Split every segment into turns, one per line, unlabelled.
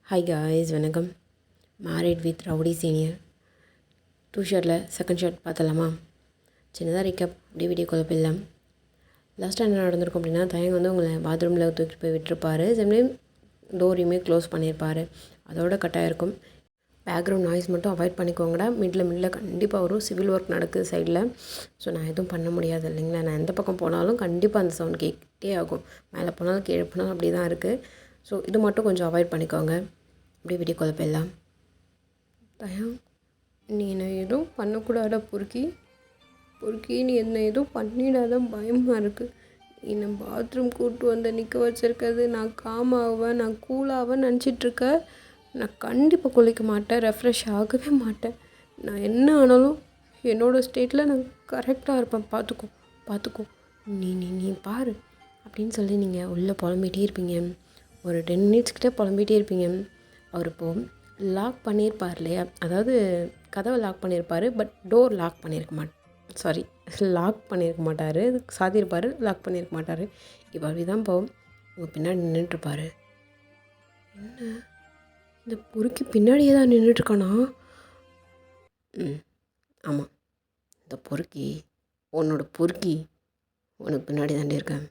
Hi guys, வணக்கம். Married with rowdy senior 2 ஷர்ட்டில் second shirt பார்த்தலாமா? சின்னதாக ரீக்கப் அப்படியே வீடியோக்குள்ள போயிடலாம். லாஸ்ட்டாக என்ன நடந்திருக்கும் அப்படின்னா, தயங்க வந்து உங்களை பாத்ரூமில் தூக்கிட்டு போய் விட்டுருப்பாரு. சம்டைம் டோரையுமே க்ளோஸ் பண்ணியிருப்பார். அதோட கட்டாயம் இருக்கும். பேக்ரவுண்ட் நாய்ஸ் மட்டும் அவாய்ட் பண்ணிக்கோங்கடா. மிடில் கண்டிப்பாக வரும். சிவில் ஒர்க் நடக்குது சைடில். ஸோ நான் எதுவும் பண்ண முடியாது இல்லைங்களா. நான் எந்த பக்கம் போனாலும் கண்டிப்பாக அந்த சவுண்ட் கேட்டே ஆகும். மேலே போனாலும் கீழே போனாலும் அப்படி தான் இருக்குது. ஸோ இது மட்டும் கொஞ்சம் அவாய்ட் பண்ணிக்கோங்க. அப்படியே வீடியோக்குள்ள போயிடலாம். தயம், நீ என்னை எதுவும் பண்ணக்கூடாதா பொறுக்கி? நீ என்னை எதுவும் பண்ணிடாத, பயமாக இருக்குது. என்னை பாத்ரூம் கூப்பிட்டு வந்து நிற்க வச்சுருக்கிறது நான் காமாவேன், நான் கூலாவேன் நினச்சிட்ருக்க. நான் கண்டிப்பாக குளிக்க மாட்டேன், ரெஃப்ரெஷ் ஆகவே மாட்டேன். நான் என்ன ஆனாலும் என்னோடய ஸ்டேட்டில் நான் கரெக்டாக இருப்பேன். பார்த்துக்கோ நீ நீ நீ பாரு அப்படின்னு சொல்லி நீங்கள் உள்ளே புலம்பிகிட்டே இருப்பீங்க. ஒரு 10 minutes கிட்டே புலம்பிகிட்டே இருப்பீங்க. அவர் இப்போது லாக் பண்ணியிருப்பார் இல்லையா, அதாவது கதவை லாக் பண்ணியிருப்பார், பட் டோர் லாக் பண்ணியிருக்க லாக் பண்ணியிருக்க மாட்டார். சாத்தியிருப்பார், லாக் பண்ணியிருக்க மாட்டார். இப்போ அப்படி தான் இப்போ உங்கள் பின்னாடி நின்றுட்டுருப்பார். என்ன இந்த பொறுக்கி பின்னாடியே தான் நின்றுட்டுருக்கானா? ஆமாம், இந்த பொறுக்கி உனக்கு பின்னாடி தாண்டி இருக்கேன்.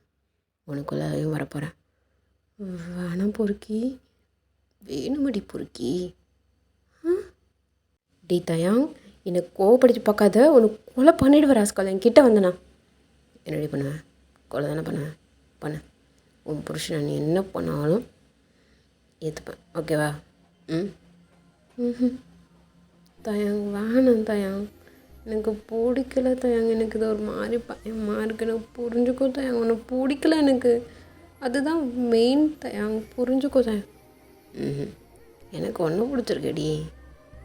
உனக்குள்ளையும் வரப்போகிறேன். வேணாம் பொறுக்கி, வேணுமடி பொறுக்கி. டி தயாங், என்னை கோவப்படுத்தி பார்க்காத. உனக்கு கொலை பண்ணிவிடுவேன் ராஸ்கால். என்கிட்ட வந்தனா என்னடி பண்ணுவேன்? கொலை தானே பண்ண உன் புருஷனை நீ என்ன பண்ணாலும் ஏற்றுப்பேன், ஓகேவா? தயாங், வேணாம் தயாங், எனக்கு பிடிக்கல தயாங். எனக்கு இது ஒரு மாதிரி பயமாக இருக்குது. எனக்கு புரிஞ்சுக்கோ தயாங், உன்னை பிடிக்கல எனக்கு. அதுதான் மெயின் தயாங், புரிஞ்சுக்கோ தயாங். எனக்கு ஒன்றும் பிடிச்சிருக்கேடி,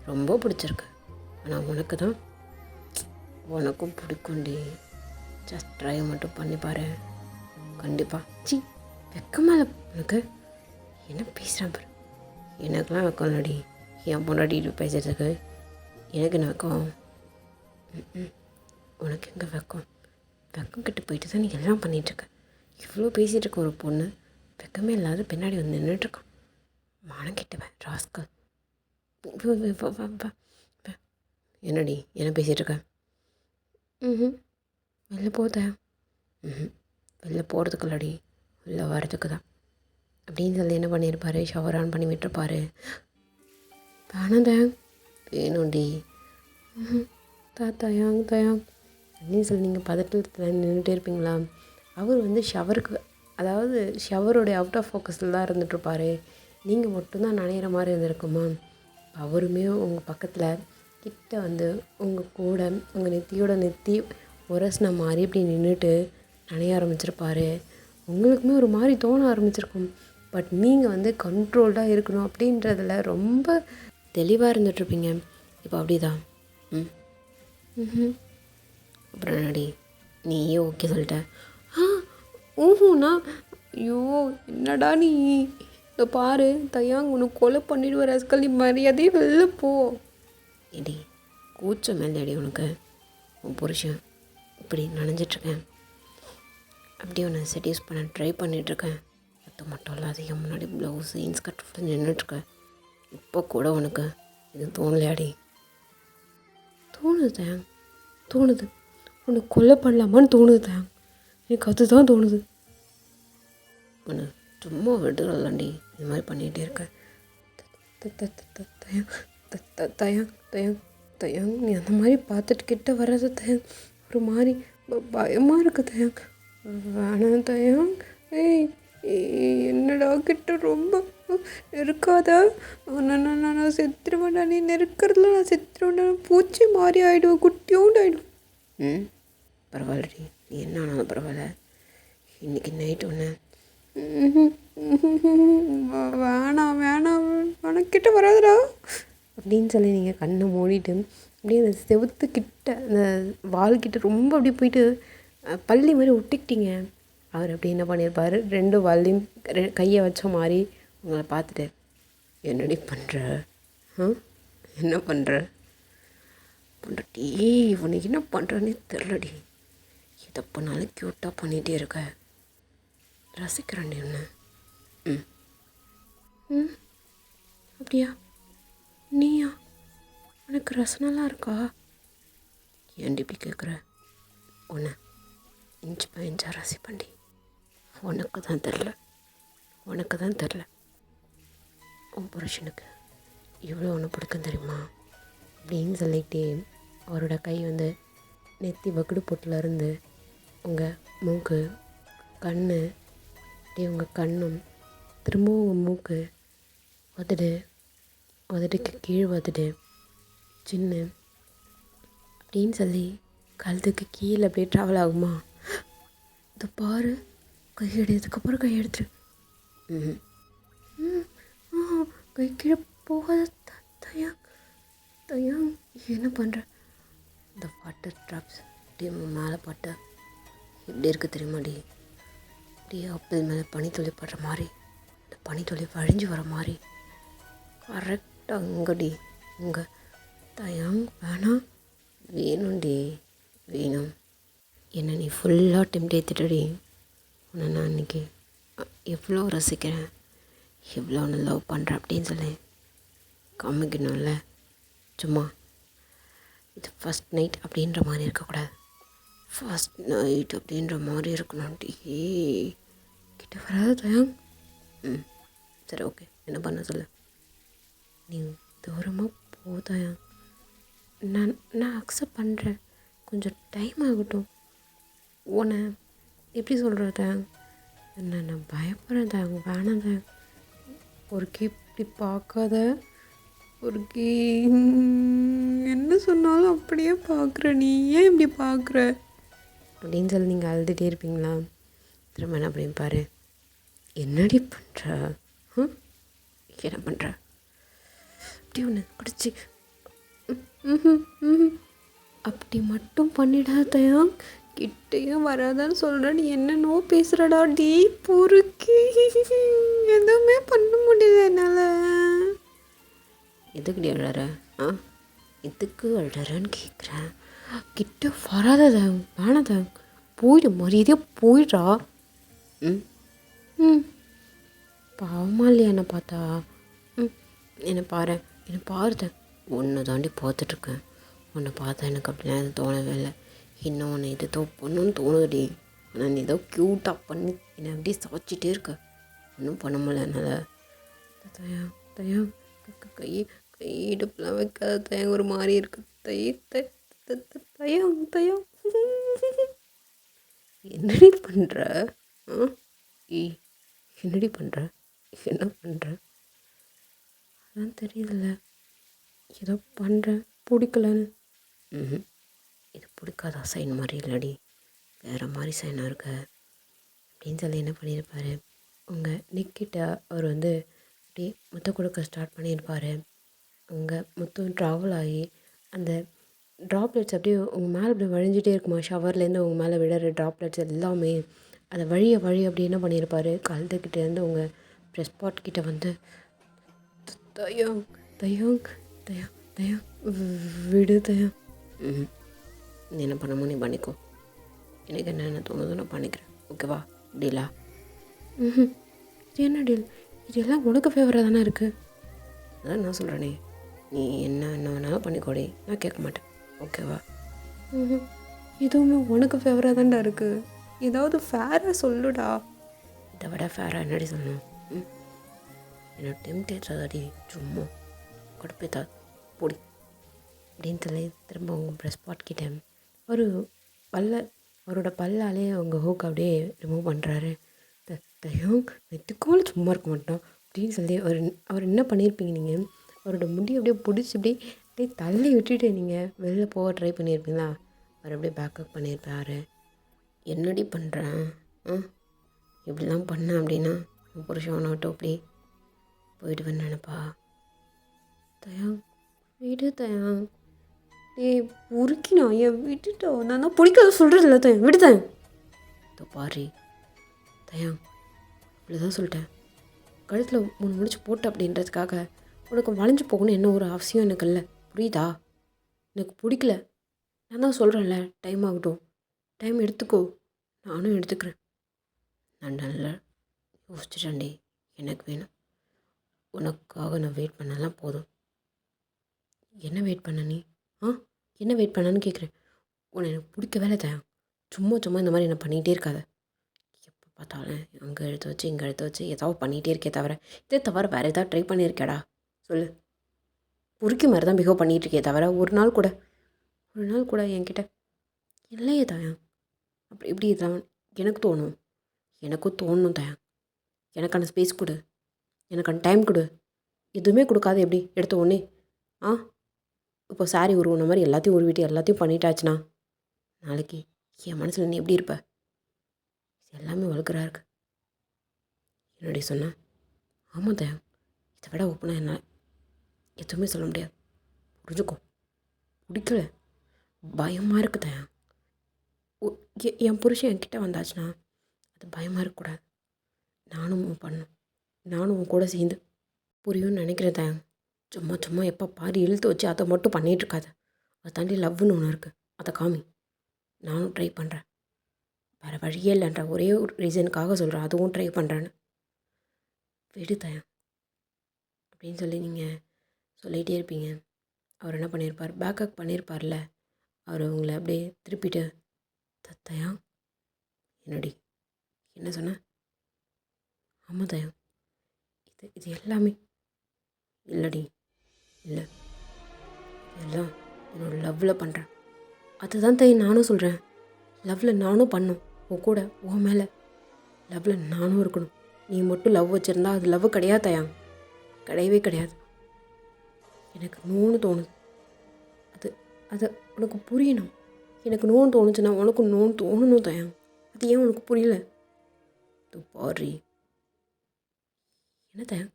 ரொம்ப பிடிச்சிருக்கு. ஆனால் உனக்கும் பிடிக்கும்டி. ஜஸ்ட் ட்ரை மட்டும் பண்ணி பாரு, கண்டிப்பாக. சி, வெக்கமா இல்லை உனக்கு? என்ன பேசுகிறேன் பாரு. எனக்கெலாம் வெக்கம் இல்லடி. என் பொண்டாடி பேசுகிறதுக்கு எனக்கு என்ன வெக்கம்? உனக்கு எங்கே வெக்கம் கெட்டு போயிட்டு தான் நீ எல்லாம் பண்ணிகிட்ருக்க. இவ்வளோ பேசிகிட்டு இருக்க ஒரு பொண்ணு வெக்கமே இல்லாத பின்னாடி வந்து நின்றுட்டுருக்கான். மானம் கெட்டுவேன் ராஸ்கல். என்னடி என்ன பேசிகிட்ருக்க? வெளில போத? வெளில போகிறதுக்கு இல்லடி, வெளில வரதுக்கு தான் அப்படின்னு சொல்லி என்ன பண்ணியிருப்பாரு, ஷவர் ஆன் பண்ணி விட்டுருப்பாரு. வேணாம் வேணும்டி. தயாங் அப்படின்னு சொல்லி நீங்கள் பதட்டத்தில் நின்றுட்டே இருப்பீங்களா? அவர் வந்து ஷவருடைய அவுட் ஆஃப் ஃபோக்கஸில் தான் இருந்துகிட்ருப்பார். நீங்கள் மட்டும்தான் நனையிற மாதிரி இருந்திருக்குமா? அவருமே உங்கள் பக்கத்தில் கிட்ட வந்து உங்கள் கூட உங்கள் நெத்தி உரசின மாதிரி இப்படி நின்றுட்டு நனைய ஆரம்பிச்சிருப்பார். உங்களுக்குமே ஒரு மாதிரி தோண ஆரம்பிச்சிருக்கும். பட் நீங்கள் வந்து கண்ட்ரோல்டாக இருக்கணும் அப்படின்றதில் ரொம்ப தெளிவாக இருந்துகிட்ருப்பீங்க. இப்போ அப்படிதான். அப்புறம் என்னடி நீயே ஓகே சொல்லிட்ட? ஊஹூண்ணா, ஐயோ என்னடா நீ? இதை பாரு தயாங், உனக்கு கொலை பண்ணிடுவ ரஸ்கல். நீ மரியாதையே வெளில போ. ஏடி கூச்சம் இல்லையடி உனக்கு? உன் புருஷன் இப்படி நனைஞ்சிட்ருக்கேன், அப்படியே உன்னை செடியூஸ் பண்ண ட்ரை பண்ணிகிட்ருக்கேன். அது மட்டும் இல்லாத என் முன்னாடி ப்ளவுஸு இன்ஸ்கர்ட் ஃபுல்லாக நின்றுட்டுருக்கேன். இப்போ கூட உனக்கு இது தோணலையாடி? தோணுது தயாங், தோணுது. உனக்கு கொலை பண்ணலாமான்னு தோணுது தயாங், எனக்கு அதுதான் தோணுது. ஒன்று சும்மா விடுறலாண்டி, இது மாதிரி பண்ணிகிட்டே இருக்க. தயாங் நீ அந்த மாதிரி பார்த்துட்டு கிட்ட வராது தயாங். ஒரு மாதிரி பயமாக இருக்குது தயாங். வேணாம் தயாங். என்னடா கிட்ட ரொம்ப நெருக்காதா? நான் செத்துருவேன்டா. நீ நெருக்கிறதுல நான் செத்துருவேன்டா. பூச்சி மாதிரி ஆகிடுவேன், குட்டியோண்டு ஆகிடும். பரவாயில்லடி, நீ என்ன ஆனாலும் பரவாயில்ல. இன்றைக்கி நைட்டு ஒன்று வேணாம் உனக்கிட்ட வராதுடா அப்படின்னு சொல்லி நீங்கள் கண்ணை மூடிட்டு அப்படியே அந்த செவுத்துக்கிட்ட அந்த வால்கிட்ட ரொம்ப அப்படியே போயிட்டு பள்ளி மாதிரி ஒட்டிக்கிட்டீங்க. அவர் அப்படி என்ன பண்ணியிருப்பார், 2 வால்லையும் கையை வச்ச மாதிரி உங்களை பார்த்துட்டு, என்னடி பண்ணுற? என்ன பண்ணுற பொண்டாட்டி? இவனுக்கு என்ன பண்ணுறன்னே தெரிலடி. இதை பண்ணாலும் க்யூட்டாக பண்ணிகிட்டே இருக்க. ரசிக்கிறேன்டி ஒன்று. அப்படியா? நீயா? உனக்கு ரசனெல்லாம் இருக்கா? ஏன்டி இப்படி கேட்குற? உன்னை இன்ச் பை இன்ச்சாக ரசிப்பண்டி. உனக்கு தான் தெரில. உன் புருஷனுக்கு இவ்வளோ ஒன்று பிடிக்கும் தெரியுமா அப்படின்னு சொல்லிக்கிட்டே அவரோட கை வந்து நெத்தி வகுடு பொட்டிலருந்து உங்கள் மூக்கு, கண், அப்படியே உங்கள் கண்ணும், திரும்பவும் உங்கள் மூக்கு, உதடுக்கு கீழ் உதடு, சின்ன அப்படின்னு சொல்லி கழுத்துக்கு கீழே அப்படியே ட்ராவல் ஆகுமா? இது பாரு, கையெடுத்துக்கப்புறம் கையெடுத்துரு. கை கீழே போகாத தயாங் என்ன பண்ணுற? இந்த வாட்டர் ட்ராப்ஸ் அப்படியே மேலே பட்ட எப்படி இருக்குது தெரியுமாடி? அப்படியே ஆப்பிள் மேலே பனித்துளி படுற மாதிரி, இந்த பனித்துளி வழிஞ்சு வர மாதிரி கரெக்டாக அங்கடி உங்கள் தயாங் வேணாம், வேணும்டி, வேணும். என்னை நீ ஃபுல்லாக டெம்ட் ஏற்றுட்டடி. உன்னை நான் இன்றைக்கி எவ்வளோ ரசிக்கிறேன், எவ்வளோ ஒன்று லவ் பண்ணுறேன் அப்படின்னு சொல்லி காமிக்கணும்ல. சும்மா இது ஃபஸ்ட் நைட் அப்படின்ற மாதிரி இருக்கக்கூடாது, ஃபஸ்ட் நைட் அப்படின்ற மாதிரி இருக்கணும்டி. கிட்ட வராது தயாங். சரி, ஓகே, என்ன பண்ண சொல்லு. நீ தூரமாக போதாயாங். நான் அக்செப்ட் பண்ணுறேன், கொஞ்சம் டைம் ஆகட்டும். உன்னை எப்படி சொல்கிறது? நான் பயப்படுறேன் தாங்க, வேணாம் தாங்க. ஒரு கே இப்படி பார்க்காத, ஒரு கே என்ன சொன்னாலும் அப்படியே பார்க்குற, நீ ஏன் இப்படி பார்க்குற அப்படின்னு சொல்லி நீங்கள் அழுதுகிட்டே இருப்பீங்களா? திரும்ப என்ன அப்படின்னு பாரு, என்னடி பண்ணுற? என்ன பண்ணுற? அப்படி ஒன்று குடிச்சு அப்படி மட்டும் பண்ணிடாதயா, கிட்டையும் வராதான்னு சொல்கிறேன். நீ என்னென்னோ பேசுகிறடா டீ பொறுக்கி, எதுவுமே பண்ண முடியல என்னால். எதுக்குடி அழற? எதுக்கு அழறன்னு கேட்குறேன். கிட்ட வராததாங்க, வேணாதாங்க, போயிடு, மரியாதையாக போயிடுறா. பாவமா இல்லையா என்னை பார்த்தா? என்னை பாருதேன், ஒன்று தாண்டி பார்த்துட்ருக்கேன். உன்னை பார்த்தா எனக்கு அப்படிலாம் எதுவும் தோணவே இல்லை. இன்னும் உன்னை இது பண்ணணும்னு தோணுதுடி. ஆனால் நீ ஏதோ க்யூட்டாக பண்ணி என்னை அப்படியே சாச்சிட்டே இருக்க, ஒன்றும் பண்ண முடியல என்னால். தயம் கையிடுப்புலாம் வைக்காத தயம், ஒரு மாதிரி இருக்கு. தயம் என்னடி பண்ணுற? என்னடி பண்ணுற? என்ன பண்ணுற? அதான் தெரியல, ஏதோ பண்ணுறேன் பிடிக்கலன்னு. இது பிடிக்காத சைன் மாதிரி இல்லடி, வேறு மாதிரி சைனாக இருக்க அப்படின்னு சொல்லி என்ன பண்ணியிருப்பார், உங்கள் நிக்கிட்ட அவர் வந்து அப்படியே முத்தம் கொடுக்க ஸ்டார்ட் பண்ணியிருப்பார். உங்கள் முத்தம் ட்ராவல் ஆகி அந்த ட்ராப்லெட்ஸ் அப்படியே உங்கள் மேலே அப்படி வழிஞ்சிட்டே இருக்குமா, ஷவர்லேருந்து உங்கள் மேலே விடுற ட்ராப்லெட்ஸ் எல்லாமே அதை வழி அப்படி என்ன பண்ணியிருப்பார், கழுத்துக்கிட்டேருந்து உங்கள் ப்ரெஸ் ஸ்பாட் கிட்டே வந்து தயம் விடு தயம். நீ என்ன பண்ணமோ நீ பண்ணிக்கோ, எனக்கு என்னென்ன தோணுதோ நான் பண்ணிக்கிறேன், ஓகேவா? டீலா? இது என்ன டீல்? இது எல்லாம் உனக்கு ஃபேவராக தானே இருக்குது. அதான் நான் சொல்கிறேனே, நீ என்ன வேணாலும் பண்ணிக்கோடி, நான் கேட்க மாட்டேன், ஓகேவா? இதுவுமே உனக்கு ஃபேவராக தான்டா இருக்குது. ஏதாவது ஃபேராக சொல்லுடா. இதை விட ஃபேராக என்னடி சொல்லணும்? என்னோட டெம்டேட்டாடி, சும்மா கொடுப்பேதா பொடி அப்படின்னு சொல்லி திரும்ப உங்கள் ப்ரெஸ் ஸ்பாட் கிட்டே ஒரு அவரோட பல்லாலே அவங்க ஹூக் அப்படியே ரிமூவ் பண்ணுறாரு. தயம் நெத்துக்கோள் சும்மா இருக்க மாட்டோம் அப்படின்னு சொல்லி அவர் என்ன பண்ணியிருப்பீங்க, நீங்கள் அவரோட முடி அப்படியே பிடிச்சி அப்படியே தள்ளி விட்டுட்டு நீங்கள் வெளில போக ட்ரை பண்ணியிருப்பீங்களா? அவர் அப்படியே பேக்கப் பண்ணியிருப்பார். என்னடி பண்ணுறேன்? இப்படிலாம் பண்ணேன் அப்படின்னா உன் புருஷன் ஒன்று விட்டு அப்படி போயிடுவேன்னு நினைப்பா? தயாங் விடு தயாங், உருக்கினா ஏன் விட்டுட்டோ, நான் தான் பிடிக்காத சொல்கிறதில்ல தயாங், விடுதேன். பாரி தயாங், இப்படிதான் சொல்லிட்டேன், கழுத்தில் 3 முடிச்சு போட்டு அப்படின்றதுக்காக உனக்கு வளைஞ்சு போகணும் என்ன ஒரு அவசியம் எனக்கு இல்லை, புரியுதா? எனக்கு பிடிக்கல, நான் தான் சொல்கிறேன்ல, டைம் ஆகட்டும், டைம் எடுத்துக்கோ, நானும் எடுத்துக்கிறேன். நான் நல்லா யோசிச்சிட்டேன்டி, எனக்கு வேணும், உனக்காக நான் வெயிட் பண்ணலாம் போதும். என்ன வெயிட் பண்ண நீ? ஆ என்ன வெயிட் பண்ணன்னு கேட்குறேன். உன்னை எனக்கு பிடிக்கவே இல்லை தயா. சும்மா சும்மா இந்த மாதிரி என்ன பண்ணிகிட்டே இருக்காத. எப்போ பார்த்தாலும் அங்கே எடுத்து வச்சு இங்கே எடுத்து வச்சு ஏதாவது பண்ணிகிட்டே இருக்கே தவிர, இதே தவிர வேறு ஏதாவது ட்ரை பண்ணியிருக்கேடா சொல்லு. பொறுக்கி மாதிரி தான் பிஹேவ் பண்ணிகிட்டு இருக்கே தவிர ஒரு நாள் கூட என்கிட்ட இல்லையே தயா. அப்படி இப்படி இதான் எனக்கு தோணும். எனக்கும் தோணும் தயா. எனக்கான ஸ்பேஸ் கொடு, எனக்கான டைம் கொடு. எதுவுமே கொடுக்காது எப்படி எடுத்த உடனே ஆ இப்போ சாரி உருவுன மாதிரி எல்லாத்தையும் உருவிட்டு எல்லாத்தையும் பண்ணிட்டாச்சுன்னா நாளைக்கு என் மனசில் நீ எப்படி இருப்ப? எல்லாமே வளர்க்குறா இருக்கு. என்னடி சொன்ன? ஆமாம் தயா, இதை விட ஓப்பனாக என்ன எதுவுமே சொல்ல முடியாது. புரிஞ்சுக்கோ. பிடிக்கல, பயமாக இருக்கு தயா. என் புருஷன் என்கிட்ட வந்தாச்சுன்னா அது பயமாக இருக்கக்கூடாது. நானும் பண்ணணும், நானும் உன் கூட சேர்ந்து புரியும்னு நினைக்கிறேன் தயா. சும்மா சும்மா எப்போ பாரு இழுத்து வச்சு அதை மட்டும் பண்ணிகிட்ருக்காத. அதை தாண்டி லவ்னு ஒன்று இருக்குது, அதை காமி. நானும் ட்ரை பண்ணுறேன். வேறு வழியே இல்லைன்ற ஒரே ஒரு ரீசனுக்காக சொல்கிறேன், அதுவும் ட்ரை பண்ணுறேன்னு. விடு தயா அப்படின்னு சொல்லி நீங்கள் சொல்லிகிட்டே இருப்பீங்க. அவர் என்ன பண்ணியிருப்பார்? பேக்கப் பண்ணியிருப்பார்ல. அவர் உங்களை அப்படியே திருப்பிட்டு தயா என்னடி என்ன சொன்ன? ஆமாம் தயா, இது எல்லாமே இல்லடி, இல்லை எல்லாம் என்னோட லவ்வில் பண்ணுறேன். அதுதான் தயா நானும் சொல்கிறேன். லவ்வில் நானும் பண்ணும் உன் கூட, உன் மேலே லவ்வில் நானும் இருக்கணும். நீ மட்டும் லவ் வச்சுருந்தா அது லவ் கிடையாது தயா, கிடையவே கிடையாது. எனக்கு நோன்னு தோணுது. அது அது உனக்கு புரியணும். எனக்கு நோன்னு தோணுச்சுன்னா உனக்கு நோன்னு தோணணும் தயா. அது ஏன் உனக்கு புரியல? பாரி என்ன தயா,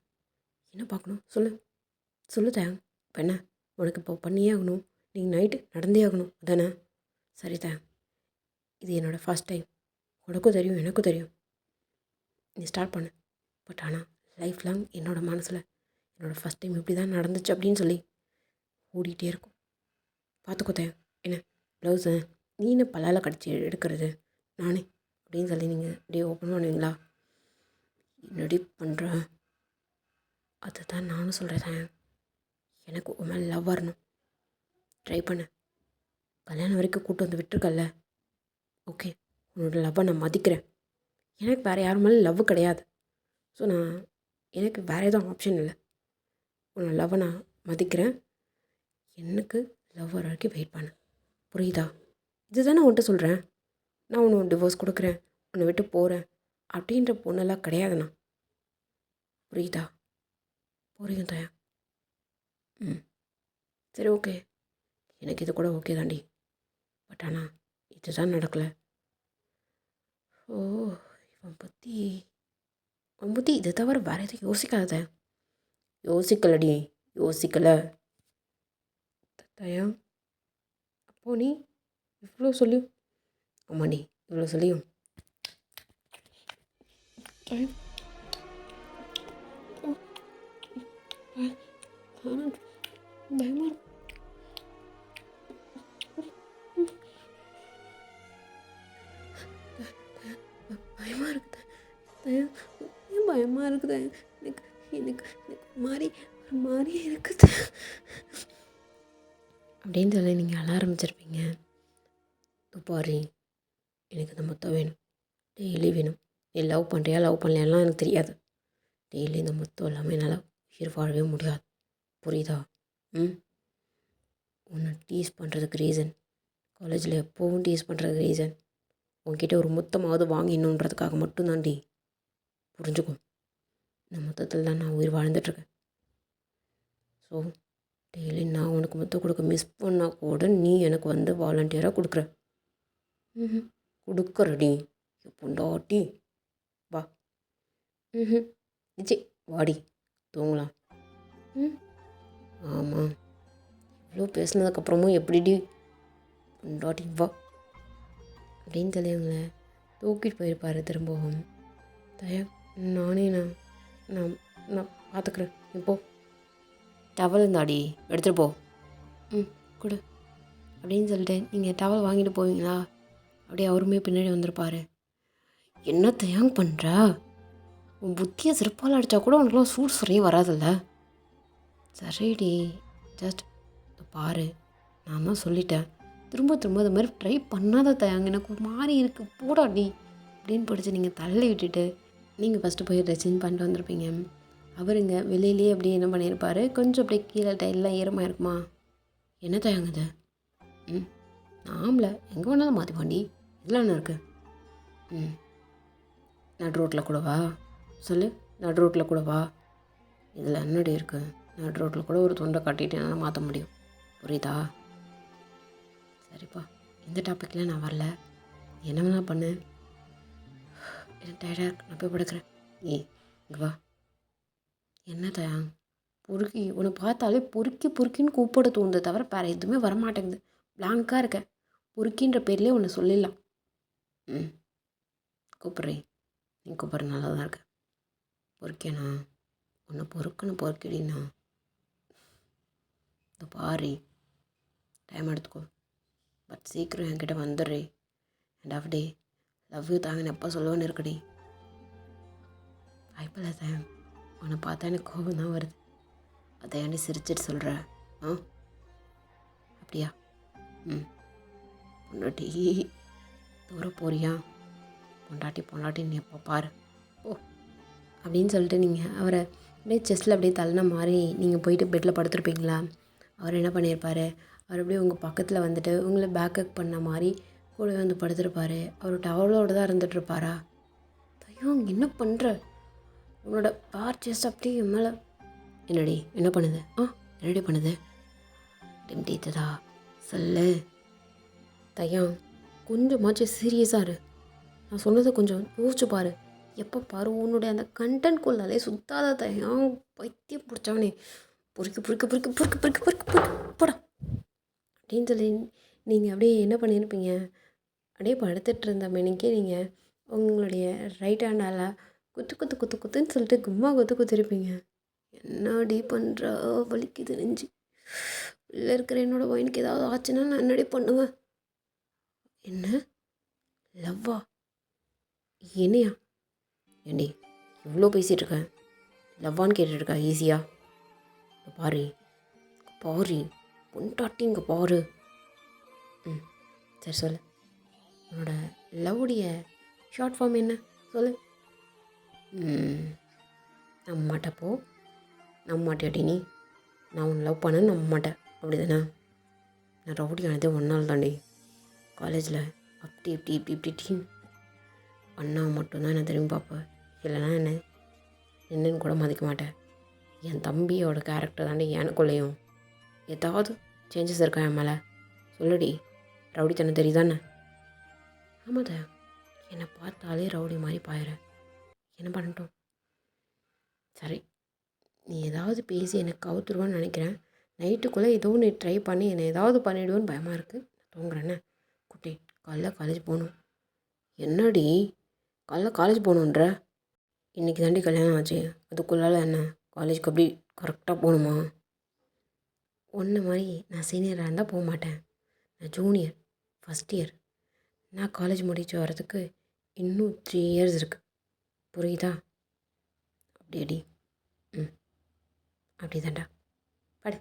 என்ன பார்க்கணும் சொல்லு தயா. இப்போ என்ன உனக்கு இப்போ பண்ணியே ஆகணும்? நீங்கள் நைட்டு நடந்தே ஆகணும் அதானே? சரி தயா, இது என்னோடய ஃபர்ஸ்ட் டைம். உனக்கும் தெரியும் எனக்கும் தெரியும். நீ ஸ்டார்ட் பண்ணு. பட் ஆனால் லைஃப் லாங் என்னோடய மனசில் என்னோடய ஃபஸ்ட் டைம் இப்படி தான் நடந்துச்சு அப்படின்னு சொல்லி ஓடிட்டே இருக்கும். பார்த்துக்கோ தயா. என்ன ப்ளவுஸு நீ என்ன பல்லால் கடிச்சு எடுக்கிறது நானே அப்படின்னு சொல்லி நீங்கள் அப்படியே ஓப்பன் பண்ணுவீங்களா? என்னடி பண்ணுற? அதை தான் நானும் சொல்கிறேன் தயா. எனக்கு உன் மேலே லவ் வரணும். ட்ரை பண்ணு. கல்யாணம் வரைக்கும் கூட்டு வந்து விட்டுருக்கல்ல, ஓகே. உன்னோட லவ்வை நான் மதிக்கிறேன். எனக்கு வேறு யார் மேலே லவ் கிடையாது. ஸோ எனக்கு வேறு எதுவும் ஆப்ஷன் இல்லை. உன்னோட லவ்வை நான் மதிக்கிறேன். எனக்கு லவ் வர வரைக்கும் வெயிட் பண்ணு, புரியுதா? இதுதானே உன்கிட்ட சொல்கிறேன். நான் உன்னை டிவோர்ஸ் கொடுக்குறேன், உன்னை விட்டு போகிறேன் அப்படின்ற பொண்ணெல்லாம் கிடையாதுண்ணா, புரியுதா? புரியும் தயா. சரி ஓகே, எனக்கு இது கூட ஓகே தாண்டி. பட் ஆனால் இதுதான் நடக்கலை. ஓ இவன் பற்றி இதை தவிர வேறு எதுவும் யோசிக்காத. யோசிக்கலடி, யோசிக்கலை தயா. அப்போ நீ இவ்வளோ சொல்லியும், ஆமாடி இவ்வளோ சொல்லியும் பயமாக இருக்குது தயா. ஏன் பயமாக இருக்குது? எனக்கு எனக்கு ஒரு மாதிரி இருக்குது அப்படின்னு சொல்லி நீங்கள் அழ ஆரம்பிச்சிருப்பீங்க. பாரு எனக்கு இந்த மொத்தம் வேணும், டெய்லி வேணும். நீ லவ் பண்ணுறியா லவ் பண்ணலையாலாம் எனக்கு தெரியாது. டெய்லி இந்த மொத்தம் எல்லாமே என்னால் உயிர் வாழவே முடியாது, புரியுதா? உன்னை டீஸ் பண்ணுறதுக்கு ரீசன், காலேஜில் எப்போவும் டீஸ் பண்ணுறதுக்கு ரீசன் உன்கிட்ட ஒரு மொத்தமாவது வாங்கிடணுன்றதுக்காக மட்டும்தாண்டி. புரிஞ்சுக்கோ. இந்த மொத்தத்தில் தான் நான் உயிர் வாழ்ந்துட்டுருக்கேன். ஸோ டெய்லி நான் உனக்கு மொத்தம் கொடுக்க மிஸ் பண்ணால் கூட நீ எனக்கு வந்து வாலண்டியராக கொடுக்குற. கொடுக்குறடி பொண்டாட்டி. வா. நிச்சய வாடி தூங்கலாம். ஆமாம், இவ்வளோ பேசுனதுக்கப்புறமும் எப்படிடி பொண்டாட்டி வா அப்படின்னு சொல்லி அவங்கள தூக்கிட்டு போயிருப்பார் திரும்பவும். தயா நானே நான் பார்த்துக்குறேன். இப்போ டவல் இருந்தாடி எடுத்துகிட்டு போ. கொடு அப்படின்னு சொல்லிட்டு நீங்கள் டவல் வாங்கிட்டு போவீங்களா? அப்படியே அவருமே பின்னாடி வந்திருப்பார். என்ன தயாங் பண்ணுறா? உன் புத்தியை சிறப்பால் அடித்தா கூட உனக்குலாம் சூடு சொறையே வராதில்ல. சரிடி, ஜஸ்ட் பாரு, நான் தான் சொல்லிட்டேன், திரும்ப திரும்ப அது மாதிரி ட்ரை பண்ணாத தயாங்க, எனக்கு ஒரு மாதிரி இருக்குது போடாடி அப்படின்னு படித்து நீங்கள் தள்ளி விட்டுட்டு நீங்கள் ஃபஸ்ட்டு போய் ட்ரெஸ் சேஞ்ச் பண்ணிட்டு வந்திருப்பீங்க. அவருங்க வெளியிலேயே அப்படியே என்ன பண்ணியிருப்பார், கொஞ்சம் அப்படியே கீழே டைலாம் ஈரமாக இருக்குமா, என்ன தயாங்குது? ஆம்ல எங்கே வேணாலும் மாற்றிப்பாண்டி, இதெல்லாம் என்ன இருக்குது? நடு ரோட்டில் கூட வா, சொல்லு, நடு ரோட்டில் கூட வா, இதில் என்னடி இருக்குது? நடு ரோட்டில் கூட ஒரு துண்டை கட்டிட்டு என்னால் மாற்ற முடியும், புரியுதா? சரிப்பா, இந்த டாப்பிக்கில் நான் வரல, என்ன வேணா பண்ணு, எனக்கு டயர்டாக இருக்கு, நான் போய் படுக்கிறேன். இங்கே வா. என்ன தயா பொறுக்கி, உன்னை பார்த்தாலே பொறுக்கின்னு கூப்பிட தோணுது தவிர வேறு எதுவுமே வரமாட்டேங்குது, பிளாங்காக இருக்கேன். பொறுக்கின்ற பேர்லேயே உன்னை சொல்லிடலாம். கூப்பிட்றேன், நீ கூப்பிட்ற நல்லா தான் இருக்க. பொறுக்கேண்ணா, உன்னை பொறுக்கிடிண்ணா. இந்த பாரு, டைம் எடுத்துக்கோ, பட் சீக்கிரம் என்கிட்ட வந்துடுறே. End of day love you தாங்கன்னு எப்போ சொல்லுவேன்னு இருக்குடி. வாய்ப்பில்லை தான், உன்னை பார்த்தா எனக்கு கோபம் தான் வருது, அதை ஏன்டி சிரிச்சிட்டு சொல்கிற? அப்படியா? பொண்டாட்டி தூரம் போறியா? பொண்டாட்டி நீ எப்போ பாரு ஓ அப்படின்னு சொல்லிட்டு நீங்கள் அவரை அப்படியே செஸ்ட்டில் அப்படியே தள்ளின மாதிரி நீங்கள் போயிட்டு பெட்டில் படுத்துருப்பீங்களா? அவர் என்ன பண்ணியிருப்பார், அவர் அப்படியே உங்கள் பக்கத்தில் வந்துட்டு உங்களை பேக்கப் பண்ண மாதிரி கூடவே வந்து படுத்துருப்பார். அவர் டவலோடு தான் இருந்துகிட்ருப்பாரா? ஐயோ என்ன பண்ணுற, உன்னோட பார் செஸ்ட் அப்படியே மேலே என்னடி என்ன பண்ணுது? என்னடி பண்ணுது? டிம்டீத்ததா சொல்லு தையம், கொஞ்சமாச்சும் சீரியஸாக இரு, நான் சொன்னதை கொஞ்சம் யோசிச்சு பாரு. எப்போ பாரு உன்னுடைய அந்த கண்டென்ட்குள்ளாலே சுத்தாத தையம், பைத்தியம் பிடிச்சவனே, பொறுக்கு போடா அப்படின்னு சொல்லி நீங்கள் அப்படியே என்ன பண்ணியிருப்பீங்க, அப்படியே படுத்துட்டு இருந்த மணிக்கே நீங்கள் உங்களுடைய ரைட் ஹேண்டால் குத்துன்னு சொல்லிட்டு கும்மா குத்திருப்பீங்க. என்னடி பண்ணுற, வலிக்குது நெஞ்சு, உள்ளே இருக்கிற என்னோடய பையனுக்கு ஏதாவது ஆச்சுன்னா நான் என்னடி பண்ணுவேன்? என்ன லவ்வா? என்னையா ஏண்டி இவ்வளோ பேசிகிட்டு இருக்கேன், லவ்வான்னு கேட்டுட்ருக்கா ஈஸியாக? பாரு பொண்டாட்டி இங்கே பாரு. சரி சொல்லு, உன்னோட லவ்வுடைய ஷார்ட் ஃபார்ம் என்ன சொல்லு? நம்ப மாட்டப்போ நம்ப மாட்டேடி நீ, நான் உன்னை லவ் பண்ண நம்ப மாட்டேன் அப்படி தானே? நான் ரவுடி ஆனதே ஒன்றால் தாண்டி, காலேஜில் அப்படி இப்படி பண்ணால் மட்டும்தான் நான் திரும்பி பார்ப்பேன், இல்லைனா என்ன என்னன்னு கூட மதிக்க மாட்டேன். என் தம்பியோட கேரக்டர் தாண்டி எனக்குள்ளேயும் ஏதாவது சேஞ்சஸ் இருக்கா என் மேலே சொல்லுடி, ரவுடித்தனம் தெரியுதானே? ஆமாத, என்னை பார்த்தாலே ரவுடி மாதிரி பாயிற, என்ன பண்ணட்டும்? சரி, நீ ஏதாவது பேசி எனக்கு கவுத்துருவான்னு நினைக்கிறேன். நைட்டுக்குள்ளே ஏதோ நீ ட்ரை பண்ணி என்னை ஏதாவது பண்ணிவிடுவோன்னு பயமாக இருக்குது. நான் தூங்குறேன்னே குட்டி, காலைல காலேஜ் போகணும். என்னடி காலைல காலேஜ் போகணுன்ற? இன்றைக்கி தாண்டி கல்யாணம் ஆச்சு, அதுக்குள்ளால என்ன காலேஜுக்கு அப்படி கரெக்டாக போகணுமா? ஒன்று மாதிரி நான் சீனியராக இருந்தால் போக மாட்டேன், நான் ஜூனியர் ஃபஸ்ட் இயர், நான் காலேஜ் முடிச்சு வரதுக்கு இன்னும் 3 years இருக்குது, புரியுதா? அப்படியேடி, அப்படி தாண்டா படு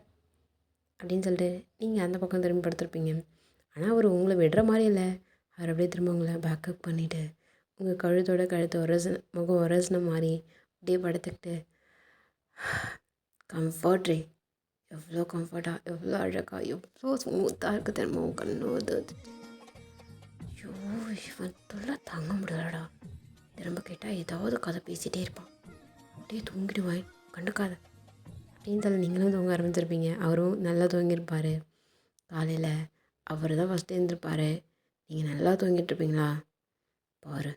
அப்படின்னு சொல்லிட்டு நீங்கள் அந்த பக்கம் திரும்பி படுத்துருப்பீங்க. ஆனால் அவர் உங்களை விடுற மாதிரி இல்லை, அவர் அப்படியே திரும்ப உங்களை பேக்கப் பண்ணிவிட்டு உங்கள் கழுத்து முகம் உரசின மாதிரி அப்படியே படுத்துக்கிட்டு கம்ஃபர்ட்ரி, எவ்வளோ கம்ஃபர்ட்டாக, எவ்வளோ அழகாக, எவ்வளோ ஸ்மூத்தாக இருக்குது தெரியுமா உன் கண்ணு அது. ஐயோ இவன் தொல்லை தாங்க முடியலடா, திரும்ப கேட்டால் ஏதாவது கதை பேசிகிட்டே இருப்பான், அப்படியே தூங்கிடுவான், கண்டுக்காத அப்படின்னு சொல்லி நீங்களும் தூங்க ஆரம்பிச்சிருப்பீங்க. அவரும் நல்லா தூங்கியிருப்பார். காலையில் அவர் தான் ஃபஸ்ட்டு எழுந்திருப்பார், நீங்கள் நல்லா தூங்கிட்டுருப்பீங்களா? பாரு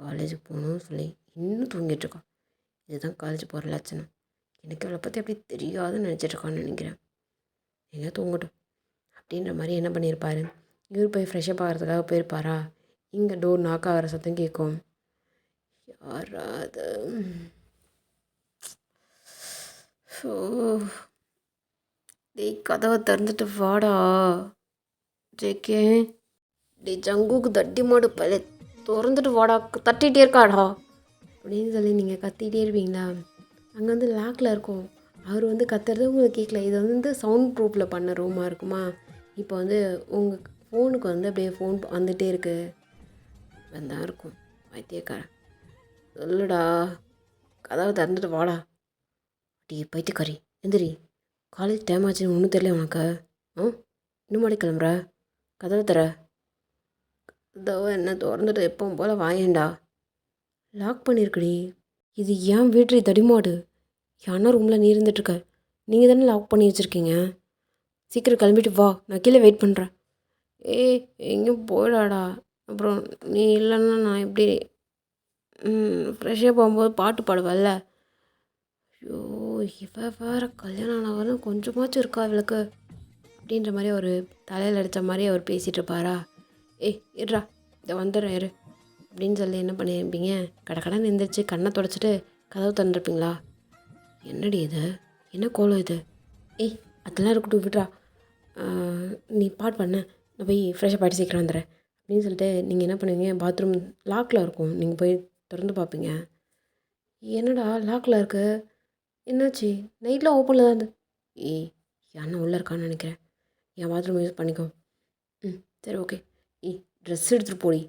காலேஜுக்கு போகணும்னு சொல்லி இன்னும் தூங்கிட்டுருக்கான், இதுதான் காலேஜ் போகிற லட்சணம். எனக்கு அவளை பற்றி அப்படி தெரியாதுன்னு நினச்சிட்ருக்கான்னு நினைக்கிறேன். எங்கே தூங்கட்டும் அப்படின்ற மாதிரி என்ன பண்ணியிருப்பார், இவர் போய் ஃப்ரெஷ்ஷப் ஆகிறதுக்காக போயிருப்பாரா? இங்கே டோர் நாக் ஆகிற சத்தம் கேட்கும். யாராவது டேய் கதவை திறந்துட்டு வாடா ஜேகே, டே ஜங்குக்கு தட்டி மாடு பல திறந்துட்டு வாடா, தட்டிகிட்டே இருக்காடா, அப்படின்னு சொல்லி நீங்கள் கத்திகிட்டே இருப்பீங்களா? அங்கே வந்து லாக்கில் இருக்கும். அவர் வந்து கத்துறது உங்களுக்கு கேட்கல. இது வந்து சவுண்ட் ப்ரூஃபில் பண்ண ரூமாக இருக்குமா? இப்போ வந்து உங்கள் ஃபோனுக்கு வந்து அப்படியே ஃபோன் வந்துகிட்டே இருக்குது. வந்தான் இருக்கும் பைத்தியக்காரன். சொல்லுடா, கதவை திறந்துட்டு வாடா. டீ பைத்தியக்காரி எந்திரி, காலேஜ் டைம் ஆச்சுன்னு ஒன்றும் தெரியல உனக்கு. இன்னும் மாடி கிளம்புற, கதவை தர. கதவை என்ன திறந்துட்டு எப்பவும் போல் வாயேண்டா. லாக் பண்ணியிருக்குடி. இது ஏன் வீட்டு தடிமாடு? யானா ரூமில் நீ இருந்துட்டுருக்க. நீங்கள் தானே லாக் பண்ணி வச்சுருக்கீங்க. சீக்கிரம் கிளம்பிட்டு வா, நான் கீழே வெயிட் பண்ணுறேன். எங்கேயும் போயிடாடா. அப்புறம் நீ இல்லைன்னா நான் எப்படி ஃப்ரெஷ்ஷாக போகும்போது பாட்டு பாடுவல்ல. ஐயோ, இவ வேறு கல்யாணம் ஆனவரும் கொஞ்சமாச்சும் இருக்கா இவளுக்கு அப்படின்ற மாதிரி ஒரு தலையில் அடித்த மாதிரி அவர் பேசிகிட்டு இருப்பாரா. இருடா, இதை வந்துடுறேன் இரு அப்படின்னு சொல்லி என்ன பண்ணியிருப்பீங்க? கடைக்கடன் எழுந்திரிச்சு கண்ணை தொடச்சிட்டு கதவு திறந்துருப்பீங்களா? என்னடி இது, என்ன கோலம் இது? அதெல்லாம் இருக்கட்டும், விட்றா. நீ பாட்டு பண்ண, நான் போய் ஃப்ரெஷ்ஷாக பாட்டு சீக்கிரம் வந்துடுறேன் அப்படின்னு சொல்லிட்டு நீங்கள் என்ன பண்ணுவீங்க? பாத்ரூம் லாக்கில் இருக்கும். நீங்கள் போய் திறந்து பார்ப்பீங்க. என்னடா லாக்கில் இருக்கு, என்னாச்சு? நைட்லாம் ஓப்பனில் தான் இருந்து. யானை உள்ளே இருக்கான்னு நினைக்கிறேன். என் பாத்ரூம் யூஸ் பண்ணிக்கோ. சரி, ஓகே. ட்ரெஸ் எடுத்துகிட்டு போடி.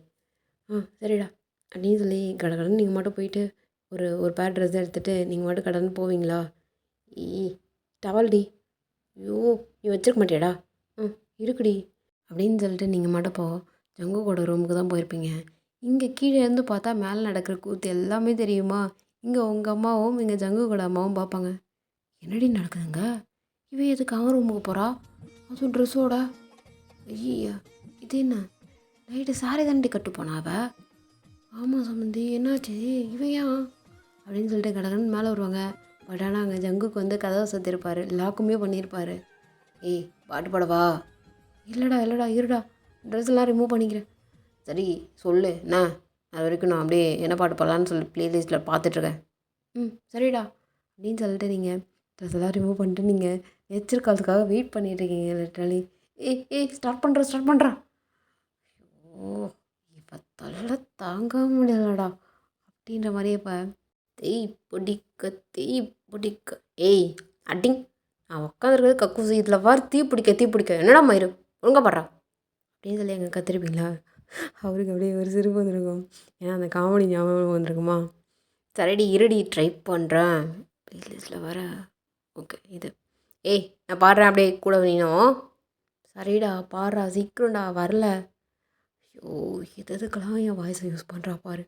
சரிடா அப்படின்னு சொல்லி கடகடன்னு நீங்கள் மட்டும் போயிட்டு ஒரு பேர் ட்ரெஸ் எடுத்துகிட்டு நீங்கள் மட்டும் கடன்னு போவீங்களா? டவல்டி, ஐயோ நீ வச்சிருக்க மாட்டியாடா? இருக்குடி அப்படின்னு சொல்லிட்டு நீங்கள் மட்டும் ஜங்கு கூட ரூமுக்கு தான் போயிருப்பீங்க. இங்கே கீழே இருந்து பார்த்தா மேலே நடக்கிற கூத்து எல்லாமே தெரியுமா? இங்கே உங்கள் அம்மாவும் இங்கே ஜங்கு கூட அம்மாவும் பார்ப்பாங்க. என்னடி நடக்குதுங்க? இவன் எதுக்கு அவன் ரூமுக்கு போகிறா? அதுவும் ட்ரெஸ்ஸோட. ஐயா, இது என்ன நைட்டு சாரி தாண்டி கட்டு போனாவ? ஆமாம் சம்மந்தி, என்னாச்சு இவையா அப்படின்னு சொல்லிட்டு கடகடன் மேலே வருவாங்க. பட் ஆனால் அங்கே ஜங்குக்கு வந்து கதவை சத்திருப்பார், லாக்குமே பண்ணியிருப்பார். பாட்டு பாடவா? இல்லைடா இருடா, ட்ரெஸ் எல்லாம் ரிமூவ் பண்ணிக்கிறேன். சரி சொல்லு என்ன, அது வரைக்கும் நான் அப்படியே என்ன பாட்டு பாடலான்னு சொல்லி ப்ளேலிஸ்ட்டில் பார்த்துட்ருக்கேன். சரிடா அப்படின்னு சொல்லிட்டு நீங்கள் ட்ரெஸ் எல்லாம் ரிமூவ் பண்ணிட்டு நீங்கள் வச்சிருக்கிறதுக்காக வெயிட் பண்ணிட்டுருக்கீங்க லிட்ரலி. ஸ்டார்ட் பண்ணுறேன். ஓ, இப்போ தொல்லை தாங்க முடியலடா அப்படின்ற மாதிரியே இப்போ தேய் பிடிக்க அட்டிங் நான் உட்காந்துருக்கிறது கக்கூசி, இதில் வார் தீ பிடிக்க என்னடா மயிறு ஒழுங்கா பாடுறா அப்படின்னு சொல்லி எங்கள் கத்திருப்பீங்களா? அவருக்கு அப்படியே ஒரு சிரிப்பு வந்திருக்கும். ஏன்னா அந்த காமெடி ஞாபகம் வந்திருக்குமா? சரிடி இருடி, ட்ரை பண்ணுறேன். ப்ளேலிஸ்ட்டில் வர ஓகே இது. நான் பாடுறேன், அப்படியே கூட நீனும். சரிடா பாடுறா, சீக்கிரம்டா, வரல. ஐயோ, எதுக்கெல்லாம் என் வாய்ஸை யூஸ் பண்ணுறா பாரு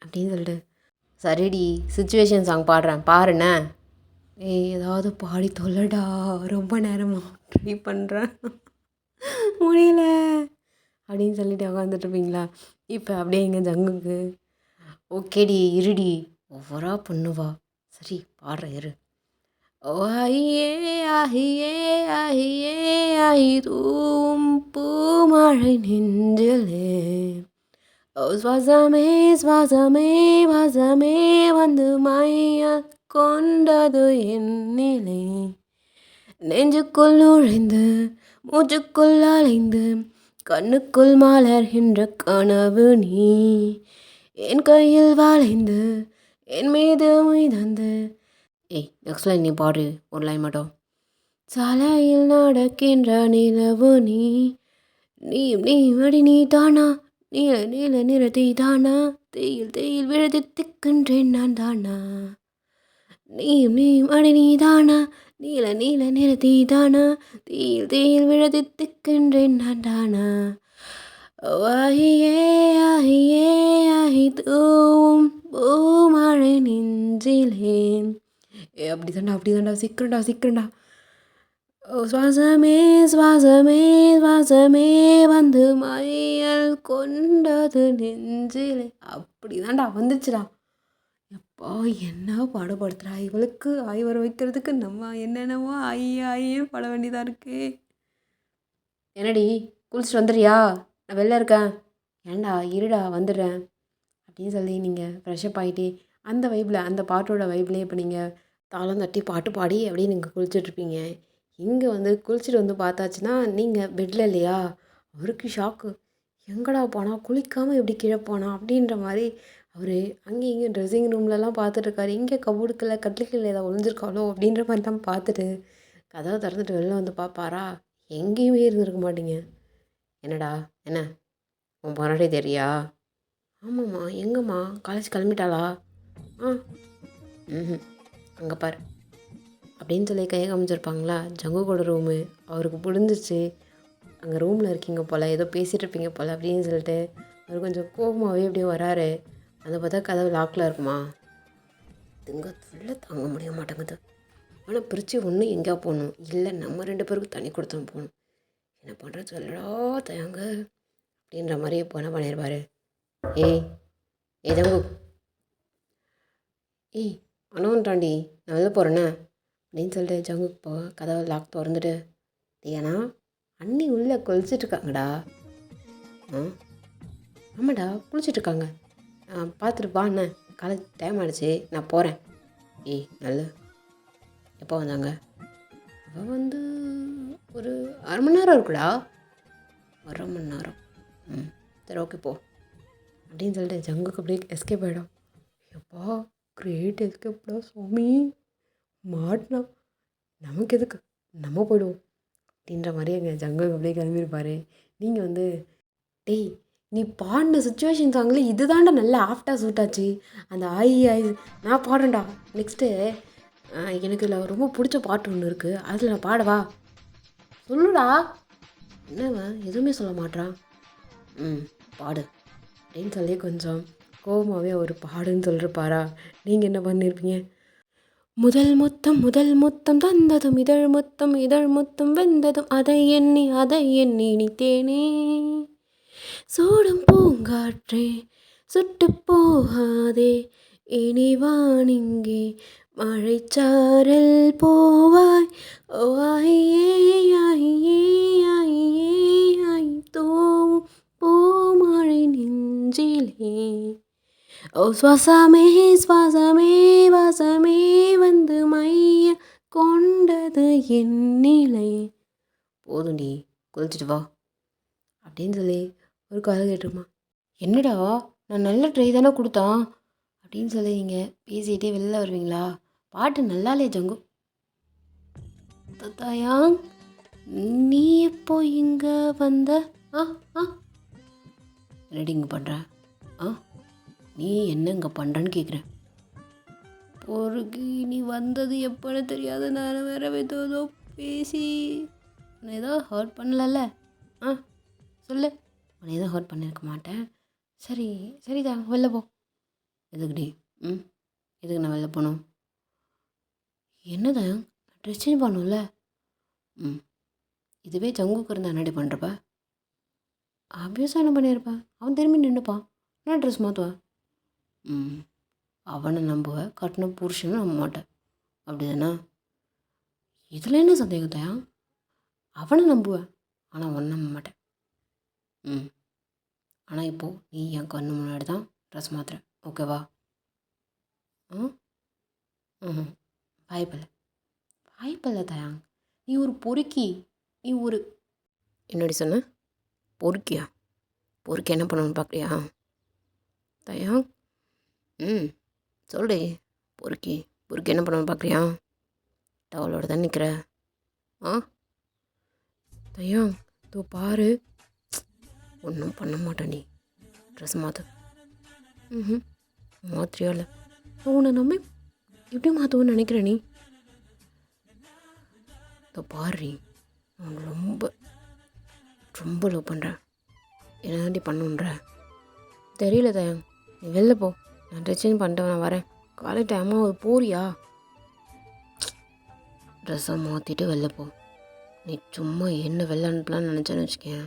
அப்படின்னு சொல்லிட்டு. சரிடி, சுச்சுவேஷன் சாங் பாடுறேன் பாருண்ணே. ஏதாவது பாடி தொல்லடா, ரொம்ப நேரமாக ட்ரை பண்ணுறேன் முடியல அப்படின்னு சொல்லிட்டு உட்காந்துட்ருப்பீங்களா? இப்போ அப்படியே எங்கள் ஜங்குக்கு ஓகேடி இருடி, ஒவ்வொரா பண்ணுவா. சரி பாடுறேன் இரு. ஓ ஆஹியே ஆஹியே ஆஹியே ஆஹி தூம் பூமழை நெஞ்சிலே. ஓ சுவாசமே சுவாசமே வாசமே வந்து மைய கொண்டது என்னிலே. நெஞ்சுக்குள் நுழைந்து மூச்சுக்குள் அலைந்து கண்ணுக்குள் மலர்கின்ற கனவு நீ. என் கையில் வளைந்து என் மீது மீதந்து. நெக்ஸ்ட் லைன் நீ பாடு, ஒரு லைன் மட்டும். சாலையில் நடக்கின்ற நிலவு நீ. நீ அடி நீ தானா, நீல நிறத்தி தானா, தேயில் விழுது திக்கின்றேன் நான் தானா. நீ அடி நீ தானா, நீல நிறத்தி தானா, தேயில் விழுது திக்கின்றேன் நான் தானா. ஆஹியே ஆஹியே ஆஹி தூவும் பூமழை நெஞ்சிலே. அப்படி தாண்டா சீக்கிரம்டா. சுவாசமே சுவாசமே சுவாசமே வந்து மையல் கொண்டது நெஞ்சிலே. அப்படி தாண்டா வந்துச்சுடா. எப்பா என்ன பாடுபடுத்துகிறா இவளுக்கு ஆய் வர வைக்கிறதுக்கு நம்ம என்னென்னவோ ஆயின்னு பாட வேண்டியதாக இருக்கு. என்னடி குளிச்சுட்டு வந்துடுறியா? நான் வெளில இருக்கேன். ஏன்டா இருடா வந்துடுறேன் அப்படின்னு சொல்லி நீங்கள் ஃப்ரெஷ்அப் ஆகிட்டு அந்த வைப்பில், அந்த பாட்டோட வைப்லேயே இப்போ நீங்கள் தாளம் தட்டி பாட்டு பாடி அப்படியே நீங்கள் குளிச்சுட்ருப்பீங்க. இங்கே வந்து குளிச்சுட்டு வந்து பார்த்தாச்சுன்னா நீங்கள் பெட்டில் இல்லையா? அவருக்கு ஷாக்கு. எங்கடா போனா, குளிக்காமல் எப்படி கீழே போனா அப்படின்ற மாதிரி அவர் அங்கேயும் இங்கேயும் ட்ரெஸ்ஸிங் ரூம்லலாம் பார்த்துட்ருக்காரு. எங்கே கபோர்டுக்குள்ள கட்டிலுக்குள்ள ஏதாவது ஒளிஞ்சிருக்காளோ அப்படின்ற மாதிரி தான் பார்த்துட்டு கதவை திறந்துட்டு வெளில வந்து பார்ப்பாரா, எங்கேயுமே இருந்திருக்க மாட்டீங்க. என்னடா என்ன உன் பொண்டாட்டி தெரியா? ஆமாம்மா. எங்கம்மா காலேஜ் கிளம்பிட்டாளா? ஆ ம் அங்கே பாரு அப்படின்னு சொல்லி கையை காமிச்சிருப்பாங்களா. ஜங்குக்கோட ரூமு அவருக்கு புரிஞ்சிச்சு. அங்கே ரூமில் இருக்கீங்க போல், ஏதோ பேசிகிட்டு இருப்பீங்க போல் அப்படின்னு சொல்லிட்டு அவர் கொஞ்சம் கோபமாகவே அப்படியே வராரு. அதை பார்த்தா கதவு லாக்கில் இருக்குமா. இதுங்க ஃபுல்லாக தாங்க முடிய மாட்டேங்குது. ஆனால் பிரித்து ஒன்று எங்கேயா போகணும், இல்லை நம்ம 2 பேருக்கு தண்ணி கொடுத்துன்னு போகணும். என்ன பண்ணுறது சொல்லடா தயாங்க அப்படின்ற மாதிரி இப்போ என்ன பண்ணியிருப்பாரு. ஏய் ஏ ஜங்கு, ஏய் அண்ணான்ட்டாண்டி நான் வெளில போகிறேன்னே அப்படின்னு சொல்லிட்டு ஜங்கு இப்போ கதவை லாக் திறந்துட்டு, ஏன்னா அண்ணி உள்ளே குளிச்சிட்ருக்காங்கடா. ஆமாடா குளிச்சிட்ருக்காங்க, பார்த்துட்டு வா அண்ணன், காலேஜ் டைம் ஆகிடுச்சு நான் போகிறேன். ஏய் நல்ல எப்போ வந்தாங்க? அவள் வந்து ஒரு 1/2 மணி நேரம் இருக்குடா. 1/2 மணி நேரம். சரி ஓகே போ அப்படின்னு சொல்லிட்டு ஜங்குக்கு அப்படியே எஸ்கேப் ஆகிடும். எப்பா கிரேட் எஸ்கேப்டா சுவாமி, மாட்டினா நமக்கு எதுக்கு, நம்ம போயிடுவோம் அப்படின்ற மாதிரி எங்கள் ஜங்குக்கு அப்படியே கிளம்பியிருப்பார். நீங்கள் வந்து டேய் நீ பாடின சுச்சுவேஷன் சாங்கில் இது தாண்டா நல்லா ஆஃப்டாக சூட்டாச்சு. அந்த ஆயி நான் பாடுறேன்டா. நெக்ஸ்ட்டு எனக்கு இதில் ரொம்ப பிடிச்ச பாட்டு ஒன்று இருக்குது, அதில் நான் பாடவா? சொல்லுடா. என்னவன் எதுவுமே சொல்ல மாட்றான். பாடு அப்படின்னு சொல்லி கொஞ்சம் கோபமாகவே அவர் பாடுன்னு சொல்லிருப்பாரா. நீங்கள் என்ன பண்ணியிருப்பீங்க? முதல் முத்தம் தந்ததும் இதழ் முத்தம் வெந்ததும் அதை எண்ணி இனித்தேனே. சூடும் பூங்காற்றே சுட்டு போகாதே, இனிவானிங்கே மழைச்சாரல் போவாய். ஓ ஆயே ஆயே ஆயே ஆய் தோவும் பூமழை நெஞ்சிலே. ஓ சுவாசமே வாசமே வந்து மைய கொண்டது என் நிலை. போதுண்டி குளிச்சுட்டு வா அப்படின்னு சொல்லி ஒரு கதை கேட்டுருமா. என்னடா நான் நல்ல ட்ரை தானே கொடுத்தான் அப்படின்னு சொல்லி நீங்கள் பேசிகிட்டே வெளில வருவீங்களா? பாட்டு நல்லாலே ஜங்கு. தாயாங் நீ எப்போ இங்கே வந்த? ரெடி இங்கே பண்ணுற? நீ என்ன இங்கே பண்ணுறன்னு கேட்குறேன். பொறுக்கி நீ வந்தது எப்போன்னு தெரியாது, நான் வேற ஏதோ பேசி நான் ஏதோ ஹர்ட் பண்ணலல்ல. சொல்லு. உன்னை எதுவும் ஹர்ட் பண்ணியிருக்க மாட்டேன். சரிதான் வெளில போ. எதுக்குடி? எதுக்கு நான் வெளில போகணும்? என்னதான் ட்ரெஸ் சேஞ்ச் பண்ணணும்ல. இதுவே ஜங்குக்கு இருந்தால் என்னடி பண்ணுறப்ப? ஆப்வியஸாக என்ன பண்ணியிருப்பேன், அவன் திரும்பி நின்றுப்பான், நான் ட்ரெஸ் மாற்றுவேன். அவனை நம்புவேன், கட்டின புருஷனை நம்ப மாட்டேன், அப்படி தானே? இதில் என்ன சந்தேகத்தையா? அவனை நம்புவேன் ஆனால் அவனை நம்ப மாட்டேன். ஆனால் இப்போது நீ என் கண்ணு முன்னாடி தான் ட்ரெஸ் மாற்றுறேன், ஓகேவா? வாய்ப்பில்லை தயாங், நீ ஒரு பொறுக்கி. நீ ஒரு என்னடி சொன்ன? பொறுக்கியா? பொறுக்கி என்ன பண்ணணும்னு பார்க்குறியா தயாங்? சொல்றி. பொறுக்கி என்ன பண்ணணும்னு பார்க்குறியா? டவலோட தான் நிற்கிற. தயாங் தோ பாரு, ஒன்றும் பண்ண மாட்டேன். நீ ட்ரெஸ் மாற்று. மாத்திரியா இல்லை? உன்னை நம்பி எப்படி மாற்றுவோன்னு நினைக்கிறேன் நீ? இதோ பாரு, நான் ரொம்ப ரொம்ப லவ் பண்ணுறேன். என்னடி பண்ணுன்ற தெரியல தயாங். நீ வெளில போ, நான் ட்ரெஸ் சேஞ்ச் பண்ணிட்டு நான் வரேன். காலேஜ் டைமாக ஒரு போறியா? ட்ரெஸ்ஸை மாற்றிட்டு வெளில போ. நீ சும்மா என்ன வெளில அனுப்பலான்னு நினச்சேன்னு வச்சுக்கேன்,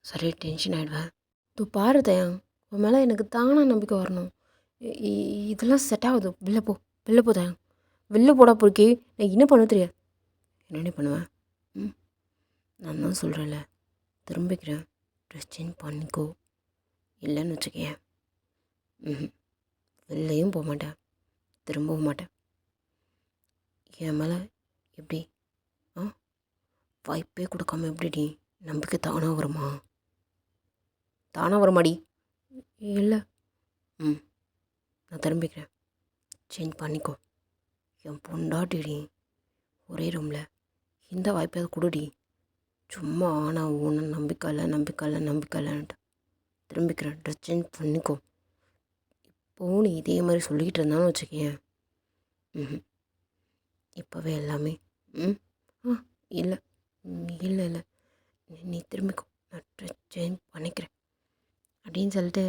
சரி டென்ஷன் ஆகிடுவேன். தூ பாரு தயாங், உன் மேலே எனக்கு தானாக நம்பிக்கை வரணும். இதெல்லாம் செட் ஆகுது. வெளில போ தயாங். வெளில போடா பொறுக்கி. நான் என்ன பண்ண தெரியாது. என்னென்ன பண்ணுவேன்? நான் தான் சொல்கிறேன்ல, திரும்பிக்கிறேன். ட்ரெஸ் சேஞ்ச் பண்ணிக்கோ, இல்லைன்னு வச்சுக்கேன் வெளிலையும் போக மாட்டேன், திரும்பவும் மாட்டேன். என் மேலே எப்படி வாய்ப்பே கொடுக்காம எப்படிடி நம்பிக்கை தானாக வருமா? தானாக வருமாடி? இல்லை ம் நான் திரும்பிக்கிறேன். சேஞ்ச் பண்ணிக்கோ. என் பொண்டாட்டிடி, ஒரே ரூமில் இந்த வாய்ப்பையாவது கொடுடி. சும்மா ஆனால் ஊன நம்பிக்கை இல்லைன்ட்டு திரும்பிக்கிறேன். ட்ரெஸ் சேஞ்ச் பண்ணிக்கோ. இப்போவும் நீ இதே மாதிரி சொல்லிக்கிட்டு இருந்தான்னு வச்சுக்கேன். ம் இப்போவே எல்லாமே ம் ஆ இல்லை இல்லை இல்லை நீ திரும்பிக்கோ, நான் ட்ரெஸ் சேஞ்ச் பண்ணிக்கிறேன் அப்படின்னு சொல்லிட்டு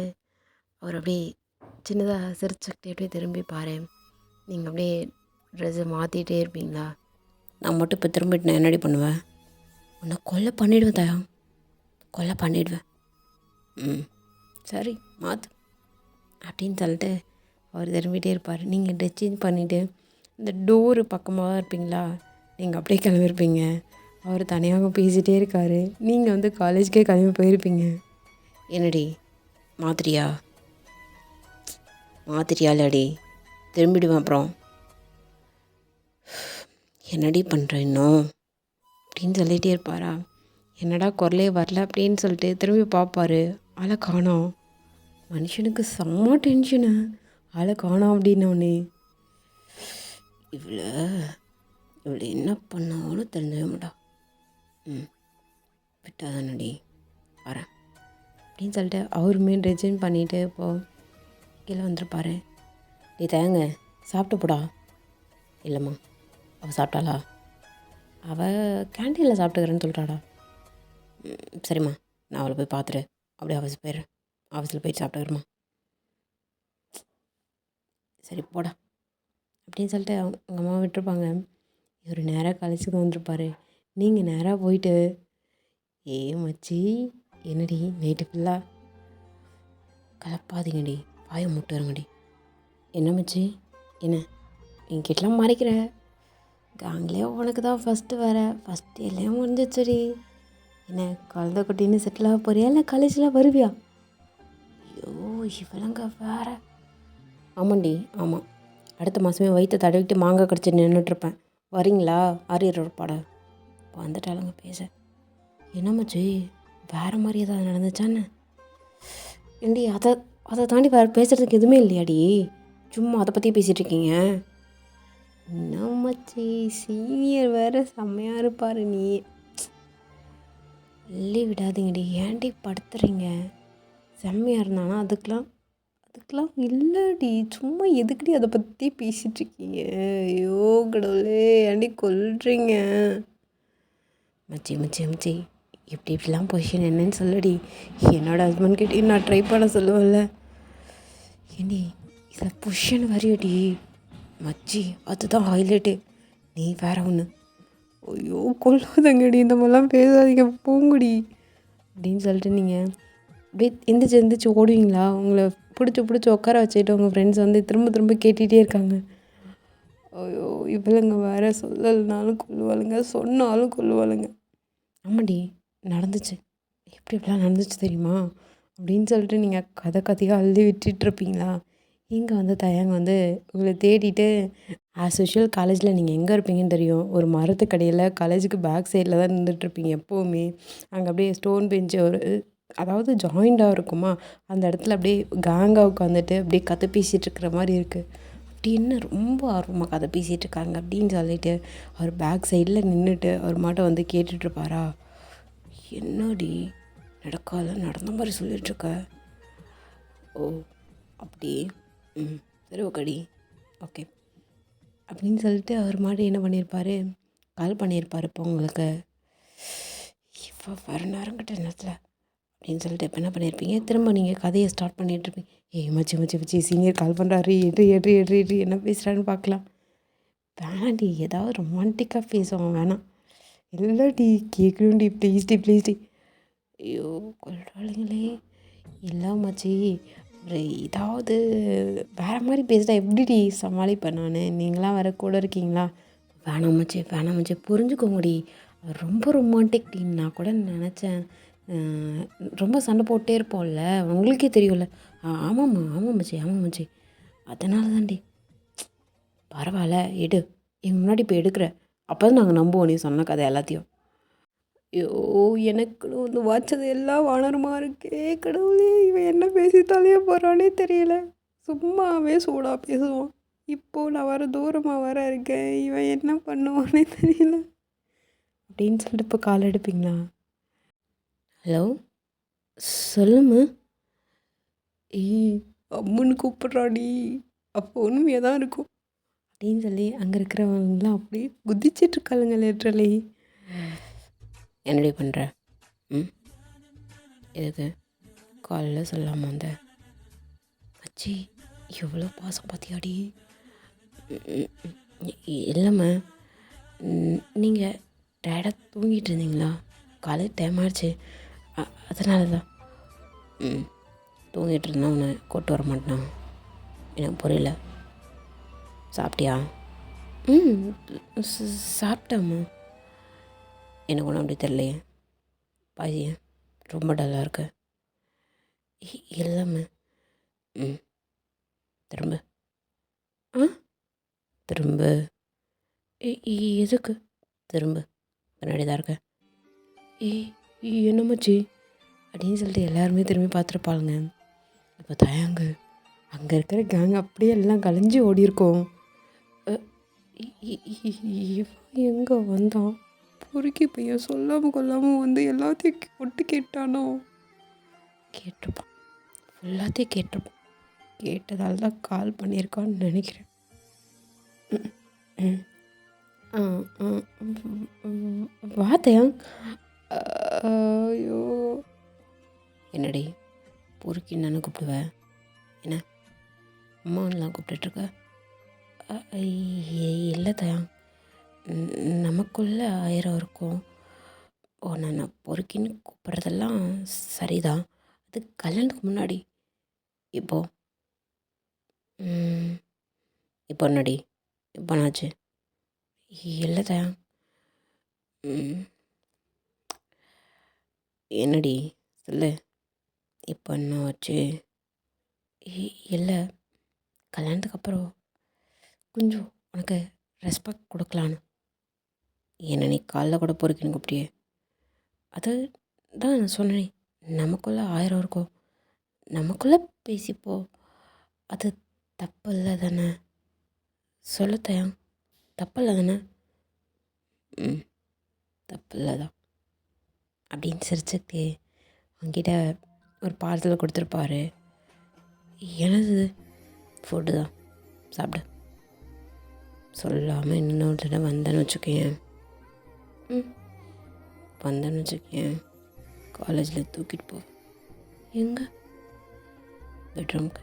அவர் அப்படியே சின்னதாக சிரிச்சுக்கிட்டே அப்படியே திரும்பி பாரு. நீங்கள் அப்படியே ட்ரெஸ்ஸை மாற்றிட்டே இருப்பீங்களா? நான் மட்டும் இப்போ திரும்பிட்டு நான் என்னடி பண்ணுவேன்? உன்னை கொலை பண்ணிவிடுவேன் தயா, கொலை பண்ணிவிடுவேன். ம் சரி மாற்று அப்படின்னு சொல்லிட்டு அவர் திரும்பிகிட்டே இருப்பார். நீங்கள் ட்ரெஸ் சேஞ்ச் பண்ணிவிட்டு இந்த டோரு பக்கமாக தான் இருப்பீங்களா, நீங்கள் அப்படியே கிளம்பியிருப்பீங்க. அவர் தனியாக பேசிகிட்டே இருக்கார். நீங்கள் வந்து காலேஜுக்கே கிளம்பி போயிருப்பீங்க. என்னடி மாத்திரியா இல்லடி? திரும்பிடுவேன் அப்புறம். என்னடி பண்ணுற இன்னும் அப்படின்னு சொல்லிகிட்டே இருப்பாரா? என்னடா குரலே வரல அப்படின்னு சொல்லிட்டு திரும்பி பார்ப்பாரு. ஆளை காணோம். மனுஷனுக்கு செம்ம டென்ஷனு. ஆளை காணோம் அப்படின்னோடனே இவ்வளோ என்ன பண்ணாலும் தெரிஞ்சவே மாட்டா. ம் விட்டாதானடி வரேன் அப்படின்னு சொல்லிட்டு அவருமே ட்ரெஸ்ஸின் பண்ணிவிட்டு இப்போது கீழே வந்துருப்பாரு. நீ தேங்க சாப்பிட்டு போடா. இல்லைம்மா, அவள் சாப்பிட்டாளா? அவள் கேன்டீனில் சாப்பிட்டுக்கிறேன்னு சொல்கிறாடா. சரிம்மா, நான் அவளை போய் பார்த்துட்டு அப்படியே ஆஃபீஸில் போய் சாப்பிட்டுக்கிறேம்மா. சரி போடா அப்படின்னு சொல்லிட்டு அவங்க அம்மா விட்டுருப்பாங்க. இவர் நேராக காலேஜுக்கு வந்திருப்பார். நீங்கள் நேராக போயிட்டு மச்சி என்னடி நைட்டு ஃபுல்லாக கலப்பாதீங்கடி, பாயை முட்டுறங்கடி. என்ன மச்சி, என்ன என்கிட்டலாம் மறைக்கிற? காங்கிலே உனக்கு தான் ஃபஸ்ட்டு ஃபஸ்ட்டு எல்லாம் முடிஞ்சிச்சடி. என்ன குழந்தை குட்டின்னு செட்டில் ஆக போறியா இல்லை காலேஜில் வருவியா? ஐயோ இவளங்க வேற. ஆமாண்டி ஆமாம், அடுத்த மாதமே வயிற்று தடவிட்டு மாங்காய் கடிச்சு நின்றுட்டுருப்பேன். வரீங்களா? அரியர் பாட வந்துட்டாளுங்க பேச. என்ன மச்சி வேறு மாதிரி ஏதாவது நடந்துச்சான்னு? ஏண்டி அதை தாண்டி வேறு பேசுகிறதுக்கு எதுவுமே இல்லையாடி? சும்மா அதை பற்றி பேசிகிட்ருக்கீங்க. என்ன மச்சி சீனியர் வேறு செம்மையாக இருப்பார். நீ அள்ளி விடாதீங்கடி, ஏன்டி படுத்துறீங்க? செம்மையாக இருந்தானா அதுக்கெலாம் இல்லைடி. சும்மா எதுக்குடி அதை பற்றி பேசிகிட்ருக்கீங்க? ஐயோ கடவுளே, ஏன்டி கொல்றீங்க? மச்சி இப்படிலாம் பொசிஷன் என்னன்னு சொல்லடி. என்னோடய ஹஸ்பண்ட் கிட்டே நான் ட்ரை பண்ண சொல்லுவேன்ல. ஏண்டி இதில் பொசிஷன் வரையடி மச்சி, அதுதான் ஹைலைட்டு. நீ வேற ஒன்று. ஐயோ கொல்லாதங்கடி, இந்த மாதிரிலாம் பேசாதீங்க போங்கடி அப்படின்னு சொல்லிட்டு நீங்கள் அப்படியே எந்திரிச்சு ஓடுவீங்களா? உங்களை பிடிச்சி உட்கார வச்சுட்டு உங்கள் ஃப்ரெண்ட்ஸ் வந்து திரும்ப கேட்டுகிட்டே இருக்காங்க. ஐயோ இவளுங்க வேறு சொல்லலைனாலும் கொல்லுவாளுங்க, சொன்னாலும் கொல்லுவாளுங்க. ஆமாடி நடந்துச்சு, எப்படிலாம் நடந்துச்சு தெரியுமா அப்படின்னு சொல்லிட்டு நீங்கள் கதையாக அள்ளி விட்டுட்ருப்பீங்களா? இங்கே வந்து தயங்க வந்து உங்களை தேடிட்டு ஆஸ் யூஷுவல் காலேஜில் நீங்கள் எங்கே இருப்பீங்கன்னு தெரியும். ஒரு மரத்துக்கடியில் காலேஜுக்கு பேக் சைடில் தான் நின்றுட்டுருப்பீங்க எப்போவுமே. அங்கே அப்படியே ஸ்டோன் பெஞ்சு அதாவது ஜாயிண்டாக இருக்குமா, அந்த இடத்துல அப்படியே கேங்காக உட்காந்துட்டு அப்படியே கதை பேசிகிட்டு இருக்கிற மாதிரி இருக்குது. அப்படின்னு ரொம்ப ஆர்வமாக கதை பேசிகிட்டு இருக்காங்க அப்படின்னு சொல்லிட்டு அவர் பேக் சைடில் நின்றுட்டு அவர் மாட்டை வந்து கேட்டுட்ருப்பாரா? என்னடி நடந்த மாதிரி சொல்லிகிட்ருக்க? ஓ அப்படி சரி ஓகேடி ஓகே அப்படின்னு சொல்லிட்டு அவர் மாட்டு என்ன பண்ணியிருப்பார், கால் பண்ணியிருப்பார் இப்போ உங்களுக்கு. இப்போ வர நேரங்கிட்ட நேரத்தில் அப்படின்னு சொல்லிட்டு இப்போ என்ன பண்ணியிருப்பீங்க, திரும்ப நீங்கள் கதையை ஸ்டார்ட் பண்ணிகிட்ருப்பீங்க. மச்சி சீனியர் கால் பண்ணுறாரு, எட்ரி என்ன பேசுகிறான்னு பார்க்கலாம். வேணாண்டி, ஏதாவது ரொமான்டிக்காக பேசுவோம், வேணாம். இல்லைடி கேட்கணும்டி, ப்ளீஸ்டி. ஐயோ கொள்றாளுங்களே. இல்லை மச்சி, ஏதாவது வேறு மாதிரி பேசிட்டா எப்படிடி சமாளிப்பேன் நான்? நீங்களாம் வேறு கூட இருக்கீங்களா? வேணாம் மச்சி புரிஞ்சுக்கோங்கடி, ரொம்ப ரொமான்டிக் டீ. நான் கூட நினச்சேன் ரொம்ப சண்டை போட்டே இருப்போம்ல, உங்களுக்கே தெரியும்ல. ஆமாம் மச்சி அதனால தான்டி. பரவாயில்ல எடு, எங்கள் முன்னாடி இப்போ எடுக்கிற, அப்போ தான் நாங்கள் நம்புவோம் நீ சொன்ன கதை எல்லாத்தையும். ஐயோ எனக்கு வந்து வாட்சது எல்லாம் வானரமாக இருக்கே கடவுளே, இவன் என்ன பேசி தொலைய போகிறானே தெரியல.
சும்மாவே சூடாக பேசுவான். இப்போது நான் தூரமாக இருக்கேன், இவன் என்ன பண்ணுவானே தெரியல அப்படின்னு சொல்லிட்டு இப்போ கால் எடுப்பீங்களா?
ஹலோ, சொல்லுமா.
ஏய், அம்முன்னு கூப்பிட்றாடி, அப்போ உண்மையாக தான் இருக்கும் அப்படின்னு சொல்லி அங்கே இருக்கிறவங்களாம் அப்படியே குதிச்சிட்ருக்காளுங்க லிட்ரலி.
என்னடி பண்ணுற? எதுக்கு காலையில் சொல்லாமல் வந்த? மச்சி எவ்வளோ பாசம் பார்த்தியாடி. இல்லைம்மா, நீங்கள் டேடாக தூங்கிட்டு இருந்தீங்களா? காலையில் டைம் ஆகிடுச்சு, அதனால தான். தூங்கிட்டு இருந்தா உன்னை கூப்பிட்டு வர மாட்டான். எனக்கு புரியல. சாப்பிட்டியா? சாப்பிட்டாம்மா. எனக்கு ஒன்றும் அப்படி தெரியலையே. பையன் ரொம்ப டல்லாக இருக்கு. இல்லைம்மா. திரும்ப. திரும்ப எதுக்கு? திரும்ப பின்னாடி தான் இருக்க.
என்னம்மாச்சி அப்படின்னு சொல்லிட்டு எல்லாருமே திரும்பி பார்த்துருப்பாளுங்க. இப்போ தயங்கு அங்கே இருக்கிற கேங் அப்படியே எல்லாம் கலைஞ்சி ஓடிருக்கோம். எங்கே வந்தான்? பொறுக்கி பையன் சொல்லாமல் கொல்லாமல் வந்து எல்லாத்தையும் ஒட்டு கேட்டானோ?
கேட்டிருப்பான், எல்லாத்தையும் கேட்டிருப்பான்.
கேட்டதால் தான் கால் பண்ணியிருக்கான்னு நினைக்கிறேன். வாத்தையா? ஐயோ,
என்னடி பொறுக்கின்னு நானும் கூப்பிடுவேன்? என்ன அம்மாவெலாம் கூப்பிட்டுட்ருக்க? இல்லை தயாங், நமக்குள்ளே 1000 இருக்கும். நான் பொறுக்கின்னு கூப்பிட்றதெல்லாம் சரிதான், அது கல்யாணத்துக்கு முன்னாடி. இப்போது இப்போ என்னடி இப்போ என்னாச்சு? இல்லை தயாங். என்னடி சொல்லு, இப்போ என்ன ஆச்சு? இல்லை, கல்யாணத்துக்கு அப்புறம் கொஞ்சம் உனக்கு ரெஸ்பெக்ட் கொடுக்கலான்னு. என்னை நீ காலைல கூட பொறுக்கின்னு கூப்பிட்டியே, அது தான் நான் சொன்னேன். நமக்குள்ளே 1000 இருக்கும், நமக்குள்ளே பேசிப்போ. அது தப்பு இல்லை தானே? சொல்லு தயாங், தப்பு இல்லை தானே? தப்பு இல்லை தான் அப்படின்னு சிரிச்சுக்கிட்டே அவங்கிட்ட ஒரு பார்சல் கொடுத்துருப்பாரு. எனது ஃபுட்டு தான், சாப்பிடு. சொல்லாமல் இன்னொரு தடவை வந்தேன்னு வச்சுக்கேன், வந்தேன்னு வச்சுக்கேன், காலேஜில் தூக்கிட்டு போ. எங்கே? பெட்ரூம்க்கு.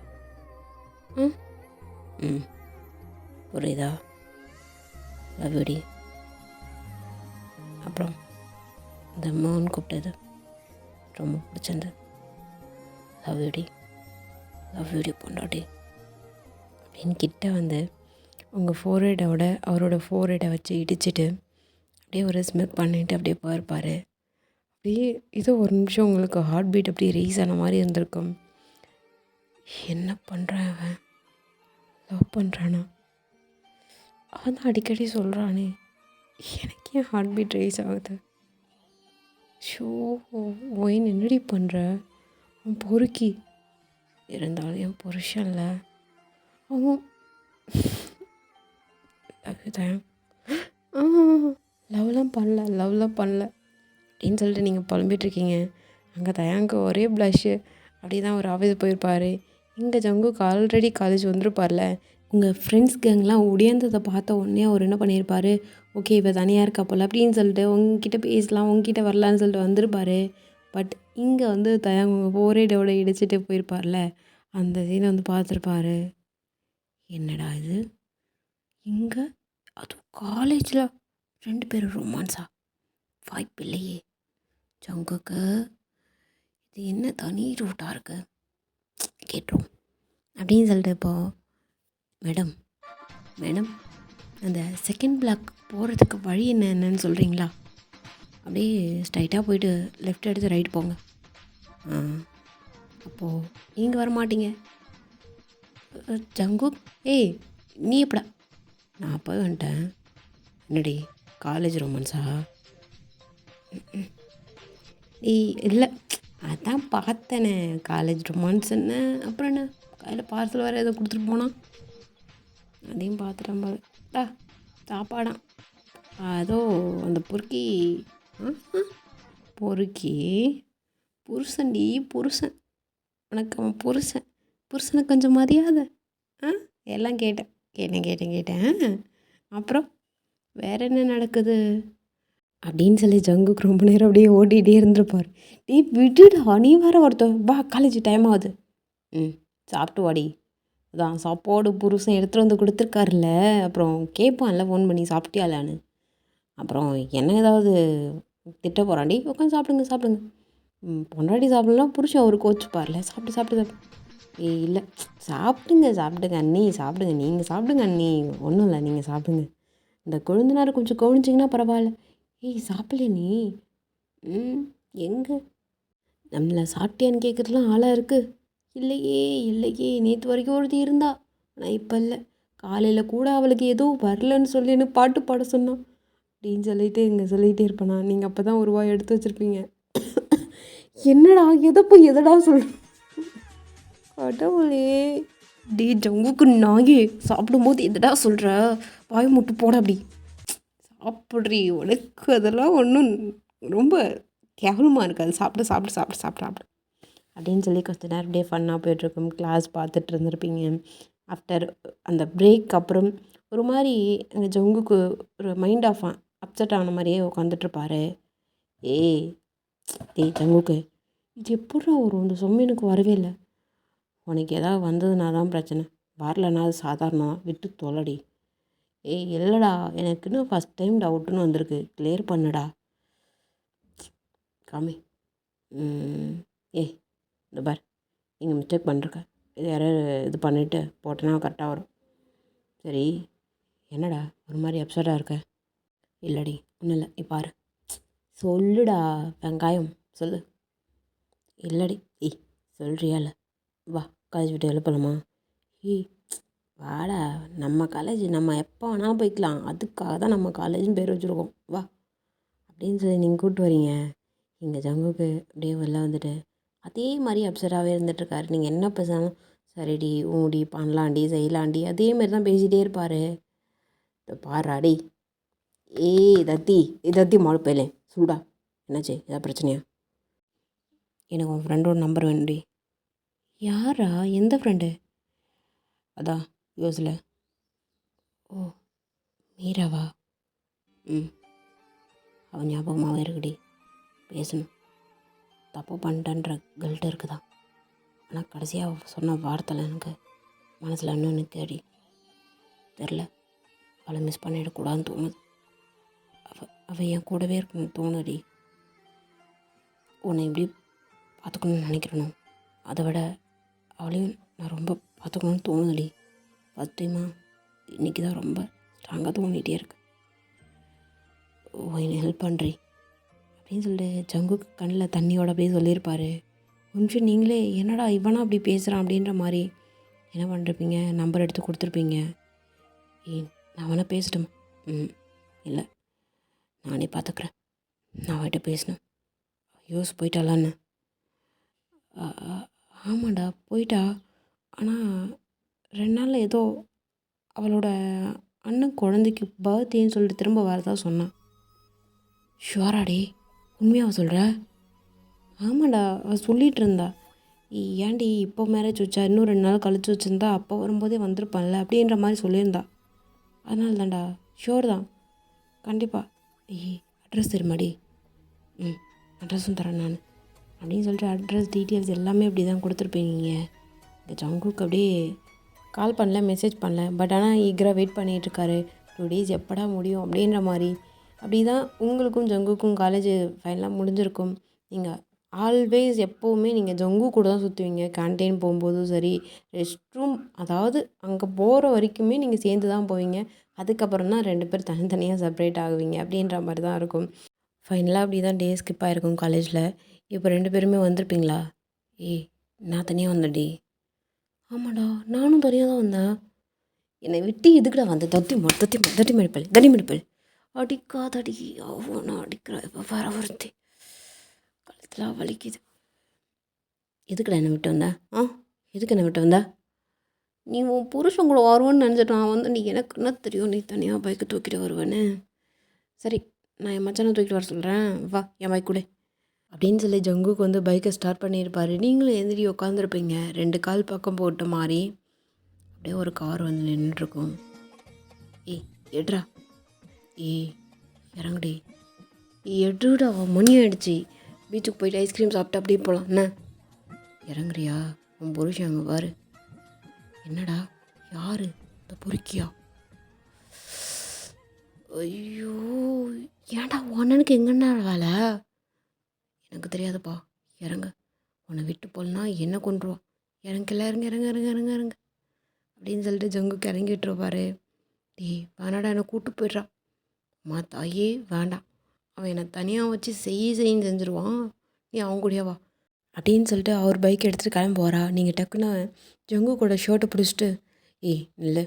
புரியுதா? லவ்டி. அப்புறம் இந்த அம்மான்னு கூப்பிட்டது ரொம்ப பிடிச்சிருந்தது. லவ்டி, லவ்டி பொண்டாட்டி அப்படின்னு கிட்ட வந்து உங்கள் ஃபோர்ஹெடோட அவரோட ஃபோர்ஹெடை வச்சு இடிச்சிட்டு அப்படியே ஒரு ஸ்மெக் பண்ணிவிட்டு அப்படியே போயிருப்பார். அப்படியே ஏதோ ஒரு நிமிஷம் உங்களுக்கு ஹார்ட் பீட் அப்படியே ரேஸ் ஆன மாதிரி இருந்திருக்கும். என்ன பண்ணுறான் அவன்? லவ் பண்ணுறானா? அதான் அடிக்கடி சொல்கிறானே, எனக்கு ஏன் ஹார்ட் பீட் ரேஸ் ஆகுது? ஷோ, ஒயின் என்னடி பண்ணுற? அவன் பொறுக்கி இருந்தாலும் என் புருஷன்ல. அவன் லவ்லாம் பண்ணல அப்படின்னு சொல்லிட்டு நீங்கள் புலம்பிகிட்ருக்கீங்க. அங்கே தயாங்க ஒரே ப்ளஷ்ஷு. அப்படி தான் ஒரு ஆஃபீஸ் போயிருப்பார். இங்கே ஜங்குக்கு ஆல்ரெடி காலேஜ் வந்திருப்பார்ல. உங்கள் ஃப்ரெண்ட்ஸ் கேங்லாம் ஒடியாந்ததை பார்த்த உடனே அவர் என்ன பண்ணியிருப்பார், ஓகே இப்போ தனியாக இருக்கா போல் அப்படின்னு சொல்லிட்டு உங்ககிட்ட பேசலாம், உங்ககிட்ட வரலான்னு சொல்லிட்டு வந்திருப்பார். பட் இங்கே வந்து தயாங்க உங்கள் ஃபோர்ஹெடோட இடிச்சிட்டு போயிருப்பார்ல, அந்த சீனை வந்து பார்த்துருப்பாரு. என்னடா இது இங்கே, அதுவும் காலேஜில் 2 பேரும் ரொமான்ஸா? வாய்ப்பு இல்லையே. ஜங்குக்கு இது என்ன தனி ரூட்டாக இருக்குது, கேட்டுரும் அப்படின்னு சொல்லிட்டு இப்போது மேடம் அந்த செகண்ட் பிளாக் போகிறதுக்கு வழி என்னன்னு சொல்கிறீங்களா? அப்படியே ஸ்ட்ரைட்டாக போயிட்டு லெஃப்ட் எடுத்து ரைட் போங்க. அப்போது நீங்கள் வர மாட்டீங்க. ஜங்கு, ஏய் நீ எப்படா? நான் அப்போ வந்துட்டேன். என்னடி காலேஜ் ரொமான்ஸா? இல்லை, அதான் பார்த்தேனே காலேஜ் ரொமான்ஸ்ன்னு. அப்புறம் என்ன
கையில் பார்சல் வேறு ஏதோ கொடுத்துட்டு போனான், அதையும் பார்த்துட்டான் போல. டா சாப்பாடான் அதோ அந்த பொறுக்கி பொறுக்கி புருஷன்டி புருஷன், உனக்கு அவன் புருஷனுக்கு கொஞ்சம் மரியாதை. எல்லாம் கேட்டேன். அப்புறம் வேறு என்ன நடக்குது அப்படின்னு சொல்லி ஜங்குக்கு ரொம்ப நேரம் அப்படியே ஓட்டிகிட்டே இருந்திருப்பார். டீ விடுடா, நீ வேறு ஒருத்தன், வா காலேஜ் டைம் ஆகுது. சாப்பிட்டு வாடி. அதான் சாப்பாடு புருஷன் எடுத்துகிட்டு வந்து கொடுத்துருக்காருல்ல, அப்புறம் கேட்பான்ல ஃபோன் பண்ணி சாப்பிட்டியாலான்னு. அப்புறம் என்ன ஏதாவது திட்ட போகிறாண்டி, உட்காந்து சாப்பிடுங்க. பொண்டாட்டி சாப்பிடலாம், புருஷன் அவரு கோச்சுப்பார்ல, சாப்பிட்டு. இல்லை சாப்பிடுங்க அண்ணி, நீங்கள் சாப்பிடுங்க அண்ணி, ஒன்றும் இல்லை, நீங்கள் சாப்பிடுங்க. இந்த கொழுந்தனார் கொஞ்சம் கவனிச்சிங்கன்னா பரவாயில்ல. சாப்பிடல நீ? எங்கே நம்மளை சாப்பிட்டியான்னு கேட்குறதுலாம் ஆளாக இருக்குது. இல்லையே நேற்று வரைக்கும் ஒருத்தி இருந்தா, ஆனால் இப்போ இல்லை. காலையில் கூட அவளுக்கு ஏதோ வரலன்னு சொல்லி எனக்கு பாட்டு பாட சொன்னான் அப்படின்னு சொல்லிகிட்டே இருப்பேனா. நீங்கள் அப்போ தான் ஒரு வாய் எடுத்து வச்சுருப்பீங்க. என்னடா எதடா சொல் கடவுளே. டே ஜங்குக்கு நாயே, சாப்பிடும்போது எதடா சொல்கிற, வாய் முட்டு போட அப்படி சாப்பிட்றி. உனக்கு அதெல்லாம் ஒன்றும் ரொம்ப கேவலமாக இருக்காது. சாப்பிடு அப்படின்னு சொல்லி கொஞ்ச நேரம் அப்படியே ஃபன்னாக போய்ட்டுருக்கும். கிளாஸ் பார்த்துட்டு இருந்திருப்பீங்க. ஆஃப்டர் அந்த பிரேக் அப்புறம் ஒரு மாதிரி அந்த ஜங்குக்கு ஒரு மைண்ட் அப்செட் ஆன மாதிரியே உட்காந்துட்ருப்பாரு. டேய் ஜங்குக்கு, இது எப்படா வரும், இந்த சொம்ம எனக்கு வரவே இல்லை. உனக்கு எதாவது வந்ததுனா தான் பிரச்சனை, வரலன்னா அது சாதாரணம் தான், விட்டு தொலைடி. இல்லைடா, எனக்குன்னு ஃபஸ்ட் டைம் டவுட்டுன்னு வந்திருக்கு, கிளியர் பண்ணுடா. காமி. இந்த பார், நீங்கள் மிஸ்டேக் பண்ணிருக்க, இது யாராவது இது பண்ணிவிட்டு போட்டேன்னா கரெக்டாக வரும். சரி, என்னடா ஒரு மாதிரி அப்செட்டாக இருக்க? இல்லடி ஒன்றும் இல்லை, பாரு. சொல்லுடா வெங்காயம், சொல்லு. இல்லடி. சொல்கிறியா இல்லை? வா காலேஜ் விட்டு எழுப்பலாமா? வாடா, நம்ம காலேஜ் நம்ம எப்போ வேணாலும் போய்க்கலாம், அதுக்காக தான் நம்ம காலேஜும் பேர் வச்சுருக்கோம், வா அப்படின்னு சொல்லி நீங்கள் கூப்பிட்டு வரீங்க. எங்கள் ஜங்குக்கு அப்படியே வெளில வந்துட்டு அதே மாதிரி அப்செட்டாகவே இருந்துகிட்ருக்காரு. நீங்கள் என்ன பேசினாலும் சரிடி ஊடி பண்ணலாண்டி செய்யலாண்டி அதே மாதிரி தான் பேசிகிட்டே இருப்பார். பாராடி. தத்தி மாடுப்பையிலே சூடா, என்னாச்சு, ஏதாவது பிரச்சனையா? எனக்கு உன் ஃப்ரெண்டோட நம்பர் வேணும்டி. யாரா, எந்த ஃப்ரெண்டு? அதான் யோசில். ஓ மீராவா? அவன் ஞாபகமாகவே இருக்குடி, பேசணும். தப்பு பண்ணிட்டேன்ற கில்ட் இருக்குதா, ஆனால் கடைசியாக சொன்ன வார்த்தையில் எனக்கு மனசில் இன்னும் நிற்கடி. தெரில, அவளை மிஸ் பண்ணிடக்கூடாதுன்னு தோணுது. அவள் என் கூடவே இருக்கணும்னு தோணுடி. உன்னை எப்படி பார்த்துக்கணும்னு நினைக்கிறணும், அதை விட அவளையும் நான் ரொம்ப பார்த்துக்கணும்னு தோணுதுடி. ஃபஸ்ட் டைமாக இன்றைக்கி தான் ரொம்ப ஸ்ட்ராங்காக தோணிகிட்டே இருக்கு. என்னை ஹெல்ப் பண்ணுறி அப்படின்னு சொல்லிட்டு ஜங்குக்கு கண்ணில் தண்ணியோட அப்படியே சொல்லியிருப்பார். கொஞ்சம் நீங்களே என்னடா இவனா அப்படி பேசுகிறான் அப்படின்ற மாதிரி என்ன பண்ணிருப்பீங்க, நம்பர் எடுத்து கொடுத்துருப்பீங்க. நான் அவனை பேசட்டுமா? இல்லை, நானே பார்த்துக்குறேன், நான் அவகிட்ட பேசணும். யோஸ் போயிட்டாளான்னு? ஆமாண்டா போயிட்டா, ஆனால் 2 நாளில் ஏதோ அவளோட அண்ணன் குழந்தைக்கு பர்த்டேன்னு சொல்லிட்டு திரும்ப வரதா சொன்னான். ஷுவராடி, உண்மையாக சொல்கிற? ஆமாண்டா, அவள் சொல்லிகிட்டு இருந்தா. ஏன்டி இப்போ மேரேஜ் வச்சா, இன்னும் 2 நாள் கழிச்சு வச்சுருந்தா அப்போ வரும்போதே வந்திருப்பான்ல அப்படின்ற மாதிரி சொல்லியிருந்தா. அதனால தான்டா, ஷுவர் தான், கண்டிப்பாக. அட்ரஸ் தெரியுமாடி? அட்ரஸும் தரேன் நான் அப்படின்னு சொல்லிட்டு அட்ரஸ் டீட்டெயில்ஸ் எல்லாமே அப்படி தான் கொடுத்துருப்பீங்க. இந்த ஜங்குக்கு அப்படியே கால் பண்ணல, மெசேஜ் பண்ணல, பட் ஆனால் ஈகராக வெயிட் பண்ணிகிட்ருக்காரு. 2 days எப்படா முடியும் அப்படின்ற மாதிரி. அப்படி தான் உங்களுக்கும் ஜங்குக்கும் காலேஜ் ஃபைனலாக முடிஞ்சிருக்கும். நீங்கள் ஆல்வேஸ் எப்போவுமே நீங்கள் ஜங்கு கூட தான் சுற்றுவீங்க. கேன்டீன் போகும்போதும் சரி, ரெஸ்ட் ரூம், அதாவது அங்கே போகிற வரைக்குமே நீங்கள் சேர்ந்து தான் போவீங்க. அதுக்கப்புறம் தான் 2 பேர் தனித்தனியாக செப்பரேட் ஆகுவீங்க அப்படின்ற மாதிரி தான் இருக்கும். ஃபைனலாக அப்படி தான் டே ஸ்கிப் ஆகிருக்கும் காலேஜில். இப்போ 2 பேருமே வந்திருப்பீங்களா? நான் தனியாக வந்தேன்டி. ஆமாடா, நானும் தனியாக தான் வந்தேன். என்னை விட்டு எதுக்குடா வந்தேன்? தட்டி மடிப்பல் அடிக்காதடி, அவனை அடிக்கிற இப்போ வர வருத்தி கழுத்தில் வலிக்குது. எதுக்குடா என்னை விட்டு வந்தேன்? எதுக்கு என்னை விட்டு வந்தா? நீ உன் புருஷன் கூட வருவேன்னு நினச்சிட்டு நான் வந்து நீ எனக்கு என்ன தெரியும் நீ தனியாக பைக்கை தூக்கிட்டு வருவேன்னு. சரி நான் என் மச்சானை தூக்கிட்டு வர சொல்கிறேன், வா என் பைக் கூட
அப்படின்னு சொல்லி ஜங்குக்கு வந்து பைக்கை ஸ்டார்ட் பண்ணியிருப்பார். நீங்களும் எந்திரி உட்காந்துருப்பீங்க 2 கால் பக்கம் போட்ட மாதிரி. அப்படியே ஒரு கார் வந்து நின்றுட்டுருக்கும். ஏய் எட்ரா, ஏய் இறங்குடி, எடுடா மணி ஆயிடுச்சு, பீச்சுக்கு போயிட்டு ஐஸ்கிரீம் சாப்பிட்டு அப்படியே போகலாம் என்ன, இறங்குறியா? உன் புருஷன் அங்கே பாரு. என்னடா யாரு இந்த பொறுக்கியா? ஐயோ ஏன்டா உன்னனுக்கு எங்கன்னா வேலை? எனக்கு தெரியாதுப்பா, இறங்க. உன்னை விட்டு போலனா என்ன கொண்டுருவான். இறங்கல இறங்க இறங்க இறங்க இறங்க இறங்க அப்படின்னு சொல்லிட்டு ஜங்குக்கு இறங்கிட்டு இருப்பாரு. டேய் வேணாடா, என்னை கூப்பிட்டு போயிடுறான். அம்மா தாயே வேண்டாம், அவன் என்னை தனியாக வச்சு செய்யின்னு செஞ்சுருவான், நீ அவன் கூடயே வா அப்படின்னு சொல்லிட்டு அவர் பைக் எடுத்துகிட்டு கிளம்பி போகிறா. நீங்கள் டக்குன்னு ஜங்கு கூட ஷர்ட்டை பிடிச்சிட்டு, ஏய் இல்லை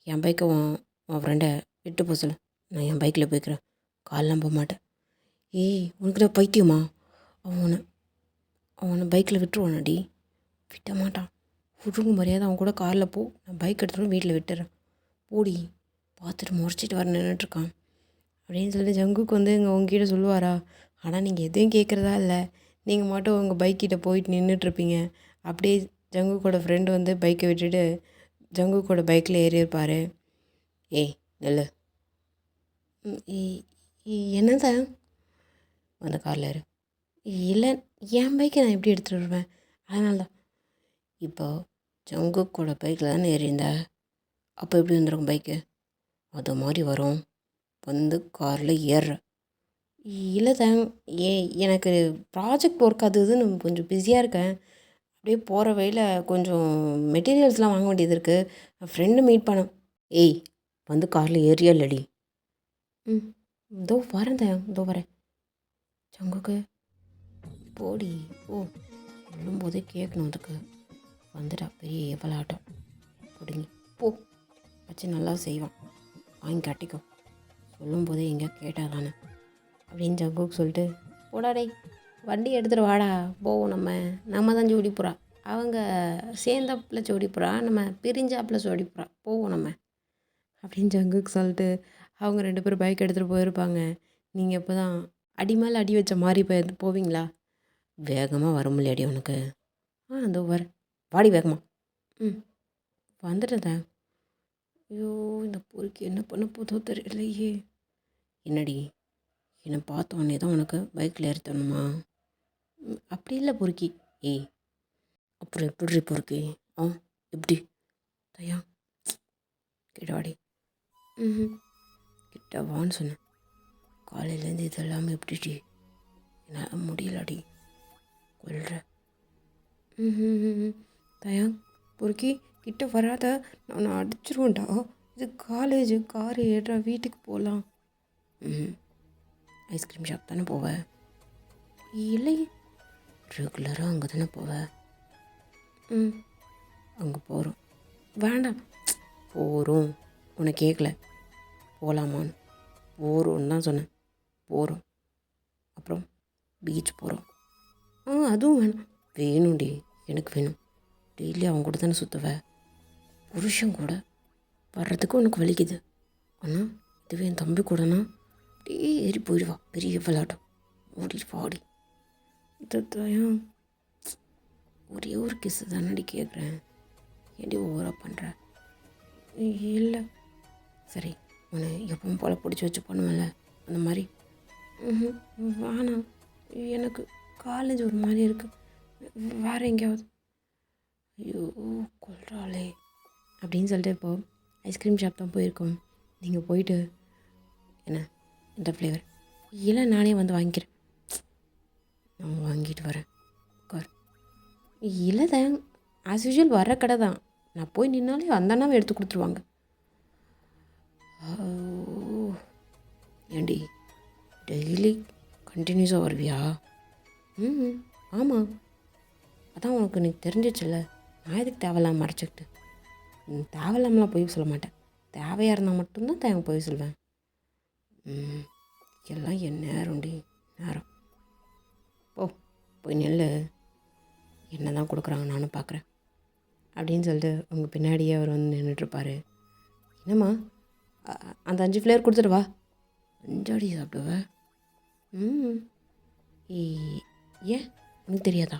என் பைக்கை உன் ஃப்ரெண்டை விட்டு போக சொல்லு, நான் என் பைக்கில் போய்க்கிறேன், கால்லாம் போக மாட்டேன். ஏய் உனக்கு நான் பைத்தியமா? அவனை பைக்கில் விட்டுருவானாடி? விட்ட மாட்டான், ஒழுங்கு மரியாதை அவன் கூட காரில் போ, நான் பைக் எடுத்துகிட்டு வீட்டில் விட்டுறேன், போடி, பார்த்துட்டு முறைச்சிட்டு வர நின்றுட்டுருக்கான் அப்படின்னு சொல்லிட்டு ஜங்குக்கு வந்து இங்கே உங்ககிட்ட சொல்லுவாரா. ஆனால் நீங்கள் எதையும் கேட்குறதா இல்லை, நீங்கள் மட்டும் உங்கள் பைக்கிட்ட போயிட்டு நின்றுட்டுருப்பீங்க. அப்படியே ஜங்குக்கோட ஃப்ரெண்டு வந்து பைக்கை விட்டுட்டு ஜங்குக்கோட பைக்கில் ஏறியிருப்பார். ஏய் நெல்லு, என்ன தான் அந்த காரில் ஏறு. இல்லை என் பைக்கை நான் எப்படி எடுத்துகிட்டு வருவேன், அதனால தான். இப்போ ஜங்குக்கோட பைக்கில் தானே ஏறியிருந்த, அப்போ எப்படி வந்துடும் பைக்கு? அது மாதிரி வரும், வந்து காரில் ஏறுற. இல்லை தான், எனக்கு ப்ராஜெக்ட் ஒர்க் அது இதுன்னு கொஞ்சம் பிஸியாக இருக்கேன், அப்படியே போகிற வழியில் கொஞ்சம் மெட்டீரியல்ஸ்லாம் வாங்க வேண்டியது இருக்குது, ஃப்ரெண்டு மீட் பண்ண. ஏய் வந்து காரில் ஏறியா இல்லடி? இதோ வரேன் தான், இதோ வரேன். ஜங்குக்கு போடி ஓ, சொல்லும்போதே கேட்கணும், அதுக்கு வந்துட்டா பெரிய எவலாட்டம் பிடிங்கி போ, வச்சு நல்லா செய்வான், வாங்கி கட்டிக்கோ, சொல்லும்போதே எங்கே கேட்டால் தானே அப்படின்னு ஜங்குக்கு சொல்லிட்டு, போடாடே வண்டி எடுத்துகிட்டு வாடா போவோம், நம்ம தான் ஜோடி போகிறா, அவங்க சேர்ந்தாப்பில் ஜோடி போகிறா, நம்ம பிரிஞ்சாப்பில் ஜோடி போகிறா, போவோம் நம்ம அப்படின்னு ஜங்குக்கு சொல்லிட்டு அவங்க 2 பேரும் பைக் எடுத்துகிட்டு போயிருப்பாங்க. நீங்கள் இப்போ தான் அடி மேலே அடி வச்ச மாதிரி போவீங்களா? வேகமாக வர முடியாடி உனக்கு? இதோ வரேன், வாடி வேகமாக. வந்துட்டேன். ஐயோ இந்த பொறுக்கி என்ன பண்ண போதோ தெரியலையே. என்னடி என்னை பார்த்த உடனே தான் உனக்கு பைக்கில் ஏறி தரணுமா? அப்படி இல்லை பொறுக்கி. ஏய் அப்புறம் எப்படி பொறுக்கி? எப்படி தயா கிட்டவாடி? கிட்ட வான்னு சொன்னேன், காலையிலேருந்து இது எல்லாமே எப்படிடி? என்னால் முடியலடி, கொல்ற. தயா பொறுக்கி கிட்ட வராத, நான் அடிச்சிருவேன்டா, இது காலேஜு, காரு ஏறா, வீட்டுக்கு போகலாம். ஐஸ்கிரீம் ஷாப் தானே போவேன்? இல்லை ரெகுலராக அங்கே தானே போவேன். அங்கே போகிறோம். வேண்டாம், போகிறோம், உனக்கு கேட்கல, போகலாமான்னு? போகிறோன்னு தான் சொன்னேன், போகிறோம். அப்புறம் பீச் போகிறோம். அதுவும் வேணாம். வேணும்டி, எனக்கு வேணும், டெய்லி அவங்க கூட தானே சுற்றுவேன், புருஷன் கூட வர்றதுக்கு உனக்கு வலிக்குது, ஆனால் இதுவே என் தம்பி கூடனா அப்படியே ஏறி போயிடுவா, பெரிய விளையாட்டம், ஓடிட்டு வாடி. இதான் ஒரே ஒரு கிஸ்ஸு தானடி கேட்குறேன், ஏடி ஓவராக பண்ணுற? இல்லை சரி, உன்னை எப்பவும் போல் பிடிச்சி வச்சு பண்ணுவேன்ல அந்த மாதிரி. வேணாம், எனக்கு காலேஜ் ஒரு மாதிரி இருக்குது, வேறு எங்கேயாவது. ஐயோ கொல்றாளே அப்படின்னு சொல்லிட்டு இப்போது ஐஸ்கிரீம் ஷாப் தான் போயிருக்கோம். நீங்கள் போயிட்டு என்ன இந்த ஃப்ளேவர் இல்லை நானே வந்து வாங்கிக்கிறேன், நான் வாங்கிட்டு வரேன் உட்கார். இல்லை தான் ஆஸ் யூஷுவல் வர்ற கடை தான், நான் போய் நின்னாலே அந்த அண்ணாவை எடுத்து கொடுத்துருவாங்க. ஏண்டி டெய்லி கண்டினியூஸாக வருவியா? ஆமாம், அதான் உனக்கு நீ தெரிஞ்சிச்சுல்ல, நான் எதுக்கு தேவையில்லாமல் மறைச்சிக்கிட்டு? தேவையில்லாமலாம் போய் சொல்ல மாட்டேன், தேவையாக இருந்தால் மட்டும்தான் போய் சொல்வேன். எல்லாம் என் நேரம்டி, நேரம். போய் நெல் என்ன தான் கொடுக்குறாங்க நானும் பார்க்குறேன். அப்படின்னு சொல்லிட்டு உங்கள் பின்னாடியே அவர் வந்து நின்றுட்டுருப்பார். என்னம்மா அந்த 5 ஃப்ளேவர் கொடுத்துட்டு வா. 5 அடி சாப்பிடுவ? ம் ஏன் உனக்கு தெரியாதா?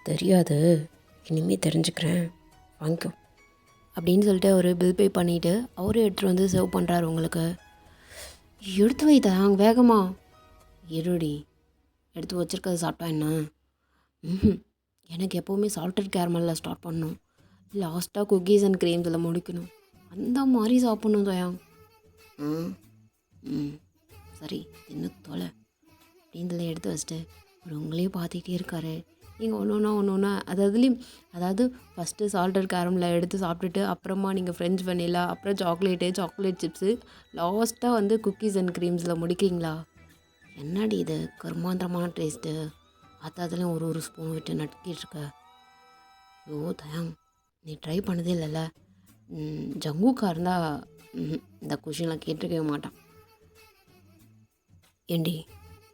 தெரியாது, இனிமேல் தெரிஞ்சுக்கிறேன், வாங்கிக்கோ அப்படின்னு சொல்லிட்டு அவர் பில் பே பண்ணிவிட்டு அவரே எடுத்துகிட்டு வந்து சர்வ் பண்ணுறாரு உங்களுக்கு. எடுத்து வைத்தாங்க வேகமா. இருடி, எடுத்து வச்சுருக்கிறது சாப்பிட்டா என்ன? எனக்கு எப்போவுமே சால்டட் கேரமலில் ஸ்டார்ட் பண்ணணும், லாஸ்ட்டாக குக்கீஸ் அண்ட் க்ரீம்ஸில் முடிக்கணும், அந்த மாதிரி சாப்பிட்ணும் தயாங். சரி தின்னு தொலை அப்படின்னு எடுத்து வச்சுட்டு அவர் உங்களையும் பார்த்துக்கிட்டே இருக்காரு. நீங்கள் ஒன்று ஒன்றா அதாவது ஃபஸ்ட்டு சால்டட் கேரமில் எடுத்து சாப்பிட்டுட்டு அப்புறமா நீங்கள் ஃப்ரெஞ்ச் வெனிலா, அப்புறம் சாக்லேட் சிப்ஸு, லாஸ்ட்டாக வந்து குக்கீஸ் அண்ட் க்ரீம்ஸில் முடிக்கிறீங்களா? என்னடி இது கர்மாந்திரமான டேஸ்ட்டு, அதுலேயும் ஒரு ஸ்பூன் விட்டு நட்டுக்கிட்டு இருக்க. ஐயோ தயாங், நீ ட்ரை பண்ணதே இல்லைல்ல. ஜங்குக்கா இருந்தால் இந்த கொஷின்லாம் கேட்டிருக்கவே மாட்டான். ஏண்டி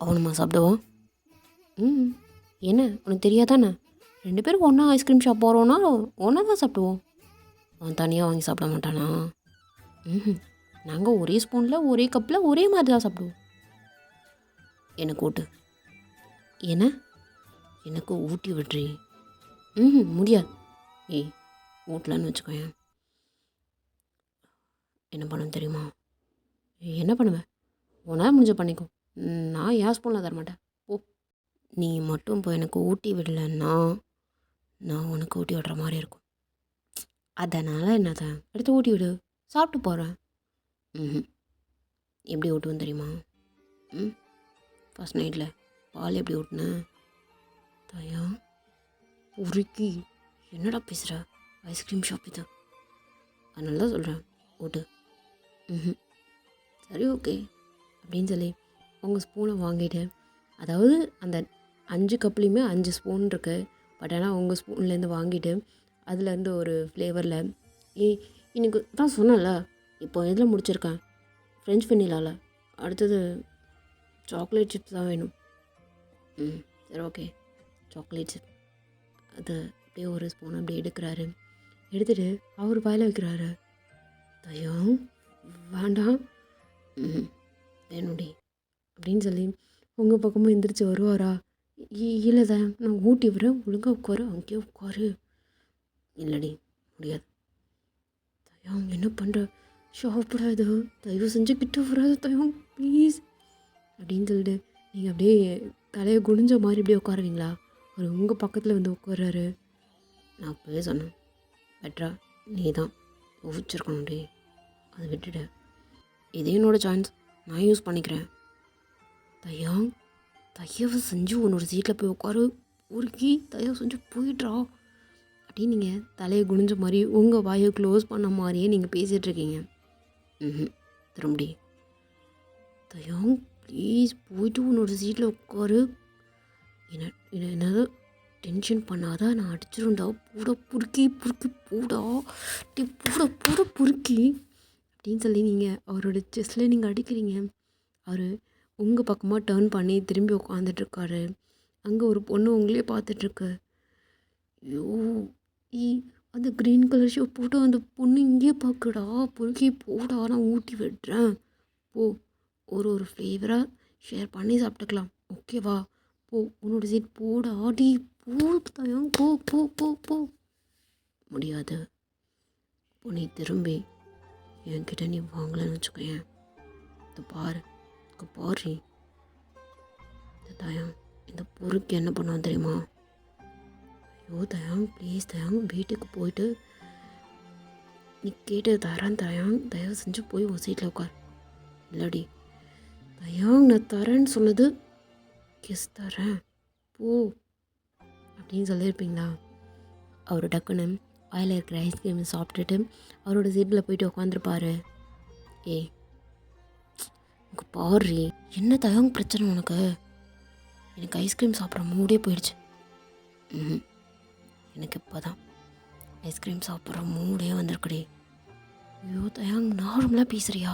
அவனுமா சாப்பிடுவான்? என்ன உனக்கு தெரியாதானே? 2 பேரும் ஒன்றா ஐஸ்கிரீம் ஷாப் போகிறோன்னா ஒன்றா தான் சாப்பிடுவோம். அவன் தனியாக வாங்கி சாப்பிட மாட்டானா? நாங்கள் ஒரே ஸ்பூனில் ஒரே கப்பில் ஒரே மாதிரி தான் சாப்பிடுவோம். எனக்கு ஊட்டு. என்ன எனக்கு ஊட்டி விட்றி? முடியாது. ஏய் ஊட்டலன்னு வச்சுக்கோயேன், என்ன பண்ண தெரியுமா? என்ன பண்ணுவேன்? உன்னால் முடிஞ்ச பண்ணிக்கோ, நான் என் ஸ்பூனில் தரமாட்டேன். ஓ, நீ மட்டும் இப்போ எனக்கு ஊட்டி விடலைன்னா நான் உனக்கு ஊட்டி விடுற மாதிரி இருக்கும். அதனால் என்னதான் எடுத்து ஊட்டி விடு, சாப்பிட்டு போகிறேன். எப்படி ஊட்டுவேன் தெரியுமா? ஃபஸ்ட் நைட்டில் பால் எப்படி ஊட்டினேன்? தயா உருக்கி என்னடா பேசுகிற, ஐஸ்கிரீம் ஷாப் இது, அதனால தான் சொல்கிறேன் ஊட்டு. சரி ஓகே அப்படின்னு சொல்லி உங்கள் ஸ்பூனை வாங்கிட்டு, அதாவது அந்த 5 கப்லேயுமே 5 ஸ்பூன் இருக்குது. பட் ஆனால் உங்கள் ஸ்பூன்லேருந்து வாங்கிட்டு அதுலேருந்து ஒரு ஃப்ளேவரில் எனக்கு தான் சொன்னேன்ல, இப்போ எதில் முடிச்சிருக்கேன், ஃப்ரெஞ்ச் வெனிலாவில், அடுத்தது சாக்லேட் சிப்ஸ் தான் வேணும். சரி ஓகே சாக்லேட் சிப்ஸ், அது அப்படியே ஒரு ஸ்பூன் அப்படியே எடுக்கிறாரு. எடுத்துகிட்டு அவர் வாயில் வைக்கிறாரு. தயா வேண்டாம், வேணுடி அப்படின்னு சொல்லி உங்கள் பக்கமும் எந்திரிச்சு வருவாரா? இல்லை தான் நான் ஊட்டி வரேன், ஒழுங்காக உட்காரு, அங்கேயே உட்காரு. இல்லடி முடியாது. தயாங் என்ன பண்ணுற, சாப்பிடாது, தயவு செஞ்சு கிட்ட வராது தயாங் ப்ளீஸ் அப்படின்னு சொல்லிட்டு நீங்கள் அப்படியே தலையை குனிஞ்ச மாதிரி அப்படியே உட்காருவீங்களா? அவர் உங்கள் பக்கத்தில் வந்து உட்கார்றாரு. நான் அப்போவே சொன்னேன், பெட்ரா நீ தான் யோசிச்சிருக்கணும்டி, அதை விட்டுட, இது என்னோடய சான்ஸ், நான் யூஸ் பண்ணிக்கிறேன். தயாங் தயவு செஞ்சு உன்னோட சீட்டில் போய் உட்காரு, உருக்கி தயவு செஞ்சு போயிட்றா அப்படின்னு நீங்கள் தலையை குனிஞ்ச மாதிரி உங்கள் வாயை க்ளோஸ் பண்ண மாதிரியே நீங்கள் பேசிகிட்ருக்கீங்க. திரும்பி தயாங் ப்ளீஸ் போயிட்டு உன்னோட சீட்டில் உட்காரு, என்னது டென்ஷன் பண்ணாத, நான் அடிச்சிருந்தா பூட பொறுக்கி பூடா பூட பொறுக்கி அப்படின்னு சொல்லி நீங்கள் அவரோட செஸ்டில் நீங்கள் அடிக்கிறீங்க. அவர் உங்கள் பக்கமாக டேர்ன் பண்ணி திரும்பி உட்காந்துட்ருக்காரு. அங்கே ஒரு பொண்ணு உங்களே பார்த்துட்ருக்கு. ஐயோ அந்த க்ரீன் கலர் ஷூ போட்டு அந்த பொண்ணு இங்கேயே பார்க்குடா, பொறுக்கி போடா, நான் ஊட்டி விடுறேன், போ, ஒரு ஃப்ளேவராக ஷேர் பண்ணி சாப்பிட்டுக்கலாம், ஓகேவா? போ உன்னோட சீட் போடா, ஆடி போ தயாங், போ போ போ போ. முடியாது. இப்போ நீ திரும்பி என்கிட்ட நீ வாங்கலன்னு வச்சுக்கோயேன், இந்த பாரு பாரு தயாங், இந்த பொறுக்கு என்ன பண்ணுவான் தெரியுமா? ஐயோ தயாங் ப்ளீஸ் தயாங், வீட்டுக்கு போயிட்டு நீ கேட்டு தரேன் தயாங், தயவு செஞ்சு போய் உன் சீட்டில் உட்கார். இல்லடி தயாங், நான் தரேன்னு சொன்னது கிஸ் தரேன், போ அப்படின்னு சொல்லியிருப்பீங்களா? அவர் டக்குன்னு வாயில் இருக்கிற ஐஸ்கிரீம் சாப்பிட்டுட்டு அவரோட சீட்டில் போயிட்டு உட்காந்துருப்பாரு. உனக்கு பாரு, என்ன தயாங் பிரச்சனை உனக்கு? எனக்கு ஐஸ்கிரீம் சாப்பிட்ற மூடே போயிடுச்சு. எனக்கு இப்போ தான் ஐஸ்கிரீம் சாப்பிட்ற மூடே வந்திருக்குடி. ஐயோ தயாங் நார்மலாக பேசுகிறியா?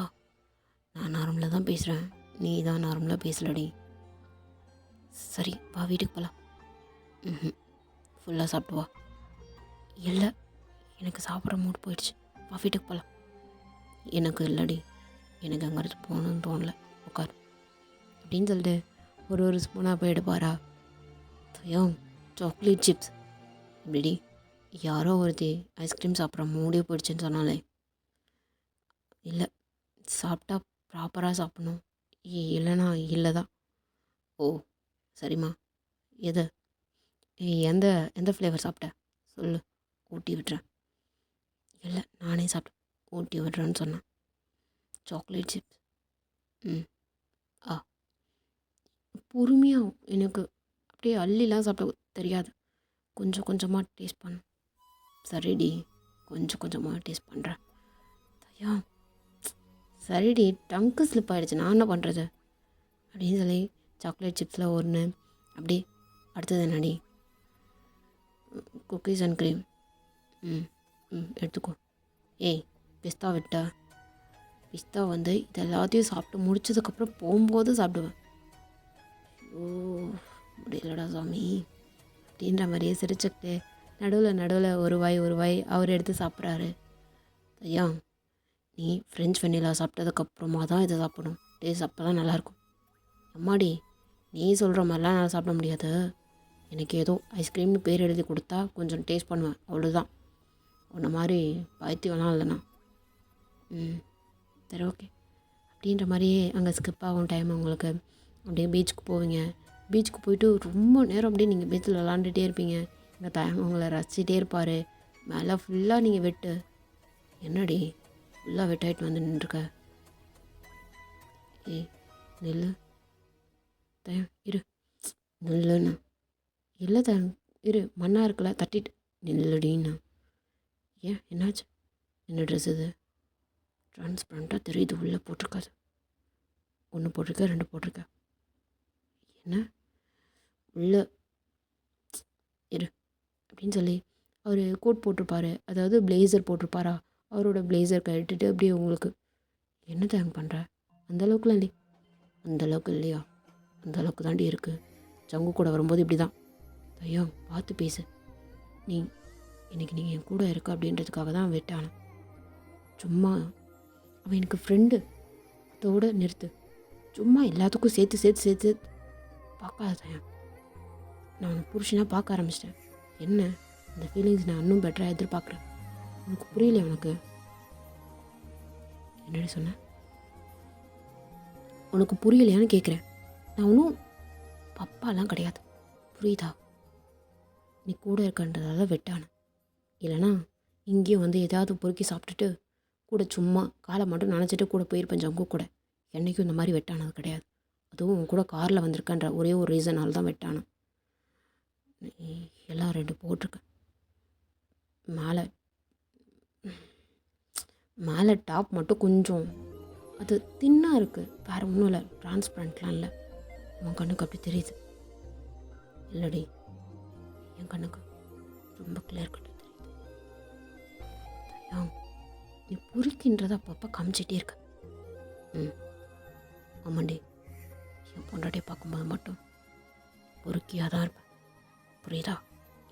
நான் நார்மலாக தான் பேசுகிறேன், நீ தான் நார்மலாக பேசலடி. சரி வா வீட்டுக்கு போகலாம். ஃபுல்லாக சாப்பிட்டு வா. இல்லை எனக்கு சாப்பிட்ற மூட் போயிடுச்சு, வா வீட்டுக்கு போகலாம். எனக்கு இல்லடி, எனக்கு அங்கே போகணுன்னு தோணல, உட்கார் அப்படின்னு சொல்லிட்டு ஒரு ஸ்பூனாக போய் எடுப்பாரா. ஐயோ சாக்லேட் சிப்ஸ் இப்படி யாரோ ஒருத்தி ஐஸ்கிரீம் சாப்பிட்ற மூடே போயிடுச்சுன்னு சொன்னாலே. இல்லை, சாப்பிட்டா ப்ராப்பராக சாப்பிட்ணும், இல்லைன்னா இல்லை தான். ஓ சரிம்மா, எது எந்த எந்த ஃப்ளேவர் சாப்பிட்ட சொல்லு, ஊட்டி விட்டுறேன். இல்லை நானே சாப்பிட்டேன், ஊட்டி விடுறேன்னு சொன்னேன். Chocolate chips. ம் ஆ பொறுமையாக, எனக்கு அப்படியே அள்ளிலாம் சாப்பிட தெரியாது, கொஞ்சம் கொஞ்சமாக டேஸ்ட் பண்ண. சரிடி, கொஞ்சம் கொஞ்சமாக டேஸ்ட் பண்ணுறேன். ஐயா சரிடி, டங்கு ஸ்லிப் ஆகிடுச்சு, நான் என்ன பண்ணுறது அப்படின்னு சொல்லி சாக்லேட் சிப்ஸில் ஒன்று, அப்படி அடுத்தது என்னடி, குக்கீஸ் அண்ட் க்ரீம். ம் ம் எடுத்துக்கோ. ஏய் பிஸ்தா விட்ட, பிஸ்தா வந்து இது எல்லாத்தையும் சாப்பிட்டு முடிச்சதுக்கப்புறம் போகும்போது சாப்பிடுவேன். ஓ முடியலடா சாமி அப்படின்ற மாதிரியே சிரிச்சுக்கிட்டு நடுவில் ஒரு வாய் அவர் எடுத்து சாப்பிட்றாரு. ஐயா நீ ஃப்ரெஞ்ச் வெண்ணிலா சாப்பிட்டதுக்கப்புறமா தான் இதை சாப்பிடணும், டேஸ்ட் அப்போ தான் நல்லாயிருக்கும். அம்மாடி நீ சொல்கிற மாதிரிலாம் நான் சாப்பிட முடியாது, எனக்கு ஏதோ ஐஸ்கிரீம்னு பேர் எழுதி கொடுத்தா கொஞ்சம் டேஸ்ட் பண்ணுவேன், அவ்வளோதான். உன்ன மாதிரி பைத்தியம்லாம் இல்லைண்ணா. ம் சரி ஓகே அப்படின்ற மாதிரியே அங்கே ஸ்கிப் ஆகும் டைம் உங்களுக்கு. அப்படியே பீச்சுக்கு போவீங்க. பீச்சுக்கு போயிட்டு ரொம்ப நேரம் அப்படியே நீங்கள் பீச்சில் விளாண்டுட்டே இருப்பீங்க. இங்கே டைம் உங்களை ரசிச்சிட்டே இருப்பார். மேலே ஃபுல்லாக நீங்கள் வெட்டு. என்னடி ஃபுல்லாக வெட்டாயிட்டு வந்து நின்றுருக்க? ஏய் நெல்லு தயம் இரு, நெல்லுண்ணா. இல்லை தயம் இரு, மண்ணாக இருக்குல்ல தட்டிட்டு நெல்லுடின்னா. ஏன் என்னாச்சு, என்ன ட்ரெஸ் இது ட்ரான்ஸ்பரண்ட்டாக தெரியுது, உள்ளே போட்டிருக்காது. 1 போட்டிருக்க, 2 போட்டிருக்க, என்ன உள்ள இரு அப்படின்னு சொல்லி அவர் கோட் போட்டிருப்பாரு, அதாவது பிளேசர் போட்டிருப்பாரா. அவரோட பிளேசர் கட்டிட்டு அப்படியே உங்களுக்கு என்ன தேங்க் பண்ணுற, அந்தளவுக்குலாம் இல்லை. அந்தளவுக்கு இல்லையா, அந்தளவுக்கு தாண்டி இருக்குது. சங்கு கூட வரும்போது இப்படி தான். ஐயா பார்த்து பேசு, நீ இன்னைக்கு நீங்கள் என் கூட இருக்க அப்படின்றதுக்காக தான் வெட்டான. சும்மா அவன் எனக்கு ஃப்ரெண்டு, அதோடு நிறுத்து. சும்மா எல்லாத்துக்கும் சேர்த்து பார்க்காத. நான் உனக்கு புருஷனாக பார்க்க ஆரம்பிச்சிட்டேன். என்ன அந்த ஃபீலிங்ஸ் நான் இன்னும் பெட்டராக எதிர்பார்க்குறேன். உனக்கு புரியல உனக்கு? என்னடி சொன்ன? உனக்கு புரியலையான்னு கேட்குறேன். நான் ஒன்றும் பப்பாலாம் கிடையாது, புரியுதா? நீ கூட இருக்கன்றதால வெட்டான, இல்லைனா இங்கேயும் வந்து ஏதாவது பொறுக்கி சாப்பிட்டுட்டு கூட சும்மா காலை மட்டும் நினச்சிட்டு கூட போயிருப்பேன் ஜங்கு கூட. என்றைக்கும் இந்த மாதிரி வெட்டானது கிடையாது. அதுவும் உன் கூட காரில் வந்திருக்கன்ற ஒரே ஒரு ரீசனால் தான் வெட்டானேன். எல்லாம் 2 போட்டிருக்கேன். மேலே டாப் மட்டும் கொஞ்சம் அது தின்னாக இருக்குது, வேறு ஒன்றும் இல்லை, டிரான்ஸ்பரண்ட்லாம் இல்லை. உன் கண்ணுக்கு அப்படி தெரியுது இல்லடி? என் கண்ணுக்கு ரொம்ப கிளியர் கட்டு தெரியுது. நீ பொறுக்கின்றதை அப்பப்போ காமிச்சிட்டே இருக்க. ம் ஆமாண்டி, என் பொண்டாட்டியை பார்க்கும்போது மட்டும் பொறுக்கியாக தான் இருப்பேன், புரியுதா?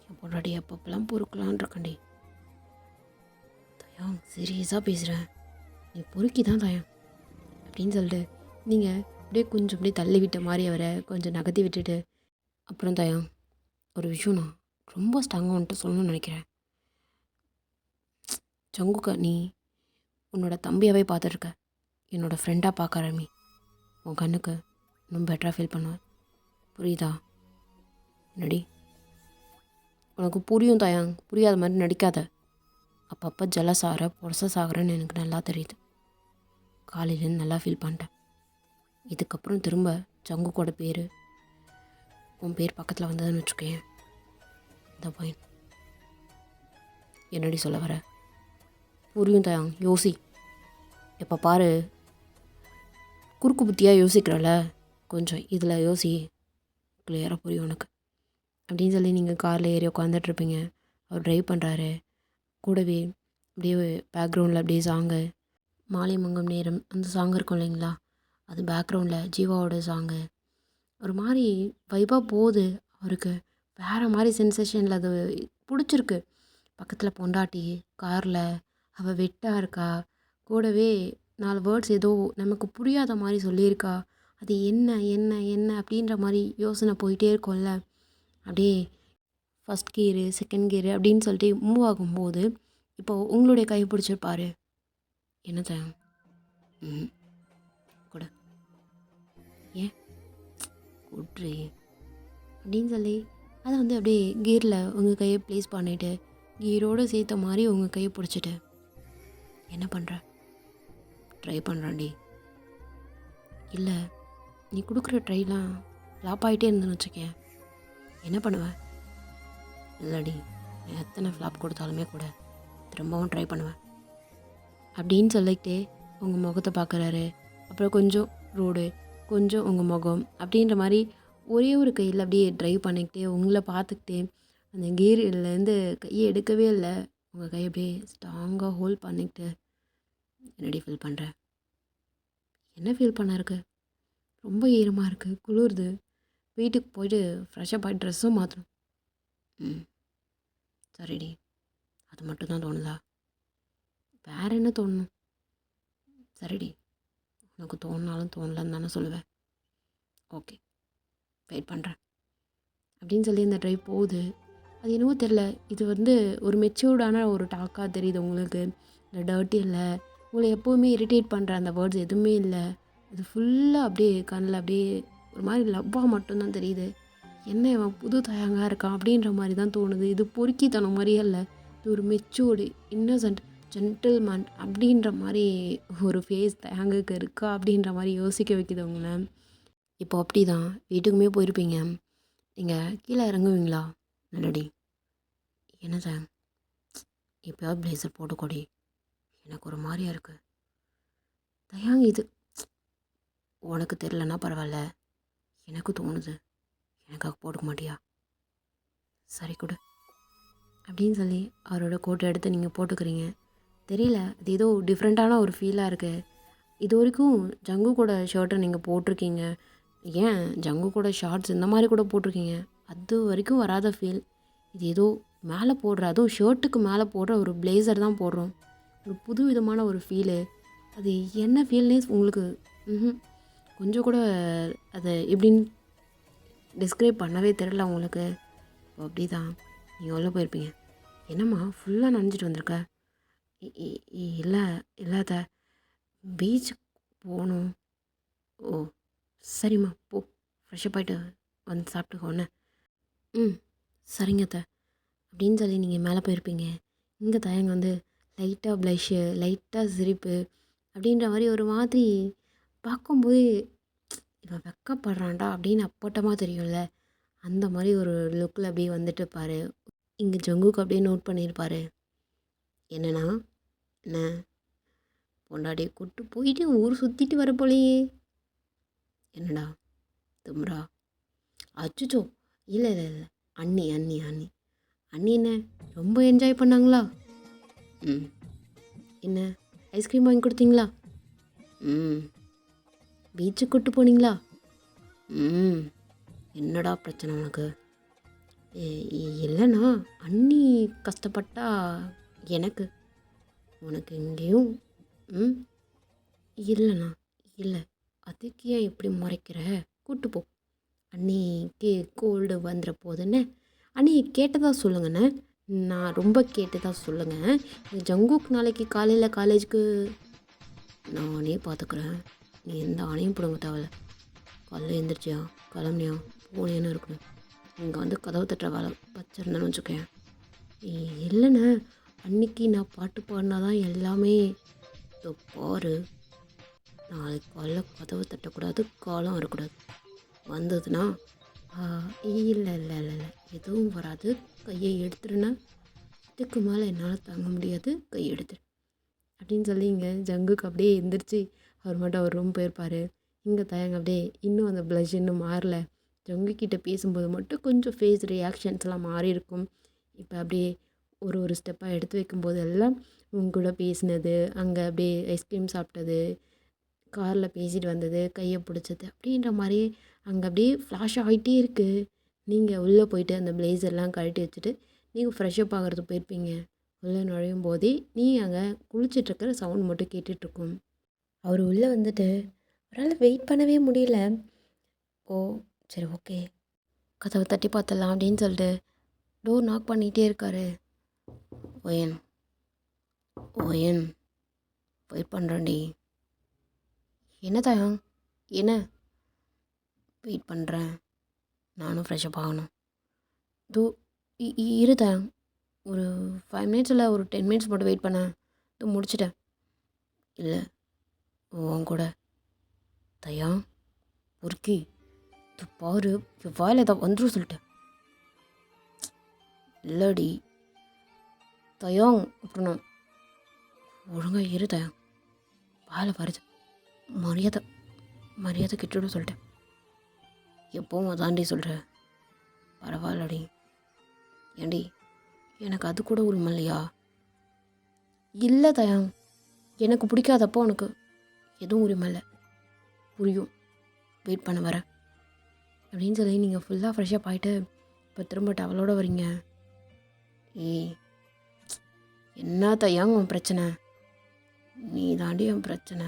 என் பொண்டாட்டி அப்பப்பெல்லாம் பொறுக்கலான் இருக்கண்டி. தயம் சீரியஸாக பேசுகிறேன், நீ பொறுக்கி தான் தயம் அப்படின்னு சொல்லிட்டு நீங்கள் அப்படியே கொஞ்சம் அப்படியே தள்ளி விட்ட மாதிரி அவரை கொஞ்சம் நகர்த்தி விட்டுட்டு, அப்புறம் தயம் ஒரு விஷயம் நான் ரொம்ப ஸ்ட்ராங்காக வந்துட்டு சொல்லணும்னு நினைக்கிறேன். சங்குக்கா நீ உன்னோட தம்பியாகவே பார்த்துருக்க, என்னோடய ஃப்ரெண்டாக பார்க்க ஆரம்பி. உன் கண்ணுக்கு இன்னும் பெட்டராக ஃபீல் பண்ணுவேன், புரியுதா? என்னடி உனக்கு புரியும் தயாங், புரியாத மாதிரி நடிக்காத. அப்பப்போ ஜலஸ் ஆகிற பொரசஸ் ஆகிறேன்னு எனக்கு நல்லா தெரியுது. காலையிலேருந்து நல்லா ஃபீல் பண்ணிட்டேன். இதுக்கப்புறம் திரும்ப சங்கு கூட பேர் உன் பேர் பக்கத்தில் வந்ததுன்னு வச்சுக்கேன், இந்த பாயிண்ட். என்னடி சொல்ல வர? புரியும் தயாங், யோசி. எப்போ பாரு குறுக்கு புத்தியாக யோசிக்கிறல, கொஞ்சம் இதில் யோசி, கிளியராக புரியும் உனக்கு அப்படின்னு சொல்லி நீங்கள் காரில் ஏறி உட்காந்துட்ருப்பீங்க. அவர் ட்ரைவ் பண்ணுறாரு, கூடவே அப்படியே பேக்ரவுண்டில் அப்படியே சாங்கு, மாலை மங்கும் நேரம் அந்த சாங் இருக்கும் இல்லைங்களா, அது பேக்ரவுண்டில் ஜீவாவோட சாங்கு ஒரு மாதிரி வைப்பாக போகுது. அவருக்கு வேறு மாதிரி சென்சேஷனில் அது பிடிச்சிருக்கு.
பக்கத்தில் பொண்டாட்டி காரில் அவள் வெட்டாக இருக்கா, கூடவே 4 வேர்ட்ஸ் ஏதோ நமக்கு புரியாத மாதிரி சொல்லியிருக்கா. அது என்ன என்ன என்ன அப்படின்ற மாதிரி யோசனை போயிட்டே இருக்கும்ல. அப்படியே ஃபஸ்ட் கியரு செகண்ட் கியரு அப்படின்னு சொல்லிட்டு மூவ் ஆகும்போது இப்போது உங்களுடைய கை பிடிச்சிருப்பாரு. என்னத்த ம் கூட ஏன் குட்ரி அப்படின்னு சொல்லி அதை வந்து அப்படியே கியரில் உங்கள் கையை ப்ளேஸ் பண்ணிவிட்டு கியரோடு சேர்த்த மாதிரி உங்கள் கையை பிடிச்சிட்டு என்ன பண்ணுற, ட்ரை பண்ணுறான்டி. இல்லை நீ கொடுக்குற ட்ரைலாம் ஃப்ளாப் ஆகிட்டே இருந்துன்னு வச்சுக்கேன், என்ன பண்ணுவேன்? இல்லடி, நான் எத்தனை ஃப்ளாப் கொடுத்தாலுமே கூட திரும்பவும் ட்ரை பண்ணுவேன் அப்படின்னு சொல்லிக்கிட்டே உங்கள் முகத்தை பார்க்குறாரு. அப்புறம் கொஞ்சம் ரோடு கொஞ்சம் உங்கள் முகம் அப்படின்ற மாதிரி ஒரே ஒரு கையில் அப்படியே ட்ரைவ் பண்ணிக்கிட்டே உங்களை பார்த்துக்கிட்டே அந்த கீர்லேருந்து கையை எடுக்கவே இல்லை. உங்கள் கையை அப்படியே ஸ்ட்ராங்காக ஹோல்ட் பண்ணிக்கிட்டு என்னடி ஃபீல் பண்ணுற, என்ன ஃபீல் பண்ண இருக்கு? ரொம்ப ஈரமாக இருக்குது, குளிருது, வீட்டுக்கு போயிட்டு ஃப்ரெஷ்ஷப் ஆகி ட்ரெஸ்ஸும் மாற்றணும். ம் சரிடி, அது மட்டும்தான் தோணுதா? வேறு என்ன தோணணும்? சரிடி, உனக்கு தோணுனாலும் தோணலன்னு தானே சொல்லுவேன். ஓகே, வெயிட் பண்ணுறேன் அப்படின்னு சொல்லி இந்த ட்ரைவ் போகுது. அது என்னவோ தெரில, இது வந்து ஒரு மெச்சூர்டான ஒரு டாக்காக தெரியுது உங்களுக்கு. இந்த டர்ட்டி இல்லை, உங்களை எப்போவுமே இரிட்டேட் பண்ணுற அந்த வேர்ட்ஸ் எதுவுமே இல்லை. இது ஃபுல்லாக அப்படியே கண்ணில் அப்படியே ஒரு மாதிரி லவ்வாக மட்டும்தான் தெரியுது. என்ன இவன் புது தயங்காக இருக்கான் அப்படின்ற மாதிரி தான் தோணுது. இது பொறுக்கித்தனம் மாதிரியே இல்லை, இது ஒரு மெச்சூர்டு இன்னசென்ட் ஜென்டில்மேன் அப்படின்ற மாதிரி ஒரு ஃபேஸ் தயங்குக்கு இருக்கா அப்படின்ற மாதிரி யோசிக்க வைக்குது உங்களை. இப்போ அப்படி தான் வீட்டுக்குமே போயிருப்பீங்க, நீங்கள் கீழே இறங்குவீங்களா? நல்லடி, என்ன சார் எப்போயாவது பிளேசர் போட்டுக்கொடி, எனக்கு ஒரு மாதிரியா இருக்குது. தயாங் இது உனக்கு தெரிலன்னா பரவாயில்ல, எனக்கு தோணுது, எனக்காக போட்டுக்க மாட்டியா? சரி கொடு அப்படின்னு சொல்லி அவரோட கோட்டை எடுத்து நீங்கள் போட்டுக்கிறீங்க. தெரியல, அது ஏதோ டிஃப்ரெண்ட்டான ஒரு ஃபீலாக இருக்குது. இது வரைக்கும் ஜங்கு கூட ஷர்ட்டை நீங்கள் போட்டிருக்கீங்க, ஏன் ஜங்கு கூட ஷார்ட்ஸ் இந்த மாதிரி கூட போட்டிருக்கீங்க, அது வரைக்கும் வராத ஃபீல். இது ஏதோ மேலே போடுற, அதுவும் ஷர்ட்டுக்கு மேலே போடுற ஒரு பிளேசர் தான் போடுறோம், ஒரு புது விதமான ஒரு ஃபீலு. அது என்ன ஃபீல்னே உங்களுக்கு கொஞ்சம் கூட அதை எப்படின்னு டிஸ்கிரைப் பண்ணவே தெரில உங்களுக்கு. இப்போ அப்படி தான் நீங்கள் உள்ளே போயிருப்பீங்க. என்னம்மா ஃபுல்லாக நனைஞ்சிட்டு வந்திருக்க? இல்லை இல்லாத பீச்சுக்கு போகணும். ஓ சரிம்மா, போ ஃப்ரெஷ்ஷப் ஆகிட்டு வந்து சாப்பிட்டுக்கோன்னு. ம் சரிங்க அத்தை அப்படின்னு சொல்லி நீங்கள் மேலே போயிருப்பீங்க. இங்கே தயங்க வந்து லைட்டாக ப்ளஷ்ஷு, லைட்டாக சிரிப்பு அப்படின்ற மாதிரி ஒரு மாதிரி பார்க்கும்போது இவன் வெக்கப்படுறான்டா அப்படின்னு அப்பட்டமாக தெரியும்ல, அந்த மாதிரி ஒரு லுக்கில் அப்படியே வந்துட்டு பாரு. இங்கே ஜங்குக்கு அப்படியே நோட் பண்ணியிருப்பாரு. என்னன்னா என்ன பொண்டாட்டியை கூப்பிட்டு போயிட்டு ஊர் சுற்றிட்டு வர போலையே, என்னடா தும்ரா? அச்சுச்சோ, இல்லை இல்லை இல்லை, அண்ணி அண்ணி அண்ணி அண்ணி என்ன ரொம்ப என்ஜாய் பண்ணாங்களா? ம் என்ன ஐஸ்கிரீம் வாங்கி கொடுத்தீங்களா? ம் பீச்சுக்கு கூப்பிட்டு போனீங்களா? ம் என்னடா பிரச்சனை உனக்கு? இல்லைண்ணா, அண்ணி கஷ்டப்பட்டா எனக்கு, உனக்கு இங்கேயும் ம் இல்லைண்ணா இல்லை, அதுக்கு ஏன் இப்படி முறைக்கிற? கூப்பிட்டு போ, அன்னிக்கு கோல்டு வந்துட போதுன்னு. அண்ணி கேட்டதா சொல்லுங்கண்ணே, நான் ரொம்ப கேட்டதா சொல்லுங்கள். இந்த ஜங்குக்கு நாளைக்கு காலையில் காலேஜுக்கு நானே பார்த்துக்குறேன், நீ எந்த ஆணையும் பிடுங்க தேவையில்ல. காலையில் எழுந்திரிச்சியா, கிளம்புனியா, போனேன்னு இருக்கணும். இங்கே வந்து கதவு தட்டுற வேலை வச்சுருந்தேன்னு வச்சுக்கேன். இல்லைண்ணே, அன்றைக்கி நான் பாட்டு பாடினா தான் எல்லாமே. பாரு, நாளைக்கு காலைல கதவு தட்டக்கூடாது, காலம் வரக்கூடாது. வந்ததுன்னா இல்லை இல்லை இல்லை இல்லை எதுவும் வராது, கையை எடுத்துருன்னா, இதுக்கு மேலே என்னால் தாங்க முடியாது, கையை எடுத்துரு அப்படின்னு சொல்லி இங்கே ஜங்குக்கு அப்படியே எந்திரிச்சு அவர் மட்டும் அவர் ரூம் போயிருப்பார். இங்கே தயங்க அப்படியே இன்னும் அந்த ப்ளஷ் இன்னும் மாறல. ஜங்குக்கிட்ட பேசும்போது மட்டும் கொஞ்சம் ஃபேஸ் ரியாக்ஷன்ஸ்லாம் மாறி இருக்கும். இப்போ அப்படியே ஒரு ஒரு ஸ்டெப்பாக எடுத்து வைக்கும்போது எல்லாம் உங்க கூட பேசினது, அங்கே அப்படியே ஐஸ்கிரீம் சாப்பிட்டது, காரில் பேசிட்டு வந்தது, கையை பிடிச்சது அப்படின்ற மாதிரி அங்கே அப்படியே ஃப்ளாஷ் ஆகிட்டே இருக்குது. நீங்கள் உள்ளே போயிட்டு அந்த பிளேசர்லாம் கழட்டி வச்சுட்டு நீங்கள் ஃப்ரெஷ்ஷப் ஆகிறதுக்கு போயிருப்பீங்க.
உள்ளே நுழையும் போதே நீ அங்கே குளிச்சிட்ருக்கிற சவுண்ட் மட்டும் கேட்டுட்ருக்கும். அவர் உள்ளே வந்துட்டு அவரால் வெயிட் பண்ணவே முடியல. ஓ சரி ஓகே, கதவை தட்டி பார்த்துடலாம் அப்படின்னு சொல்லிட்டு டோர் நாக் பண்ணிகிட்டே இருக்காரு. ஒயன் ஒயன் வெயிட் பண்ணுறேன்டி. என்ன தயம், என்ன? வெயிட் பண்ணுறேன், நானும் ஃப்ரெஷ்ஷப் ஆகணும். தோ இரு தயம், ஒரு 5 மினிட்ஸ் இல்லை ஒரு 10 மினிட்ஸ் மட்டும் வெயிட் பண்ணேன், தோ முடிச்சிட்டேன். இல்லை உன் கூட தயம் பொறுக்கி இது பாரு, வாயில் ஏதாவது வந்துடும் சொல்லிட்டேன். இல்லடி தயம், அப்புறம் நான் ஒழுங்காக இரு தயம், வாயில் வருது, மரியாதை மரியாதை கிட்டோட சொல்லிட்டேன். எப்போவும் அதாண்டி சொல்கிற, பரவாயில்லடி. ஏண்டி எனக்கு அது கூட உரிமை இல்லையா? இல்லை தயம், எனக்கு பிடிக்காதப்போ உனக்கு எதுவும் உரிமை இல்லை, புரியும். வெயிட் பண்ண வரேன் அப்படின்னு சொல்லி நீங்கள் ஃபுல்லாக ஃப்ரெஷ்ஷப் ஆகிட்டு இப்போ திரும்ப டவலோடு வரீங்க. ஏய் என்ன தயம் உன் பிரச்சனை? நீ தாண்டி என் பிரச்சனை.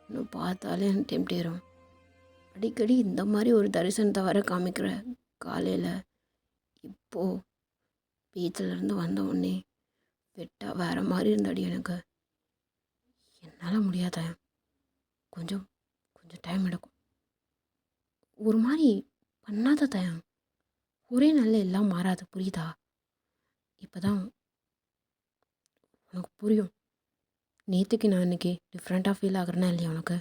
இன்னும் பார்த்தாலே எனக்கு டெம்டேறும். அடிக்கடி இந்த மாதிரி ஒரு தரிசனத்தை வர காமிக்கிற காலையில் இப்போது பீச்சிலேருந்து வந்த உடனே வெட்டா வேறு மாதிரி இருந்தாடி எனக்கு. என்னால் முடியாத, கொஞ்சம் கொஞ்சம் டைம் எடுக்கும். ஒரு மாதிரி பண்ணாத தயம், ஒரே நாளில் எல்லாம் மாறாது, புரியுதா? இப்போ தான் உனக்கு புரியும். நேற்றுக்கு நான் இன்றைக்கி டிஃப்ரெண்ட்டாக ஃபீல் ஆகுறேன்னா இல்லையா உனக்கு?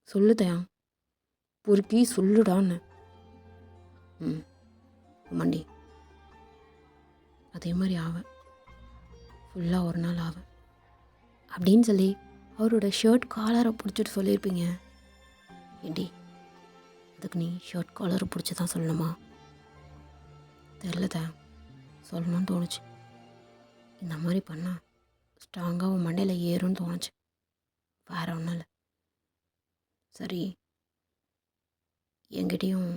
சொல்லு தயம், பொறுக்கி சொல்லுடான்னு. மண்டி அதே மாதிரி ஆவேன், ஃபுல்லாக ஒரு நாள் ஆவேன் அப்படின்னு சொல்லி அவரோட ஷர்ட் காலரை பிடிச்சிட்டு சொல்லியிருப்பீங்க. ஏண்டி அதுக்கு நீ ஷர்ட் காலரை பிடிச்சி தான் சொல்லணுமா? தெரிலத, சொல்லணும்னு தோணுச்சு. இந்த மாதிரி பண்ணால் ஸ்ட்ராங்காக உன் மண்டையில் ஏறும்னு தோணுச்சு, வேறு ஒன்றும் இல்லை. சரி, என்கிட்டையும்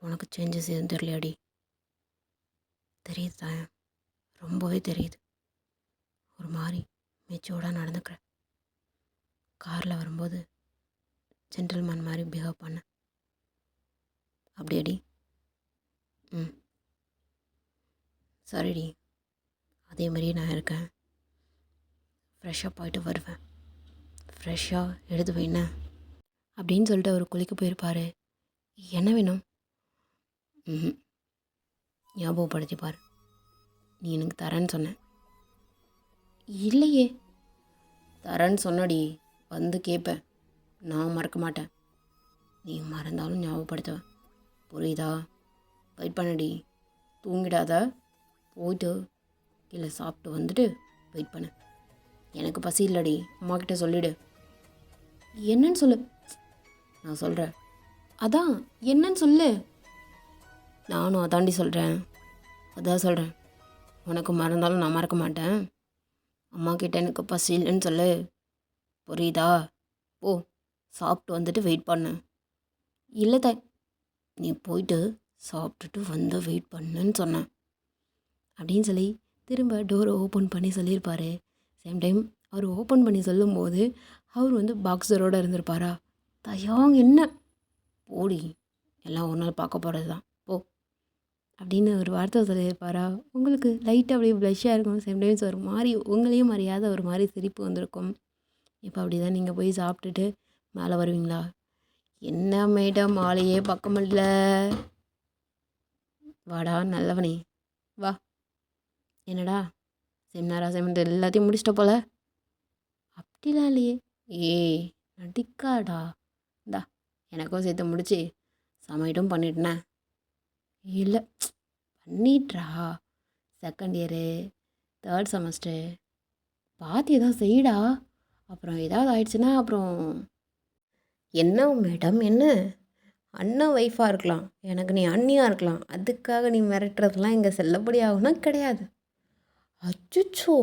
உனக்கு சேஞ்சஸ் எதுவும் தெரியலையாடி? தெரியுது தான், ரொம்பவே தெரியுது. ஒரு மாதிரி மெச்சூர்டாக நடந்துக்கிற, காரில் வரும்போது ஜென்டில்மேன் மாதிரி பிஹேவ் பண்ண, அப்படியாடி? சரிடி, அதே மாதிரியே நான் இருக்கேன். ஃப்ரெஷ்ஷாக போயிட்டு வருவேன், ஃப்ரெஷ்ஷாக எடுத்து வைண்ண அப்படின்னு சொல்லிட்டு அவர் குளிக்க போயிருப்பார். என்ன வேணும்? ஞாபகப்படுத்திப்பார், நீ எனக்கு தரேன்னு சொன்ன. இல்லையே, தரேன்னு சொன்னடி, வந்து கேட்பேன், நான் மறக்க மாட்டேன். நீ மறந்தாலும் ஞாபகப்படுத்துவேன், புரியுதா? வெயிட் பண்ணடி, தூங்கிடாத, போயிட்டு இல்லை சாப்பிட்டு வந்துட்டு வெயிட் பண்ணு. எனக்கு பசி இல்லடி, அம்மாக்கிட்ட சொல்லிவிடு. என்னன்னு சொல்லு. நான் சொல்கிறேன், அதான் என்னன்னு சொல்லு. நானும் அதாண்டி சொல்கிறேன், அதான் சொல்கிறேன். உனக்கு மறந்தாலும் நான் மறக்க மாட்டேன். அம்மாக்கிட்ட எனக்கு பசி இல்லைன்னு சொல்லு, புரியுதா? ஓ, சாப்பிட்டு வந்துட்டு வெயிட் பண்ணு. இல்லை நீ போயிட்டு சாப்பிட்டுட்டு வந்து வெயிட் பண்ணுன்னு சொன்னேன் அப்படின்னு சொல்லி திரும்ப டோரை ஓப்பன் பண்ணி சொல்லியிருப்பார். சேம் டைம் அவர் ஓப்பன் பண்ணி சொல்லும்போது அவர் வந்து பாக்ஸரோடு இருந்திருப்பாரா. தயாங் என்ன போடி, எல்லாம் ஒரு நாள் பார்க்க போகிறது தான் போ அப்படின்னு ஒரு வார்த்தை சொல்லியிருப்பாரா. உங்களுக்கு லைட்டாக அப்படியே ப்ளஷ்ஷாக இருக்கும். சேம் டைம்ஸ் ஒரு மாதிரி உங்களையும் அறியாத ஒரு மாதிரி சிரிப்பு வந்திருக்கும். இப்போ அப்படி தான் நீங்கள் போய் சாப்பிட்டுட்டு மேலே வருவீங்களா? என்ன மேடம் ஆளையே பார்க்க முடியல, வாடா நல்லவனே வா. என்னடா செமினார் அசைன்மெண்ட் எல்லாத்தையும் முடிச்சிட்ட போல? அப்படிலாம் இல்லையே. ஏய் நடிக்காடா, இந்தா எனக்கும் சேர்த்து முடிச்சு சமையட்டும் பண்ணிட்டேனே. இல்லை பண்ணிட்றா, செகண்ட் இயரு 3rd செமஸ்டர் பார்த்து எதாவது செய்யடா, அப்புறம் ஏதாவது ஆயிடுச்சுன்னா அப்புறம். என்ன மேடம், என்ன அண்ணன் ஒய்ஃபாக இருக்கலாம், எனக்கு நீ அண்ணியாக இருக்கலாம், அதுக்காக நீ மிரட்டுறதுலாம் இங்கே செல்லப்படி ஆகுனா கிடையாது. அச்சுச்சோ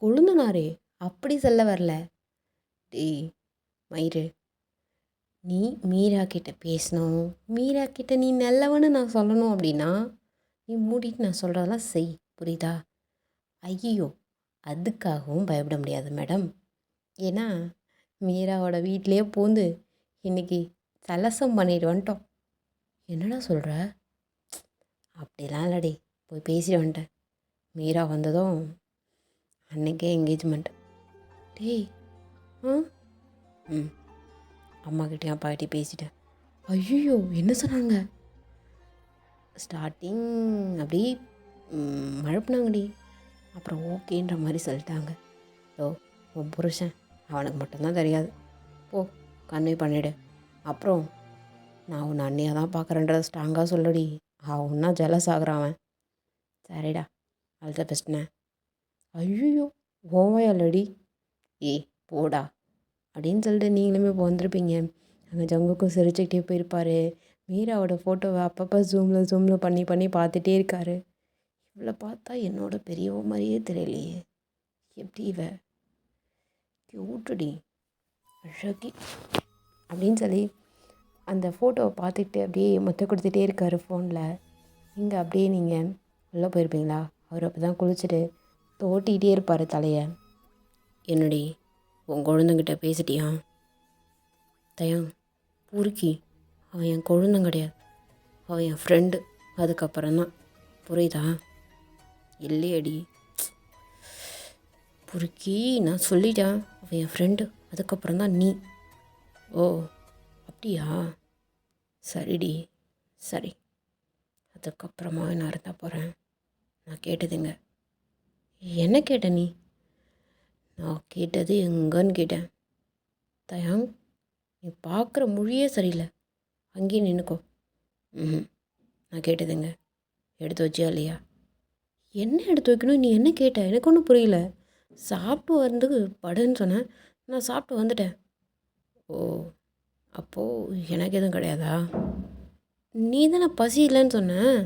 கொழுந்தனாரே, அப்படி சொல்ல வரல. டேய் மயிறு, நீ மீரா கிட்ட பேசணும், மீரா கிட்ட நீ நல்லவன்னு நான் சொல்லணும் அப்படின்னா நீ மூடிட்டு நான் சொல்கிறதெல்லாம் செய், புரியுதா? ஐயோ, அதுக்காகவும் பயப்பட முடியாது மேடம். ஏன்னா மீராவோட வீட்டிலேயே பூந்து இன்னைக்கு சலசம் பண்ணிட்டு வந்துட்டோம். என்னடா சொல்கிற? அப்படிலாம் இல்லடி, போய் பேசிட்டு வந்துட்டேன். மீரா வந்ததும் அன்னைக்கே என்கேஜ்மெண்ட். டேய், ஆ ம் அம்மாக்கிட்டேயும் அப்பாக்கிட்டேயும் பேசிட்டேன். ஐயோ, என்ன சொன்னாங்க? ஸ்டார்டிங் அப்படி மழுப்புனாங்கடி. அப்புறம் ஓகேன்ற மாதிரி சொல்லிட்டாங்க. ஓ, உன் புருஷன் அவனுக்கு மட்டும்தான் தெரியாது. போ, கன்வே பண்ணிவிடு. அப்புறம் நான் உன்னை அண்ணியாக தான் பார்க்குறேன்றத ஸ்ட்ராங்காக சொல்லுடி. அவன்னா ஜெலஸ் ஆகுறான் அவன். சரிடா, அழுத பெஸ்ட்ண்ணே. ஐயோ, ஓவையாலடி. ஏய் போடா அப்படின்னு சொல்லிட்டு நீங்களுமே இப்போ வந்திருப்பீங்க. அங்கே ஜங்குக்கும் சிரிச்சுக்கிட்டே போயிருப்பார். மீராவோட ஃபோட்டோவை அப்பப்போ ஜூமில் பண்ணி பண்ணி பார்த்துட்டே இருக்காரு. இவளை பார்த்தா என்னோட பெரியவ மாதிரியே தெரியலையே, எப்படி இவ கியூட்டுடி அழகி அப்படின்னு சொல்லி அந்த ஃபோட்டோவை பார்த்துக்கிட்டு அப்படியே மொத்த கொடுத்துட்டே இருக்காரு ஃபோனில். இங்கே அப்படியே நீங்கள் உள்ளே போயிருப்பீங்களா? அவர் அப்போ தான் குளிச்சுட்டு தோட்டிகிட்டே இருப்பார் தலையை. என்னடி உன் குழந்தைங்கிட்ட பேசிட்டியா? தயம் பொறுக்கி, அவன் என் குழந்தை கிடையாது, அவன் என் ஃப்ரெண்டு. அதுக்கப்புறம்தான், புரியுதா? இல்லையடி பொறுக்கி, நான் சொல்லிட்டேன் அவன் என் ஃப்ரெண்டு, அதுக்கப்புறம்தான் நீ. ஓ அப்படியா? சரிடி சரி, அதுக்கப்புறமா நான் இருந்தால் போகிறேன். நான் கேட்டதுங்க. என்ன கேட்ட நீ? நான் கேட்டது எங்கன்னு கேட்டேன். தயாங், நீ பார்க்குற மொழியே சரியில்லை, அங்கேயே நின்றுக்கோ. ம், நான் கேட்டதுங்க. எடுத்து வச்சியா இல்லையா? என்ன எடுத்து வைக்கணும்? நீ என்ன கேட்ட? எனக்கு ஒன்றும் புரியல. சாப்பிட்டு வந்து படுன்னு சொன்னேன், நான் சாப்பிட்டு வந்துட்டேன். ஓ, அப்போது எனக்கு எதுவும் கிடையாதா? நீ தானே பசி இல்லைன்னு சொன்னேன்.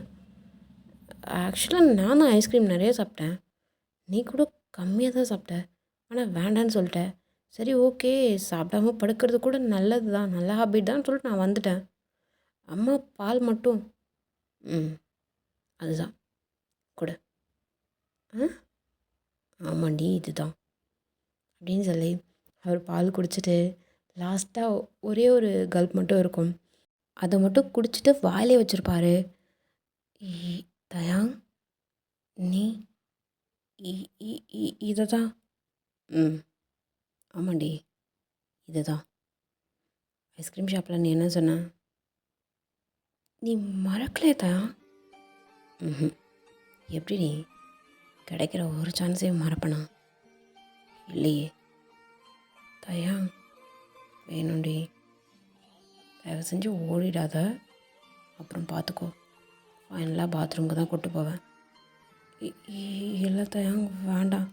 ஆக்சுவலாக நான் தான் ஐஸ்கிரீம் நிறைய சாப்பிட்டேன், நீ கூட கம்மியாக தான் சாப்பிட்ட. ஆனால் வேண்டான்னு சொல்லிட்டேன். சரி ஓகே, சாப்பிடாம படுக்கிறது கூட நல்லது தான், நல்ல ஹாபிட் தான் சொல்லிட்டு நான் வந்துட்டேன். அம்மா பால் மட்டும். ம், அதுதான் கொடு. ஆ ஆமாண்டி, இதுதான் அப்படின்னு சொல்லி அவர் பால் குடிச்சிட்டு லாஸ்ட்டாக ஒரே ஒரு கல்ப் மட்டும் இருக்கும், அதை மட்டும் குடிச்சிட்டு வாயிலே வச்சுருப்பாரு. தயாங், நீ இதை தான். ம், ஆமாண்டி, இதுதான். ஐஸ்கிரீம் ஷாப்பில் நீ என்ன சொன்ன? நீ மறக்கலையே தயாங். ம், எப்படி நீ கிடைக்கிற ஒரு சான்ஸையும் மறப்பனா? இல்லையே தயாங், வேணும்டி, தயவு செஞ்சு ஓடிடாத. அப்புறம் பார்த்துக்கோ, ஃபைனலாக பாத்ரூமுக்கு தான் கூப்பிட்டு போவேன். இல்லை தயாங், வேண்டாம்.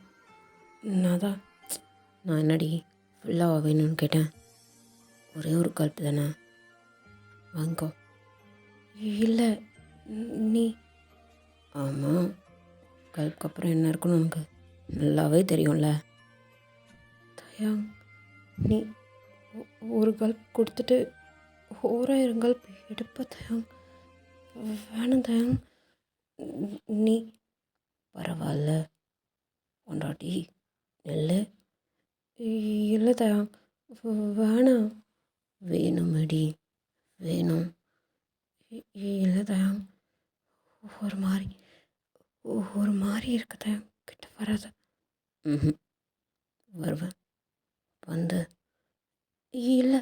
நான் என்னடி ஃபுல்லாக வேணும்னு கேட்டேன்? ஒரே ஒரு கல்ப்பு தானே, வாங்கிக்கோ. இல்லை நீ. ஆமாம், கல்ப்புக்கு அப்புறம் என்ன இருக்குன்னு உனக்கு நல்லாவே தெரியும்ல. தயாங், நீ ஒரு கல்ப் கொடுத்துட்டு 1000 கல்ப் எடுப்ப தயாங். வேணாம் தயாங், நீ. பரவாயில்ல பொண்டாட்டி, இல்லை. இல்லை தயாங், வேணாம். வேணுமடி, வேணும். இல்லை தயாங், ஒரு மாதிரி ஒரு மாதிரி இருக்கு தயாங், கிட்ட வராத. ம், வருவேன், வந்து. இல்லை,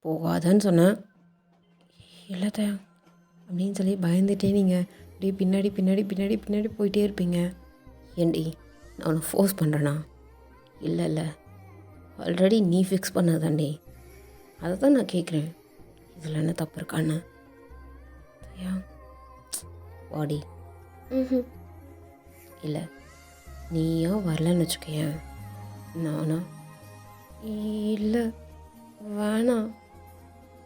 போகாதன்னு சொன்னேன். இல்லை தயாங் அப்படின்னு சொல்லி பயந்துட்டே நீங்கள் அப்படியே பின்னாடி பின்னாடி பின்னாடி பின்னாடி போயிட்டே இருப்பீங்க. ஏண்டி, நான் உன்னை ஃபோர்ஸ் பண்ணுறேனா? இல்லை இல்லை, ஆல்ரெடி நீ ஃபிக்ஸ் பண்ணதாண்டி, அதை தான் நான் கேட்குறேன். இதில் என்ன தப்பு இருக்கான்னு? தயாங், வாடி. ம், இல்லை, நீயா வரலன்னு வச்சுக்கேன். நானா? இல்லை வேணாம்,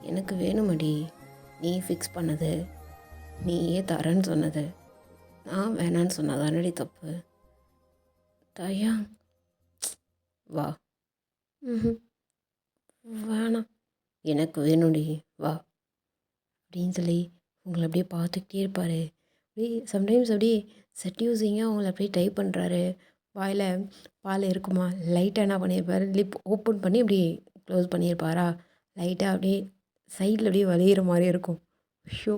எனக்கு வேணுமடி. நீ ஃபிக்ஸ் பண்ணது, நீயே தரேன்னு சொன்னது, நான் வேணான்னு சொன்னதானடி தப்பு. தயாங், வா. ம், வேணாம், எனக்கு வேணும்டி, வா அப்படின்னு சொல்லி உங்களை அப்படியே பார்த்துக்கிட்டே இருப்பார். அப்படியே சம்டைம்ஸ் அப்படியே செட்யூசிங்காக உங்களை அப்படியே ட்ரை பண்ணுறாரு. வாயில் பால் இருக்குமா, லைட்டாக என்ன பண்ணியிருப்பாரு, லிப் ஓப்பன் பண்ணி இப்படி க்ளோஸ் பண்ணியிருப்பாரா, லைட்டாக அப்படியே சைடில் அப்படியே வலியிற மாதிரி இருக்கும். ஐயோ!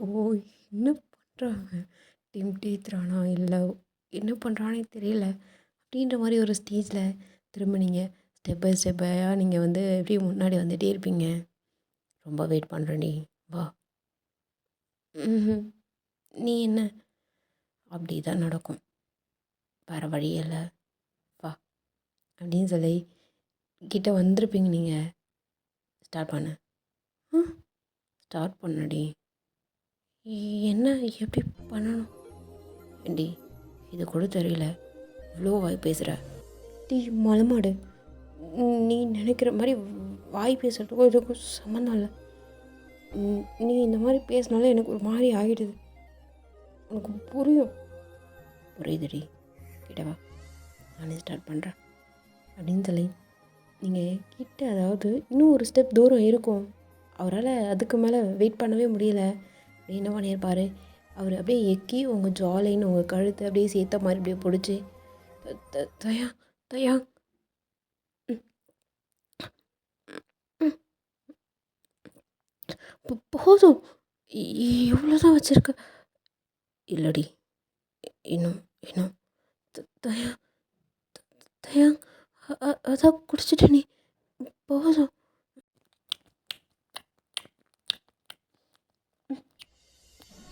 என்ன பண்ணுறாங்க, டிம் டீத்துறானா இல்லை என்ன பண்ணுறானே தெரியல அப்படின்ற மாதிரி ஒரு ஸ்டேஜில் திரும்ப நீங்கள் ஸ்டெப் பை ஸ்டெப்பாக நீங்கள் வந்து எப்படி முன்னாடி வந்துகிட்டே இருப்பீங்க. ரொம்ப வெயிட் பண்ணுறேன்டி, வா. ம், நீ என்ன, அப்படி தான் நடக்கும், வேறு வழி இல்லை, வா அப்படின்னு சொல்லி கிட்ட வந்திருப்பீங்க. நீங்கள் ஸ்டார்ட் பண்ண ஸ்டார்ட் பண்ணடி, என்ன எப்படி பண்ணணும் ஏண்டி, இது கூட தெரியல, இவ்வளோ வாய் பேசுகிற. டீ மலமாடு, நீ நினைக்கிற மாதிரி வாய் பேசுகிறதுக்கும் இதுக்கும் சம்மந்தம் இல்லை. நீ இந்த மாதிரி பேசினாலும் எனக்கு ஒரு மாதிரி ஆகிடுது, உனக்கு புரியும். புரியுதுடி, கிட்டவா, நானே ஸ்டார்ட் பண்ணுறேன் அப்படின்னு சொல்லி நீங்கள் கிட்ட, அதாவது இன்னும் ஒரு ஸ்டெப் தூரம் இருக்கும். அவரால் அதுக்கு மேலே வெயிட் பண்ணவே முடியல. என்ன பண்ணியிருப்பார், அவர் அப்படியே எக்கி உங்கள் ஜாலின்னு உங்கள் கழுத்தை அப்படியே சேர்த்த மாதிரி அப்படியே பிடிச்சி, தயா தயா போதும், இவ்வளோதான் வச்சுருக்க. இல்லடி, இன்னும் இன்னும் தயா தயா, அதான் குடிச்சிட்ட நீ, போதும்.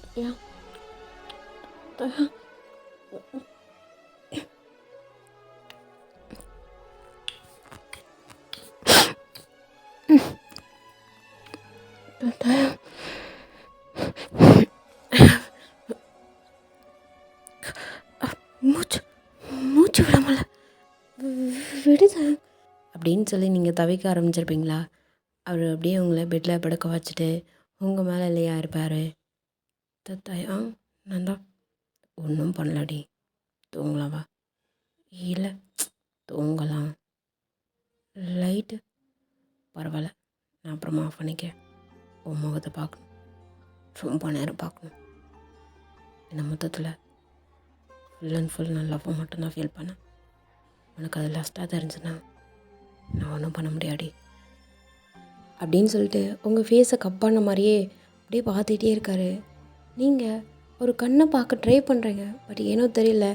தயா தயா தயா, மூச்சு மூச்சு விடாமல விடுத அப்படின்னு சொல்லி நீங்கள் தவிக்க ஆரம்பிச்சிருப்பீங்களா. அவர் அப்படியே உங்களை பெட்டில் படுக்க வச்சுட்டு உங்கள் மேலே இல்லையா இருப்பார். தயா, நான் தான் ஒன்றும் பண்ணலடி, தூங்கலாவா, இல்லை தூங்கலாம், லைட்டு பரவாயில்ல, நான் அப்புறமா ஆஃப் பண்ணிக்கிறேன். உன் முகத்தை பார்க்கணும், ரொம்ப நேரம் பார்க்கணும். இந்த மொத்தத்தில் ஃபுல் அண்ட் ஃபுல் நான் லவ்வை மட்டும்தான் ஃபீல் பண்ணேன். உனக்கு அது லாஸ்ட்டாக தெரிஞ்சுன்னா நான் ஒன்றும் பண்ண முடியாடி அப்படின்னு சொல்லிட்டு உங்கள் ஃபேஸை கப் பண்ண மாதிரியே அப்படியே பார்த்துட்டே இருக்காரு. நீங்கள் ஒரு கண்ணை பார்க்க ட்ரை பண்ணுறீங்க, பட் ஏனோ தெரியல,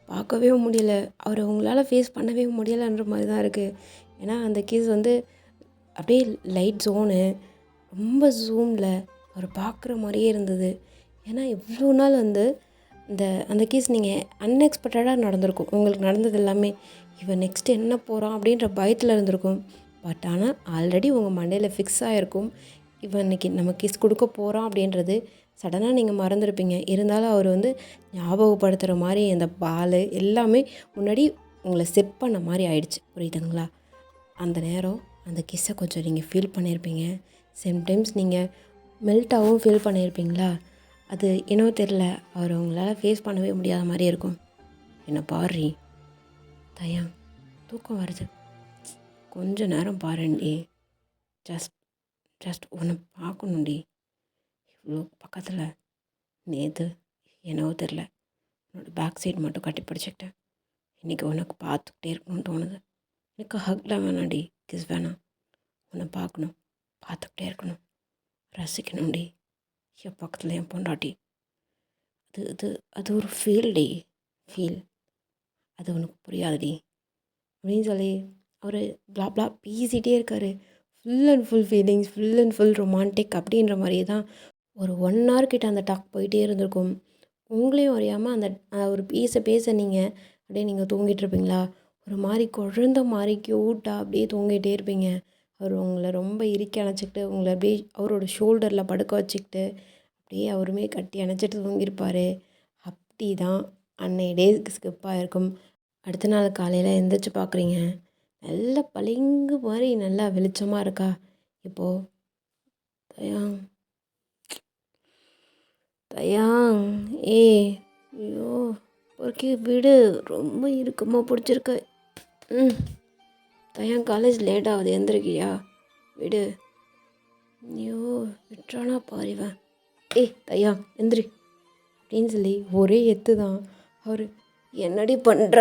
பார்க்கவே முடியல, அவரை உங்களால் ஃபேஸ் பண்ணவே முடியலைன்ற மாதிரி தான் இருக்குது. ஏன்னா அந்த கேஸ் வந்து அப்படியே லைட் ஜோனு, ரொம்ப ஜூமில் அவர் பார்க்குற மாதிரியே இருந்தது. ஏன்னா இவ்வளோ நாள் வந்து அந்த கேஸ் நீங்கள் அன்எக்ஸ்பெக்டடாக நடந்திருக்கும். உங்களுக்கு நடந்தது எல்லாமே இவன் நெக்ஸ்ட்டு என்ன போகிறான் அப்படின்ற பயத்தில் இருந்திருக்கும். பட் ஆனால் ஆல்ரெடி உங்கள் மண்டையில் ஃபிக்ஸ் ஆகிருக்கும், இவன் இன்றைக்கி நம்ம கேஸ் கொடுக்க போகிறான் அப்படின்றது. சடனாக நீங்கள் மறந்துருப்பீங்க. இருந்தாலும் அவர் வந்து ஞாபகப்படுத்துகிற மாதிரி அந்த பால் எல்லாமே முன்னாடி உங்களை செட் பண்ண மாதிரி ஆயிடுச்சு, புரியுதுங்களா. அந்த நேரம் அந்த கிஸ்ஸை கொஞ்சம் நீங்கள் ஃபீல் பண்ணியிருப்பீங்க. சம்டைம்ஸ் நீங்கள் மெல்ட்டாகவும் ஃபீல் பண்ணியிருப்பீங்களா. அது என்னவோ தெரில, அவர் உங்களால் ஃபேஸ் பண்ணவே முடியாத மாதிரி இருக்கும். என்ன பாரு தயா, தூக்கம் வருது, கொஞ்ச நேரம் பாருண்டி, ஜஸ்ட் உன்னை பார்க்கணுண்டி, இவ்வளோ பக்கத்தில். நேற்று என்னவோ தெரில, உன்னோட பேக் சைடு மட்டும் கட்டி பிடிச்சிக்கிட்டேன். இன்றைக்கி உனக்கு பார்த்துக்கிட்டே இருக்கணும்னு தோணுது. எனக்கு ஹக்லாம் வேணாண்டி, கிஸ் வேணாம், உன்னை பார்க்கணும், பார்த்துக்கிட்டே இருக்கணும், ரசிக்கணும்டி, என் பக்கத்தில் என் பொண்டாட்டி. அது ஒரு ஃபீல், அது உனக்கு புரியாதுடி அப்படின்னு சொல்லி அவர் பிளா பேசிகிட்டே இருக்கார். Full and full feelings, full and full romantic அப்படின்ற மாதிரியே தான் ஒரு 1 hour கிட்ட அந்த டாக் போயிட்டே இருந்திருக்கும். உங்களையும் அறியாமல் அந்த ஒரு பேச நீங்கள் அப்படியே நீங்கள் தூங்கிட்டு இருப்பீங்களா, ஒரு மாதிரி குழந்த மாதிரி க்யூட்டாக அப்படியே தூங்கிட்டே இருப்பீங்க. அவர் உங்களை ரொம்ப இறுக்கி அணைச்சிக்கிட்டு உங்களை அப்படியே அவரோட ஷோல்டரில் படுக்க வச்சுக்கிட்டு அப்படியே அவருமே கட்டி அணைச்சிட்டு தூங்கியிருப்பார். அப்படி தான் அன்னைய டேஸ்க்கு ஸ்கிப் ஆகிருக்கும். அடுத்த நாள் காலையில் எழுந்திரிச்சு பார்க்குறீங்க, நல்ல பளிங்கு மாதிரி நல்லா வெளிச்சமாக இருக்கா. இப்போது தயாங் ஐயோ பொறுக்கி விடு, ரொம்ப இறுக்கமாக பிடிச்சிருக்க. தயாங் காலேஜ் லேட் ஆகுது, எந்திரிக்கியா, விடு. ஐயோ விட்டுறானா பாரிவன், தயாங் எந்திரி அப்படின்னு சொல்லி ஒரே எத்து தான் அவர் என்னடி பண்ணுற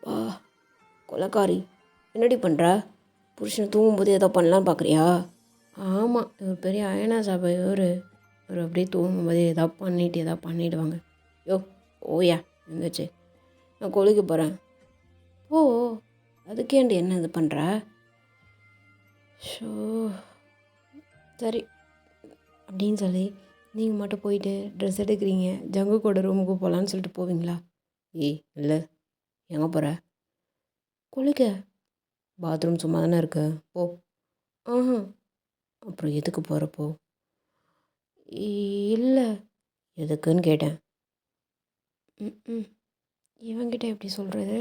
வா கொலைக்காரி, என்னடி பண்ணுற? புருஷனை தூங்கும்போது ஏதோ பண்ணலான்னு பார்க்குறியா? ஆமாம், இவர் பெரிய அயனா சாப்பா இவர் அப்படியே தூங்கும்போது ஏதாவது பண்ணிவிடுவாங்க. யோ ஓயா எந்திரிச்சு, நான் குளிக்க போகிறேன். ஓ அதுக்கேண்டி என்ன இது பண்ணுற? ஷோ சரி அப்படின்னு சொல்லி நீங்கள் மட்டும் போயிட்டு ட்ரெஸ் எடுக்கிறீங்க. ஜங்கு கூட ரூமுக்கு போகலான்னு சொல்லிட்டு போவீங்களா? ஏய் இல்லை, எங்கே போகிற? குளிக்க. பாத்ரூம் சும்மா தானே இருக்கு, போ. ஆஹா, அப்புறம் எதுக்கு போகிறப்போ? இல்லை, எதுக்குன்னு கேட்டேன். ம் இவங்கிட்ட எப்படி சொல்கிறது?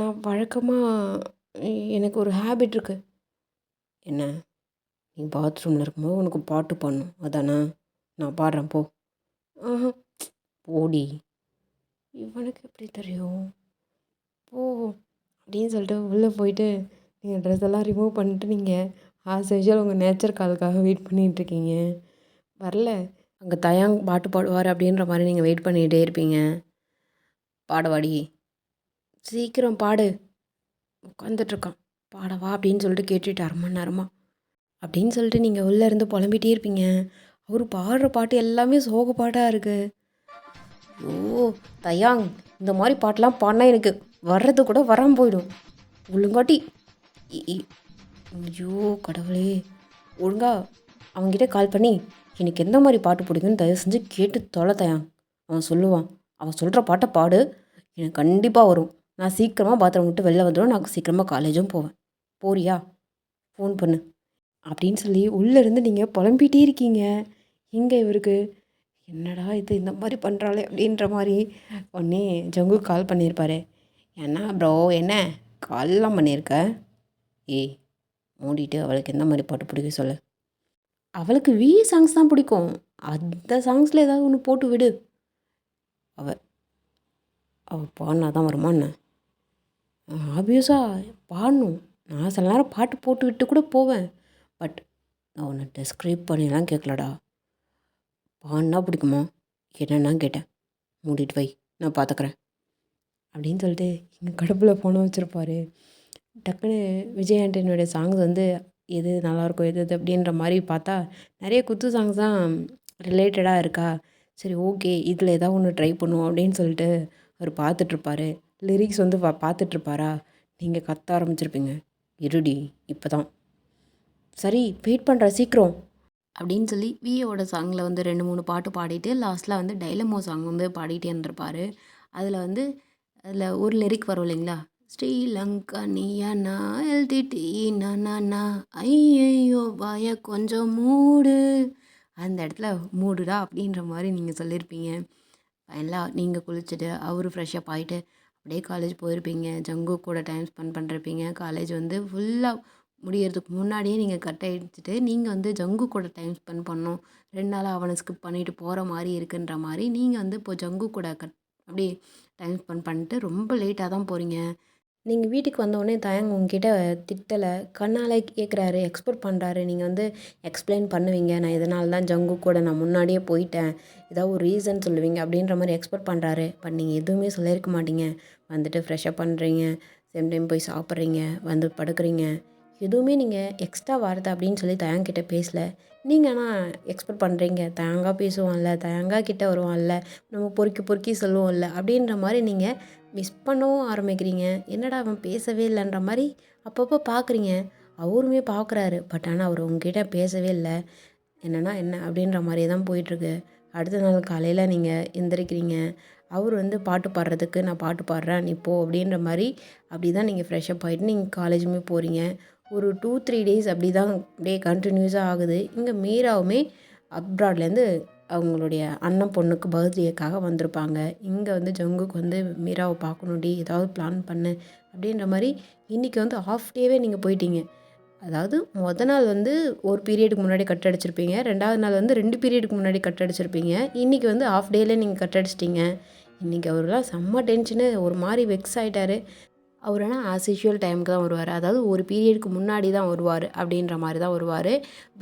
நான் வழக்கமாக எனக்கு ஒரு ஹேபிட் இருக்குது. என்ன? நீ பாத்ரூமில் இருக்கும்போது உனக்கு பாட்டு பாடணும் அதானே? நான் பாடுறேன், போ. ஆஹா, போடி. இவனுக்கு எப்படி தெரியும்? போ அப்படின்னு சொல்லிட்டு உள்ளே போயிட்டு நீங்கள் ட்ரெஸ் எல்லாம் ரிமூவ் பண்ணிட்டு நீங்கள் ஆஸ் யூஷுவல் உங்கள் நேச்சர் காலுக்காக வெயிட் பண்ணிகிட்ருக்கீங்க. வரல. அங்கே தயாங் பாட்டு பாடுவார் அப்படின்ற மாதிரி நீங்கள் வெயிட் பண்ணிகிட்டே இருப்பீங்க. பாடவாடி, சீக்கிரம் பாடு. உட்காந்துட்ருக்கான், பாடவா அப்படின்னு சொல்லிட்டு கேட்டுட்டு 1/2 மணி நேரமாக அப்படின்னு சொல்லிட்டு நீங்கள் உள்ளே இருந்து புலம்பிகிட்டே இருப்பீங்க. அவர் பாடுற பாட்டு எல்லாமே சோக பாட்டாக இருக்குது. ஐயோ தயாங், இந்த மாதிரி பாட்டெலாம் பாடினா எனக்கு வர்றது கூட வராமல் போயிடும். ஒழுங்காட்டி ஐயோ கடவுளே, ஒழுங்கா அவன்கிட்ட கால் பண்ணி எனக்கு எந்த மாதிரி பாட்டு பிடிக்குன்னு தயவு செஞ்சு கேட்டு தொலை தயாங். அவன் சொல்லுவான். அவன் சொல்கிற பாட்டை பாடு, எனக்கு கண்டிப்பாக வரும். நான் சீக்கிரமாக பாத்ரூம் விட்டு வெளில வந்துடும். நான் சீக்கிரமாக காலேஜும் போவேன். போறியா? ஃபோன் பண்ணு அப்படின்னு சொல்லி உள்ளேருந்து நீங்கள் புலம்பிகிட்டே இருக்கீங்க. இங்கே இவருக்கு என்னடா இது இந்த மாதிரி பண்ணுறாளே அப்படின்ற மாதிரி உடனே ஜங்கு கால் பண்ணியிருப்பாரு. என்ன ப்ரோ, என்ன கால்லாம் பண்ணியிருக்க? ஏய் மூடிட்டு அவளுக்கு எந்த மாதிரி பாட்டு பிடிக்கும் சொல்லு. அவளுக்கு சாங்ஸ் தான் பிடிக்கும். அந்த சாங்ஸில் ஏதாவது ஒன்று போட்டு விடு. அவள் பாடினா தான் வருமா என்ன? ஆப்வியஸாக பாடணும். நான் சில நேரம் பாட்டு போட்டு விட்டு கூட போவேன். பட் நான் உன்னை டெஸ்கிரைப் பண்ணிலாம் கேட்கலடா. பாடினா பிடிக்குமா என்னன்னா கேட்டேன். மூடிட்டு வை, நான் பார்த்துக்கிறேன் அப்படின்னு சொல்லிட்டு எங்கள் கடுப்பில் ஃபோனை வச்சுருப்பாரு. டக்குன்னு விஜய் ஆண்டனியோடைய சாங்ஸ் வந்து எது நல்லாயிருக்கும் எது எது அப்படின்ற மாதிரி பார்த்தா நிறைய குத்து சாங்ஸ் தான் ரிலேட்டடாக இருக்கா. சரி ஓகே, இதில் ஏதாவது ஒன்று ட்ரை பண்ணுவோம் அப்படின்னு சொல்லிட்டு அவர் பார்த்துட்ருப்பாரு. லிரிக்ஸ் வந்து பார்த்துட்ருப்பாரா. நீங்கள் கத்த ஆரம்பிச்சிருப்பீங்க. இருடி இப்போ தான். சரி வெயிட் பண்ணுற சீக்கிரம் அப்படின்னு சொல்லி விஏவோட சாங்கில் வந்து 2-3 பாட்டு பாடிட்டு லாஸ்ட்டில் வந்து டைலமோ சாங் வந்து பாடிட்டே இருந்திருப்பார். அதில் ஒரு லிரிக் வரும் இல்லைங்களா? ஸ்ரீலங்கா நீயா நான் எல்டிடி நானா ஐயையோ வாய கொஞ்சம் மூடு. அந்த இடத்துல மூடுடா அப்படின்ற மாதிரி நீங்கள் சொல்லியிருப்பீங்க. ஃபைனலாக நீங்கள் குளிச்சுட்டு அவர் ஃப்ரெஷ்ஷப் ஆகிட்டு அப்படியே காலேஜ் போயிருப்பீங்க. ஜங்கு கூட டைம் ஸ்பெண்ட் பண்ணிருப்பீங்க. காலேஜ் வந்து ஃபுல்லாக முடியறதுக்கு முன்னாடியே நீங்கள் கட் அடிச்சுட்டு நீங்கள் வந்து ஜங்கு கூட டைம் ஸ்பெண்ட் பண்ணணும். 2 நாளாக அவனை ஸ்கிப் பண்ணிவிட்டு போகிற மாதிரி இருக்குன்ற மாதிரி நீங்கள் வந்து இப்போ ஜங்கு கூட அப்படியே டைம் ஸ்பெண்ட் பண்ணிட்டு ரொம்ப லேட்டாக தான் போகிறீங்க. நீங்கள் வீட்டுக்கு வந்தோடனே தயங்க உங்ககிட்ட திட்டலை, கண்ணால் கேட்குறாரு, எக்ஸ்பெக்ட் பண்ணுறாரு. நீங்கள் வந்து எக்ஸ்பிளைன் பண்ணுவீங்க. நான் இதனால தான் ஜங்கு கூட நான் முன்னாடியே போயிட்டேன், ஏதாவது ஒரு ரீசன் சொல்லுவீங்க அப்படின்ற மாதிரி எக்ஸ்பெக்ட் பண்ணுறாரு. பட் நீங்கள் எதுவுமே சொல்லியிருக்க மாட்டீங்க. வந்துட்டு ஃப்ரெஷ்ஷப் பண்ணுறீங்க, சேம் டைம் போய் சாப்பிட்றீங்க, வந்து படுக்கிறீங்க. எதுவுமே நீங்கள் எக்ஸ்ட்ரா வார்த்தை அப்படின்னு சொல்லி தயங்கிட்ட பேசல. நீங்கள் ஆனால் எக்ஸ்பெக்ட் பண்ணுறீங்க, தயங்கா பேசுவோம்ல, தயங்கா கிட்ட வருவான்ல, நம்ம பொறுக்கி பொறுக்கி சொல்லுவோம்ல அப்படின்ற மாதிரி நீங்கள் மிஸ் பண்ணவும் ஆரம்பிக்கிறீங்க. என்னடா அவன் பேசவே இல்லைன்ற மாதிரி அப்பப்போ பார்க்குறீங்க. அவருமே பார்க்குறாரு. பட் ஆனால் அவர் உங்ககிட்ட பேசவே இல்லை. என்னென்னா என்ன அப்படின்ற மாதிரி தான் போயிட்டுருக்கு. அடுத்த நாள் காலையில் நீங்கள் எந்திரிக்கிறீங்க. அவர் வந்து பாட்டு பாடுறதுக்கு நான் பாட்டு பாடுறேன் நீ போ அப்படின்ற மாதிரி அப்படி தான் நீங்கள் ஃப்ரெஷ்ஷப் ஆகிட்டு நீங்கள் காலேஜுமே போகிறீங்க. ஒரு 2-3 டேஸ் அப்படி தான் அப்படியே கண்டினியூஸாக ஆகுது. இங்கே மீராவுமே அப்ராட்லேருந்து அவங்களுடைய அண்ணன் பொண்ணுக்கு பர்த்டேக்காக வந்திருப்பாங்க. இங்கே வந்து ஜங்குக்கு வந்து மீராவை பார்க்கணுடி, ஏதாவது பிளான் பண்ணு அப்படின்ற மாதிரி இன்றைக்கி வந்து ஆஃப் டேவே நீங்கள் போயிட்டீங்க. அதாவது நாள் வந்து ஒரு பீரியடுக்கு முன்னாடி கட் அடிச்சிருப்பீங்க. 2வது நாள் வந்து 2 பீரியடுக்கு முன்னாடி கட் அடிச்சிருப்பீங்க. இன்றைக்கி வந்து ஆஃப் டேலே நீங்கள் கட் அடிச்சிட்டிங்க. இன்றைக்கி அவரெலாம் செம்ம டென்ஷனு, ஒரு மாதிரி வெக்ஸ் ஆகிட்டார். அவர் ஆனால் ஆஸ் யூஷுவல் டைமுக்கு தான் வருவார். அதாவது ஒரு பீரியடுக்கு முன்னாடி தான் வருவார் அப்படின்ற மாதிரி தான் வருவார்.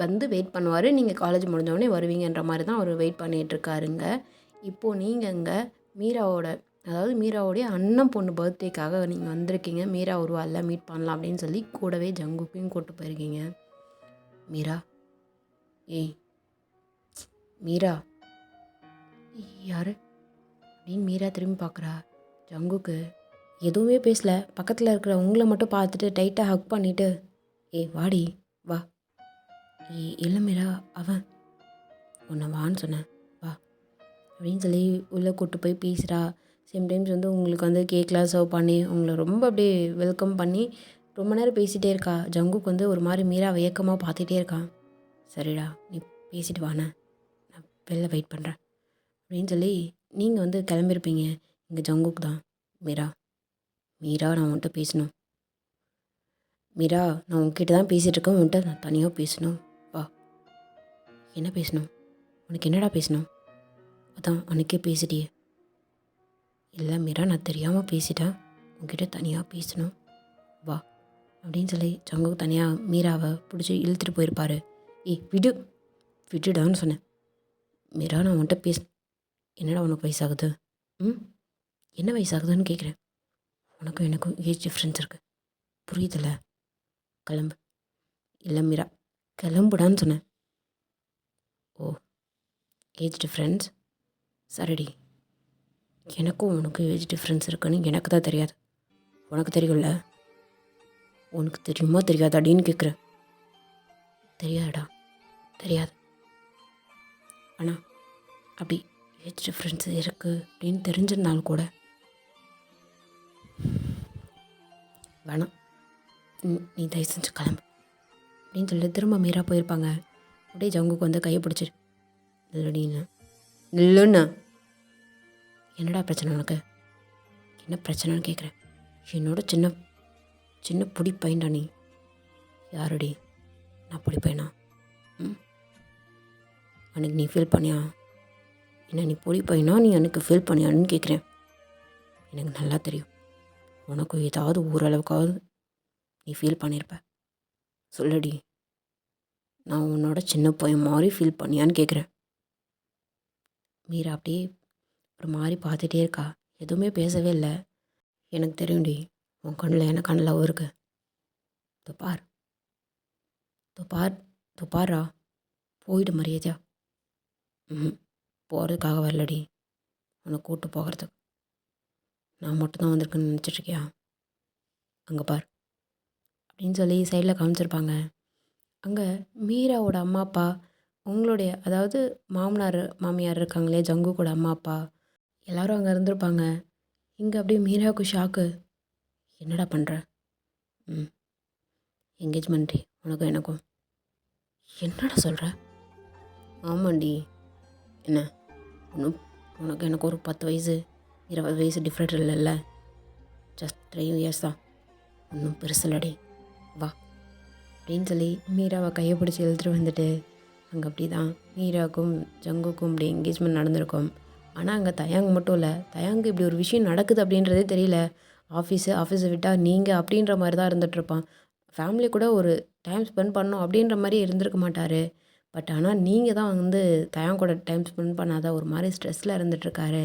வந்து வெயிட் பண்ணுவார். நீங்கள் காலேஜ் முடிஞ்சோடனே வருவீங்கன்ற மாதிரி தான் அவர் வெயிட் பண்ணிகிட்ருக்காருங்க. இப்போது நீங்கள் இங்கே மீராவோட அதாவது மீராவோடைய அண்ணன் பொண்ணு பர்த்டேக்காக நீங்கள் வந்திருக்கீங்க. மீரா வருவாள்ல மீட் பண்ணலாம் அப்படின்னு சொல்லி கூடவே ஜங்குக்கையும் கூப்பிட்டு போயிருக்கீங்க. மீரா, ஏய் மீரா, யார் அப்படின்னு மீரா திரும்பி பார்க்குறா. ஜங்குக்கு எதுவுமே பேசல. பக்கத்தில் இருக்கிற உங்களை மட்டும் பார்த்துட்டு டைட்டாக ஹக் பண்ணிவிட்டு, ஏய் வாடி வா. இல்லை மீரா, அவன் உன்னை வான்னு சொன்னேன் வா அப்படின்னு சொல்லி உள்ளே கூப்பிட்டு போய் பேசுகிறா. சேம் டைம்ஸ் வந்து உங்களுக்கு வந்து கேக்லாம் சர்வ் பண்ணி உங்களை ரொம்ப அப்படியே வெல்கம் பண்ணி ரொம்ப நேரம் பேசிகிட்டே இருக்கா. ஜங்குக்கு வந்து ஒரு மாதிரி மீரா ஏக்கமாக பார்த்துட்டே இருக்கான். சரிடா, நீ பேசிட்டு வாண்ணே, நான் வெளில வெயிட் பண்ணுறேன் அப்படின்னு சொல்லி நீங்கள் வந்து கிளம்பியிருப்பீங்க. இங்கே ஜங்குக்கு தான், மீரா மீரா நான் உன்கிட்ட பேசணும். மீரா, நான் உன்கிட்ட தான் பேசிகிட்டு இருக்கேன். உன்கிட்ட நான் தனியாக பேசணும். வா. என்ன பேசணும்? உனக்கு என்னடா பேசணும்? அதான் அன்றைக்கே பேசிட்டியே. இல்லை மீரா, நான் தெரியாமல் பேசிட்டேன். உன்கிட்ட தனியாக பேசணும். வா அப்படின்னு சொல்லி ஜங்குக்கு தனியாக மீராவை பிடிச்சி இழுத்துட்டு போயிருப்பாரு. ஏய் விடுடான்னு சொன்னேன். மீரா, நான் உன்கிட்ட என்னடா உனக்கு வயசாகுது? என்ன வயசாகுதுன்னு கேட்குறேன். உனக்கும் எனக்கும் ஏஜ் டிஃப்ரென்ஸ் இருக்குது, புரியுதில்ல? கிளம்பு. இல்லை மீரா, கிளம்புடான்னு சொன்னேன். ஓ, ஏஜ் டிஃப்ரென்ஸ் சரிடி. எனக்கும் உனக்கும் ஏஜ் டிஃப்ரென்ஸ் இருக்குன்னு எனக்கு தான் தெரியாது, உனக்கு தெரியும்ல? உனக்கு தெரியுமா தெரியாதாடின்னு கேட்குறேன். தெரியாதுடா, தெரியாது. ஆனால் அப்படி ஏஜ் டிஃப்ரென்ஸ் இருக்குது அப்படின்னு தெரிஞ்சிருந்தாலும் கூட வேணாம், நீ தயவு செஞ்சு கிளம்பு அப்படின்னு சொல்லிட்டு திரும்ப மீரா போயிருப்பாங்க. அப்படியே ஜங்குக்கு வந்து கையை பிடிச்சிரு. இல்லைன்னு என்னடா பிரச்சனை உனக்கு? என்ன பிரச்சனைன்னு கேட்குறேன். என்னோட சின்ன சின்ன பொடி பையன்டா நீ. யாருடி நான் பொடி பையனா? அன்றைக்கி நீ ஃபீல் பண்ணியா? என்ன நீ பொடி பையனா நீ எனக்கு ஃபீல் பண்ணியான்னு கேட்குறேன். எனக்கு நல்லா தெரியும், உனக்கும் ஏதாவது ஓரளவுக்காவது நீ ஃபீல் பண்ணியிருப்ப. சொல்லடி, நான் உன்னோட சின்ன பையன் மாதிரி ஃபீல் பண்ணியான்னு கேட்குறேன். மீரா அப்படியே ஒரு மாதிரி பார்த்துட்டே இருக்கா. எதுவுமே பேசவே இல்லை. எனக்கு தெரியும்டி, உன் கண்ணில் என்ன கண்ணில் இருக்கு. பாரா, போயிட்டு மரியாதையா. போகிறதுக்காக வரலடி, உன்னை கூப்பிட்டு போகிறதுக்கு. நான் மட்டும்தான் வந்திருக்குன்னு நினச்சிட்ருக்கியா? அங்கே பார் அப்படின்னு சொல்லி சைடில் காமிச்சிருப்பாங்க. அங்கே மீராவோட அம்மா அப்பா, உங்களுடைய அதாவது மாமனார் மாமியார் இருக்காங்களே ஜங்குக்கூட அம்மா அப்பா எல்லோரும் அங்கே இருந்திருப்பாங்க. இங்கே அப்படியே மீராவுக்கு ஷாக்கு. என்னடா பண்ணுற? என்கேஜ்மெண்ட்ரி உனக்கும் எனக்கும். என்னடா சொல்கிற? ஆமாண்டி. என்ன ஒன்றும் உனக்கு எனக்கு ஒரு 10 வயசு 20 வயசு டிஃப்ரெண்ட் இல்லைல்ல, ஜஸ்ட் 3 இயர்ஸ் தான், ஒன்றும் பெருசில்லடி, வா அப்படின்னு சொல்லி மீராவை கையை பிடிச்சி இழுத்துட்டு வந்துட்டு அங்கே அப்படி தான் மீராவுக்கும் ஜங்குக்கும் இப்படி என்கேஜ்மெண்ட் நடந்திருக்கும். ஆனால் அங்கே தயாங் மட்டும் இல்லை, தயாங்கு இப்படி ஒரு விஷயம் நடக்குது அப்படின்றதே தெரியல. ஆஃபீஸை விட்டால் நீங்கள் அப்படின்ற மாதிரி தான் இருந்துகிட்ருப்பான். ஃபேமிலி கூட ஒரு டைம் ஸ்பெண்ட் பண்ணணும் அப்படின்ற மாதிரி இருந்திருக்க மாட்டார். பட் ஆனால் நீங்கள் தான் வந்து தயாங் கூட டைம் ஸ்பெண்ட் பண்ணாத ஒரு மாதிரி ஸ்ட்ரெஸ்ஸில் இருந்துகிட்ருக்காரு.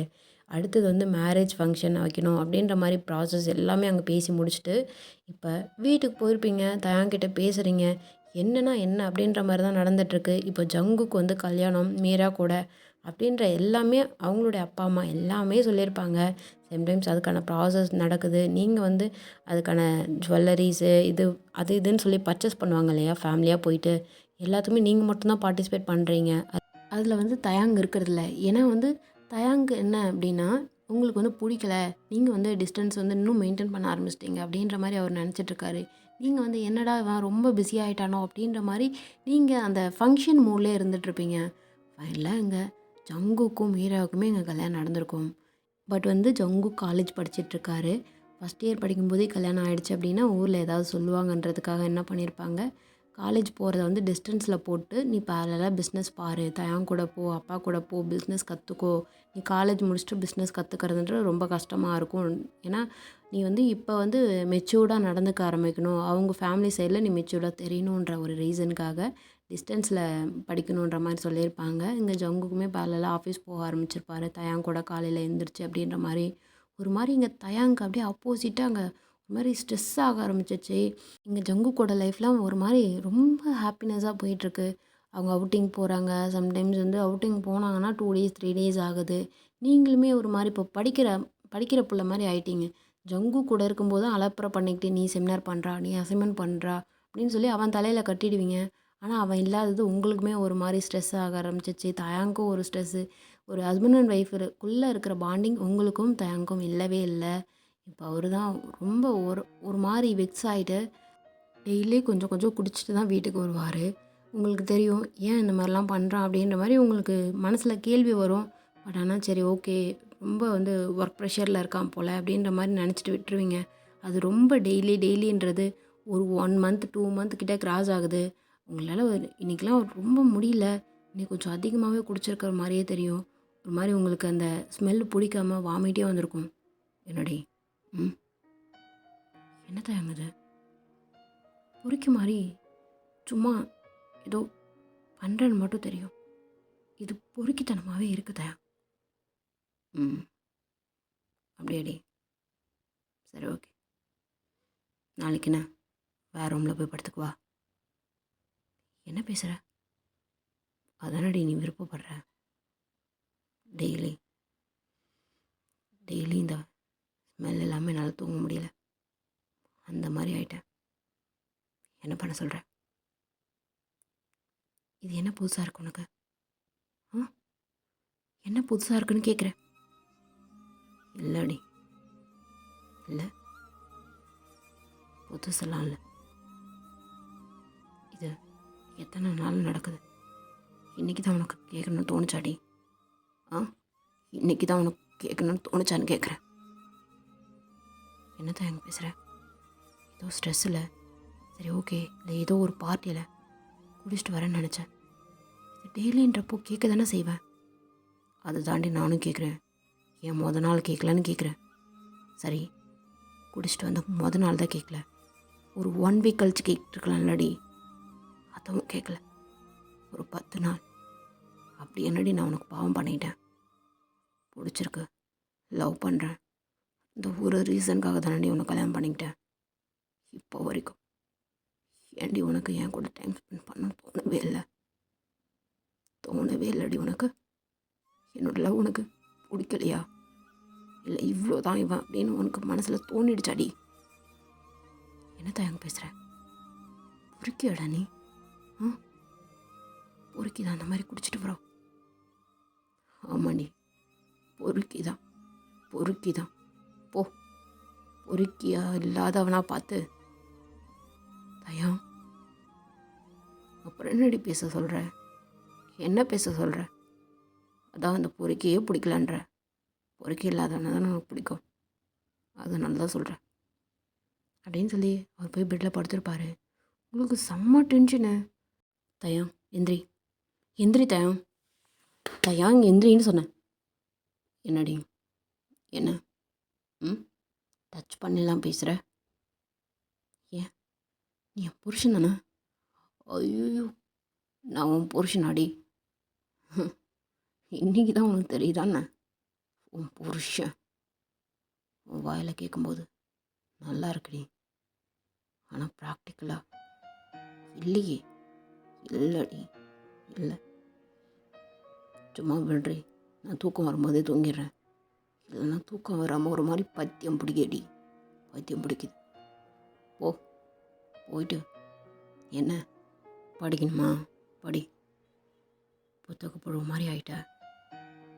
அடுத்தது வந்து மேரேஜ் ஃபங்க்ஷன் வைக்கணும் அப்படின்ற மாதிரி ப்ராசஸ் எல்லாமே அங்கே பேசி முடிச்சுட்டு இப்போ வீட்டுக்கு போயிருப்பீங்க. தயாங்கிட்ட பேசுகிறீங்க. என்னன்னா என்ன அப்படின்ற மாதிரி தான் நடந்துகிட்ருக்கு. இப்போ ஜங்குக்கு வந்து கல்யாணம் மீரா கூட அப்படின்ற எல்லாமே அவங்களுடைய அப்பா அம்மா எல்லாமே சொல்லியிருப்பாங்க. சம்டைம்ஸ் அதுக்கான ப்ராசஸ் நடக்குது. நீங்கள் வந்து அதுக்கான ஜுவல்லரிஸு அது இதுன்னு சொல்லி பர்ச்சேஸ் பண்ணுவாங்க இல்லையா, ஃபேமிலியாக போயிட்டு எல்லாத்துக்குமே நீங்கள் மட்டும்தான் பார்ட்டிசிபேட் பண்ணுறீங்க. அதில் வந்து தயாங் இருக்கிறதில்ல. ஏன்னா வந்து தயாங்கு என்ன அப்படின்னா உங்களுக்கு வந்து பிடிக்கல, நீங்கள் வந்து டிஸ்டன்ஸ் வந்து இன்னும் மெயின்டைன் பண்ண ஆரம்பிச்சிட்டிங்க அப்படின்ற மாதிரி அவர் நினச்சிட்ருக்காரு. நீங்கள் வந்து என்னடா இவன் ரொம்ப பிஸி ஆகிட்டானோ அப்படின்ற மாதிரி நீங்கள் அந்த ஃபங்க்ஷன் மூட்லேயே இருந்துகிட்ருப்பீங்க. ஃபைனலாக இங்கே ஜங்குக்கும் மீராவுக்குமே இங்கே கல்யாணம் நடந்திருக்கும். பட் வந்து ஜங்கு காலேஜ் படிச்சிட்ருக்காரு. ஃபஸ்ட் இயர் படிக்கும்போதே கல்யாணம் ஆகிடுச்சு அப்படின்னா ஊரில் ஏதாவது சொல்லுவாங்கன்றதுக்காக என்ன பண்ணியிருப்பாங்க, காலேஜ் போகிறத வந்து டிஸ்டன்ஸில் போட்டு நீ பேரலாக பிஸ்னஸ் பாரு, தயாங் கூட போ, அப்பா கூட போ, பிஸ்னஸ் கற்றுக்கோ. நீ காலேஜ் முடிச்சுட்டு பிஸ்னஸ் கற்றுக்கிறதுன்றது ரொம்ப கஷ்டமாக இருக்கும். ஏன்னா நீ வந்து இப்போ வந்து மெச்சூர்டாக நடந்துக்க ஆரம்பிக்கணும், அவங்க ஃபேமிலி சைடில் நீ மெச்சூர்டாக தெரியணுன்ற ஒரு ரீசனுக்காக டிஸ்டன்ஸில் படிக்கணுன்ற மாதிரி சொல்லியிருப்பாங்க. இங்கே ஜங்குக்குமே பேரலாக ஆஃபீஸ் போக ஆரம்பிச்சிருப்பாரு. தயாங் கூட காலையில் எழுந்திரிச்சு அப்படின்ற மாதிரி ஒரு மாதிரி இங்கே தயாங்க்கு அப்படியே ஆப்போசிட்டாக அங்கே ஒரு மாதிரி ஸ்ட்ரெஸ் ஆக ஆரம்பிச்சிச்சு. இங்கே ஜங்குக்கோட லைஃப்லாம் ஒரு மாதிரி ரொம்ப ஹாப்பினஸாக போயிட்டுருக்கு. அவங்க அவுட்டிங் போகிறாங்க. சம்டைம்ஸ் வந்து அவுட்டிங் போனாங்கன்னா 2 டேஸ் 3 டேஸ் ஆகுது. நீங்களுமே ஒரு மாதிரி இப்போ படிக்கிற புள்ள மாதிரி ஆயிட்டீங்க. ஜங்கு கூட இருக்கும்போது அலப்பற பண்ணிக்கிட்டு நீ செமினார் பண்ணுறா, நீ அசைன்மெண்ட் பண்ணுறா அப்படின்னு சொல்லி அவன் தலையில் கட்டிடுவீங்க. ஆனால் அவன் இல்லாதது உங்களுக்குமே ஒரு மாதிரி ஸ்ட்ரெஸ் ஆக ஆரம்பிச்சிச்சு. தயாங்க்கும் ஒரு ஸ்ட்ரெஸ்ஸு. ஒரு ஹஸ்பண்ட் அண்ட் ஒய்ஃபுக்குள்ளே இருக்கிற பாண்டிங் உங்களுக்கும் தயாங்க்கும் இல்லவே இல்லை. இப்போ அவர் தான் ரொம்ப ஒரு ஒரு மாதிரி வெக்ஸ் ஆகிட்டு டெய்லி கொஞ்சம் கொஞ்சம் குடிச்சிட்டு தான் வீட்டுக்கு வருவார். உங்களுக்கு தெரியும் ஏன் இந்த மாதிரிலாம் பண்ணுறான் அப்படின்ற மாதிரி உங்களுக்கு மனசில் கேள்வி வரும். பட் ஆனால் சரி ஓகே ரொம்ப வந்து ஒர்க் ப்ரெஷரில் இருக்கான் போல் அப்படின்ற மாதிரி நினச்சிட்டு விட்டுருவீங்க. அது ரொம்ப டெய்லின்றது ஒரு 1 மந்த் 2 மந்த் கிட்டே கிராஸ் ஆகுது. உங்களால் இன்றைக்கெலாம் ரொம்ப முடியல. இன்னைக்கு கொஞ்சம் அதிகமாகவே குடிச்சிருக்கிற மாதிரியே தெரியும். ஒரு மாதிரி உங்களுக்கு அந்த ஸ்மெல் பிடிக்காம வாமிட்டே வந்திருக்கும். என்னடி என்ன தயங்குது? பொறிக்க மாதிரி சும்மா ஏதோ பண்ணுறேன்னு மட்டும் தெரியும். இது பொறுக்கித்தனமாகவே இருக்குதா? அப்படியாடி? சரி ஓகே. நாளைக்கு என்ன வேறு ரூமில் போய் படுத்துக்குவா. என்ன பேசுகிற? அதானடி நீ விருப்பப்படுற. டெய்லி இந்த ஸ்மெல் எல்லாமே என்னால் தூங்க முடியல. அந்த மாதிரி ஆயிட்டேன். என்ன பண்ண சொல்கிற? இது என்ன புதுசாக இருக்கு உனக்கு? என்ன புதுசாக இருக்குன்னு கேட்குறேன். இல்லடி, இல்லை புதுசெல்லாம் இல்லை. இது எத்தனை நாள் நடக்குது. இன்றைக்கி தான் உனக்கு கேட்கணும்னு தோணுச்சாடி? இன்றைக்கி தான் உனக்கு கேட்கணும்னு தோணுச்சான்னு கேட்குறேன். என்னதான் எங்கே பேசுகிற? ஏதோ ஸ்ட்ரெஸ்ஸில் சரி ஓகே இல்லை ஏதோ ஒரு பார்ட்டியில் குடிச்சிட்டு வரேன்னு நினச்சேன். இது டெய்லின்றப்போ கேட்க தானே செய்வேன். அதை தாண்டி நானும் கேட்குறேன். ஏன் நாள் கேட்கலன்னு கேட்குறேன். சரி குடிச்சிட்டு வந்து நாள் தான் கேட்கல, ஒரு 1 வீக் கழிச்சு கேட்டுருக்கலாம்லடி. அதுவும் கேட்கல. ஒரு 10 நாள். அப்படி என்னடி நான் உனக்கு பாவம் பண்ணிட்டேன்? பிடிச்சிருக்கு, லவ் பண்ணுறேன், இந்த ஒரு ரீசனுக்காக தானடி உனக்கு கல்யாணம் பண்ணிக்கிட்டேன். இப்போ வரைக்கும் ஏன்டி உனக்கு என் கூட டைம் ஸ்பெண்ட் பண்ண தோணவே இல்லைடி உனக்கு? என்னோட லவ் உனக்கு பிடிக்கலையா? இல்லை இவ்வளோ தான் இவன் அப்படின்னு உனக்கு மனசில் தோணிடுச்சாடி? என்ன தயங்க பேசுகிற? பொறுக்கியாடா நீ? பொறுக்கி தான் அந்த மாதிரி குடிச்சிட்டு வரோம். ஆமாண்டி, பொறுக்கி தான். போ, பொறுக்கியா இல்லாதவனா பார்த்து. தயா, அப்புறம் என்னடி பேச சொல்கிற? என்ன பேச சொல்கிற? அதான் அந்த பொறுக்கியே பிடிக்கலன்ற. பொறுக்கி இல்லாதவனை தானே உனக்கு பிடிக்கும், அதனால தான் சொல்கிறேன் அப்படின்னு சொல்லி அவர் போய் பெட்டில் படுத்துருப்பாரு. உங்களுக்கு செம்ம டென்ஷனு. தயாங் எந்திரி தயாங் எந்திரின்னு சொன்னேன். என்னடி? என்ன டச் பண்ணலாம் பேசுகிற? ஏன் நீ என் புருஷன் தானே? ஐயோ, நான் உன் புருஷனாடி? இன்றைக்கி தான் உனக்கு தெரியுதானே உன் புருஷன்? உன் வாயில் கேட்கும்போது நல்லா இருக்குடி, ஆனால் ப்ராக்டிக்கலாக இல்லையே. இல்லடி, இல்லை. சும்மா விடுறி, நான் தூக்கம் வரும்போதே தூங்கிடுறேன். இல்லைன்னா தூக்கம் வராமல் ஒரு மாதிரி பைத்தியம் பிடிக்குது. போயிட்டு என்ன படிக்கணுமா? படி. புத்தக புழு மாதிரி ஆகிட்ட.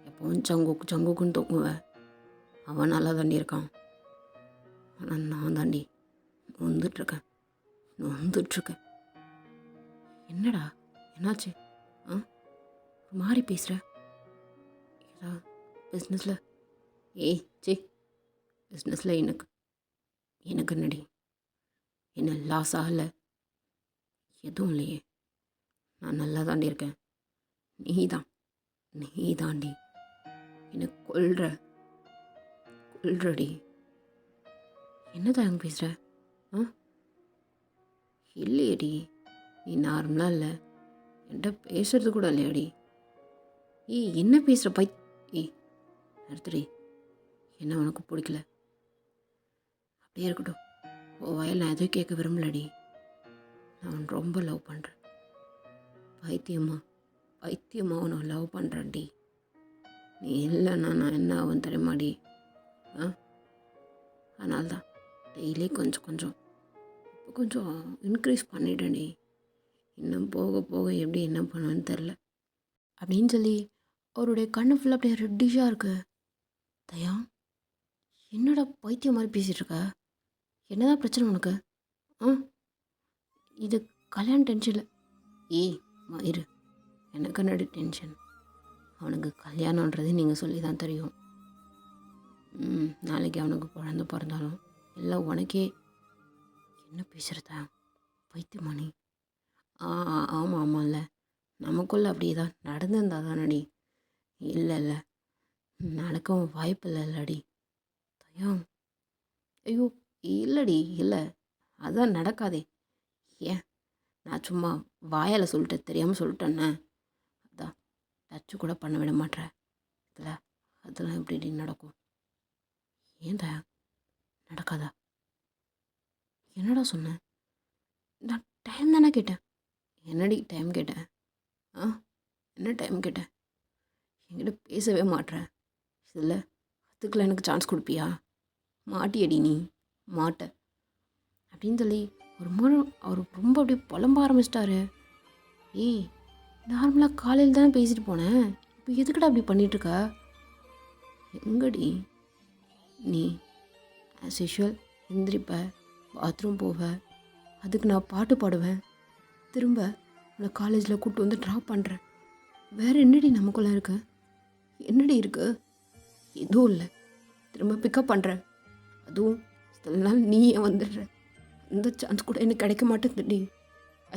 எப்போவும் சங்குக்குன்னு தூங்குவேன். அவன் நல்லா தாண்டி இருக்கான். ஆனால் நான் தாண்டி நொந்துட்டுருக்கேன். என்னடா என்னாச்சு? ஒரு மாதிரி பேசுகிற. ஏதாவது பிஸ்னஸில் பிஸ்னஸில் எனக்கு என்னடி? என்ன லாஸ் ஆகலை? எதுவும் இல்லையே. நான் நல்லா தாண்டி இருக்கேன். நீ தாண்டி என்னை கொல்றடி. என்னதான் அங்கே பேசுகிற? இல்லையடி, நீ நார்மலாக இல்லை, என்கிட்ட பேசுறது கூட இல்லையாடி? ஏய் என்ன பேசுகிற ஏய் நிறுத்துடி. என்ன உனக்கு பிடிக்கல? அப்படியே இருக்கட்டும். ஓ வயல் நான் எதுவும் கேட்க விரும்பலடி. நான் உன்னை ரொம்ப லவ் பண்ணுறேன். பைத்தியமா உன்னை லவ் பண்ணுறேன்டி. நீ இல்லைன்னா நான் என்ன ஆகும் தெரியுமாடி? அதனால தான் டெய்லி கொஞ்சம் இப்போ கொஞ்சம் இன்க்ரீஸ் பண்ணிட்டேன்டி. இன்னும் போக போக எப்படி என்ன பண்ணுவேன்னு தெரில அப்படின்னு சொல்லி அவருடைய கண்ணு ஃபுல்லாக அப்படியே ரெட்டிஷாக இருக்கு. தயா என்னடா பைத்தியம் மாதிரி பேசிகிட்டு இருக்க? என்னதான் பிரச்சனை உனக்கு? இது கல்யாண டென்ஷனில். ஏய் மயிறு, எனக்கு என்னடி டென்ஷன்? அவனுக்கு கல்யாணன்றது நீங்கள் சொல்லி தான் தெரியும். நாளைக்கு அவனுக்கு குழந்த பிறந்தாலும் எல்லாம் உனக்கே. என்ன பேசுகிறதா பைத்தியமா நீ? ஆமாம்ல, நமக்குள்ளே அப்படியே தான் நடந்திருந்தா தானடி. இல்லை நடக்கவும் வாய்ப்பு இல்லைல்லடி தயா. ஐயோ இல்லைடி, இல்லை அதான் நடக்காதே. ஏன் நான் சும்மா வாயால் சொல்லிட்டு தெரியாமல் சொல்லிட்டேன்னே. அதான் டச்சு கூட பண்ண விட மாட்டேன். அதெல்லாம் எப்படி நடக்கும்? ஏன் தயா நடக்காதா? என்னடா சொன்னேன்? நான் டைம் தானே கேட்டேன். என்னடி டைம் கேட்டேன்? என்ன டைம் கேட்டேன்? என்கிட்ட பேசவே மாட்டேன். இதில் அதுக்குள்ள எனக்கு சான்ஸ் கொடுப்பியா? மாட்டியடி நீ, மாட்ட அப்படின்னு சொல்லி ஒரு முறை அவர் ரொம்ப அப்படியே புலம்ப ஆரம்பிச்சிட்டாரு. ஏய் நார்மலாக காலையில் தானே பேசிட்டு போனேன், இப்போ எதுக்கடா அப்படி பண்ணிகிட்ருக்க? எங்கடி நீ ஆஸ் யூஷுவல் எந்திரிப்ப, பாத்ரூம் போவ, அதுக்கு நான் பாட்டு பாடுவேன், திரும்ப உன்னை காலேஜில் கூப்பிட்டு வந்து ட்ராப் பண்ணுறேன். வேறு என்னடி நமக்குள்ளே இருக்கு? என்னடி இருக்கு? எதுவும் இல்லை. திரும்ப பிக்கப் பண்ணுறேன், அதுவும் சில நாள் நீயே வந்துடுற. இந்த சான்ஸ் கூட எனக்கு கிடைக்க மாட்டேங்குதுடி.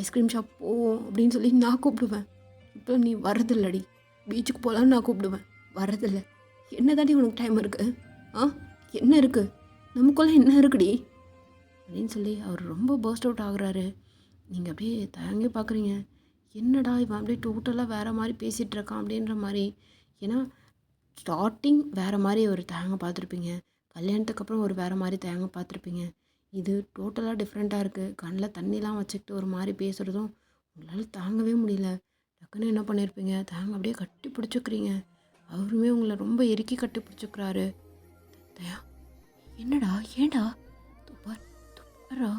ஐஸ்கிரீம் ஷாப் போவோம் அப்படின்னு சொல்லி நான் கூப்பிடுவேன், இப்போ நீ வர்றதில்லடி. பீச்சுக்கு போகலான்னு நான் கூப்பிடுவேன், வர்றதில்லை. என்ன தாண்டி உனக்கு டைம் இருக்குது? என்ன இருக்குது நமக்குள்ளே, என்ன இருக்குடி அப்படின்னு சொல்லி அவர் ரொம்ப பர்ஸ்ட் அவுட் ஆகுறாரு. நீங்கள் அப்படியே தயங்கி பார்க்குறீங்க. என்னடா இவன் அப்படியே டோட்டலாக வேறு மாதிரி பேசிகிட்டு இருக்கான் அப்படின்ற மாதிரி. ஏன்னா ஸ்டார்டிங் வேறு மாதிரி ஒரு தேங்க பார்த்துருப்பீங்க, கல்யாணத்துக்கு அப்புறம் ஒரு வேறு மாதிரி தேங்க பார்த்துருப்பீங்க. இது டோட்டலாக டிஃப்ரெண்ட்டாக இருக்குது. கண்ணில் தண்ணிலாம் வச்சுக்கிட்டு ஒரு மாதிரி பேசுகிறதும் உங்களால் தாங்கவே முடியல. டக்குன்னு என்ன பண்ணியிருப்பீங்க, தேங்க அப்படியே கட்டி பிடிச்சிக்கிறீங்க. அவருமே உங்களை ரொம்ப இறுக்கி கட்டி பிடிச்சிக்கிறாரு. தயா என்னடா, ஏண்டா துப்பாரா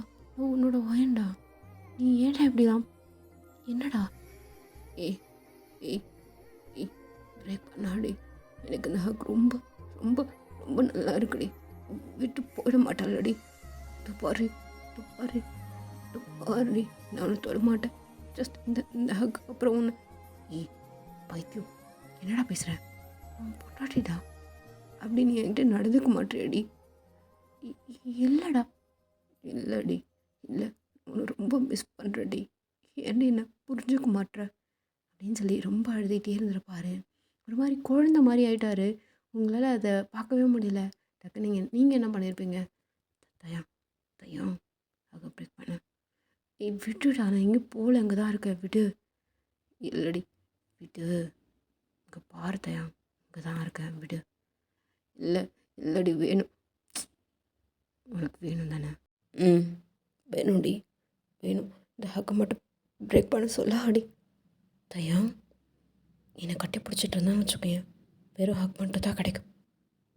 உன்னோட ஒயன்டா, நீ ஏன்டா இப்படிலாம்? என்னடா? ஏய் பிரேக் பண்ணாடி. எனக்கு இந்த ஹக் ரொம்ப ரொம்ப ரொம்ப நல்லா இருக்குடி. விட்டு போயிட மாட்டாளடி. துப்பாரி நான் ஒன்று தொட மாட்டேன். ஜஸ்ட் இந்த ஹக் அப்புறம் ஒன்று. ஏய் பைத்தியம், என்னடா பேசுகிறேன்? பொட்டாட்டிடா அப்படி நீ என்கிட்ட நடந்துக்க மாட்டேடி. இல்லடி இல்லை, உன்னை ரொம்ப மிஸ் பண்ணுறடி. ஏன்டி என்ன புரிஞ்சுக்க மாட்டேற அப்படின்னு சொல்லி ரொம்ப அழுதுகிட்டே இருந்திருப்பாரு. ஒரு மாதிரி குழந்த மாதிரி ஆகிட்டாரு. உங்களால் அதை பார்க்கவே முடியல. டக்கு நீங்கள் என்ன பண்ணியிருப்பீங்க? தயா அங்கே பிரேக் பண்ண. விட்டுடா, நான் எங்கேயும் போகல, அங்கே தான் இருக்கேன், விடு. இல்லடி விடு, இங்கே பாரு தயா, இங்கே தான் இருக்கேன், விடு. இல்லடி வேணும். உனக்கு வேணும் தானே? வேணும்டி வேணும். இந்த ஹக்கை மட்டும் பிரேக் பண்ண சொல்லாடி. தயா என்னை கட்டி பிடிச்சிட்டு இருந்தான்னு வச்சுக்கோங்க, வெறும் ஹக் மட்டும் தான் கிடைக்கும்.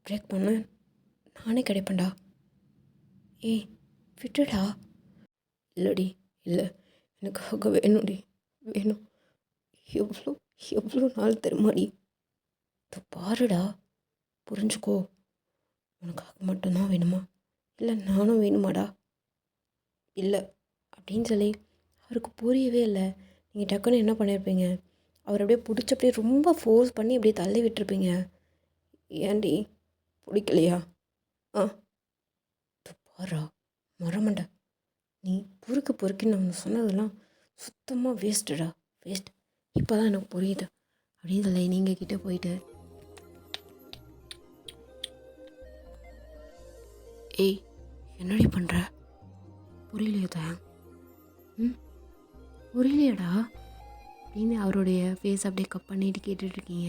பிரேக் பண்ண நானே கிடைப்பேன்டா. ஏய் விட்டுடா. இல்லடி இல்லை, எனக்கு ஹக் வேணும்டி, வேணும். எவ்வளோ நாள் தெரியுமாடி? இது பாருடா, புரிஞ்சுக்கோ. உனக்கு ஹக் மட்டும்தான் வேணுமா, இல்லை நானும் வேணுமாடா? இல்லை அப்படின்னு சொல்லி அவருக்கு புரியவே இல்லை. நீங்கள் டக்குன்னு என்ன பண்ணியிருப்பீங்க, அவர் அப்படியே பிடிச்ச அப்படியே ரொம்ப ஃபோர்ஸ் பண்ணி அப்படியே தள்ளி விட்டுருப்பீங்க. ஏன்டி பிடிக்கலையா? பாரா மரமண்டா, நீ பொறுக்குன்னு ஒன்று சொன்னதெல்லாம் சுத்தமாக வேஸ்ட்டுடா, வேஸ்ட். இப்போ தான் எனக்கு புரியுது அப்படின்னு சொல்லி நீங்கள் கிட்டே போயிட்டு, ஏய் என்னடி பண்ணுற? புரியலையா தான்? புரியலையாடா? அப்படின்னு அவருடைய ஃபேஸ் அப்படியே கப் பண்ணிட்டு கேட்டுட்ருக்கீங்க.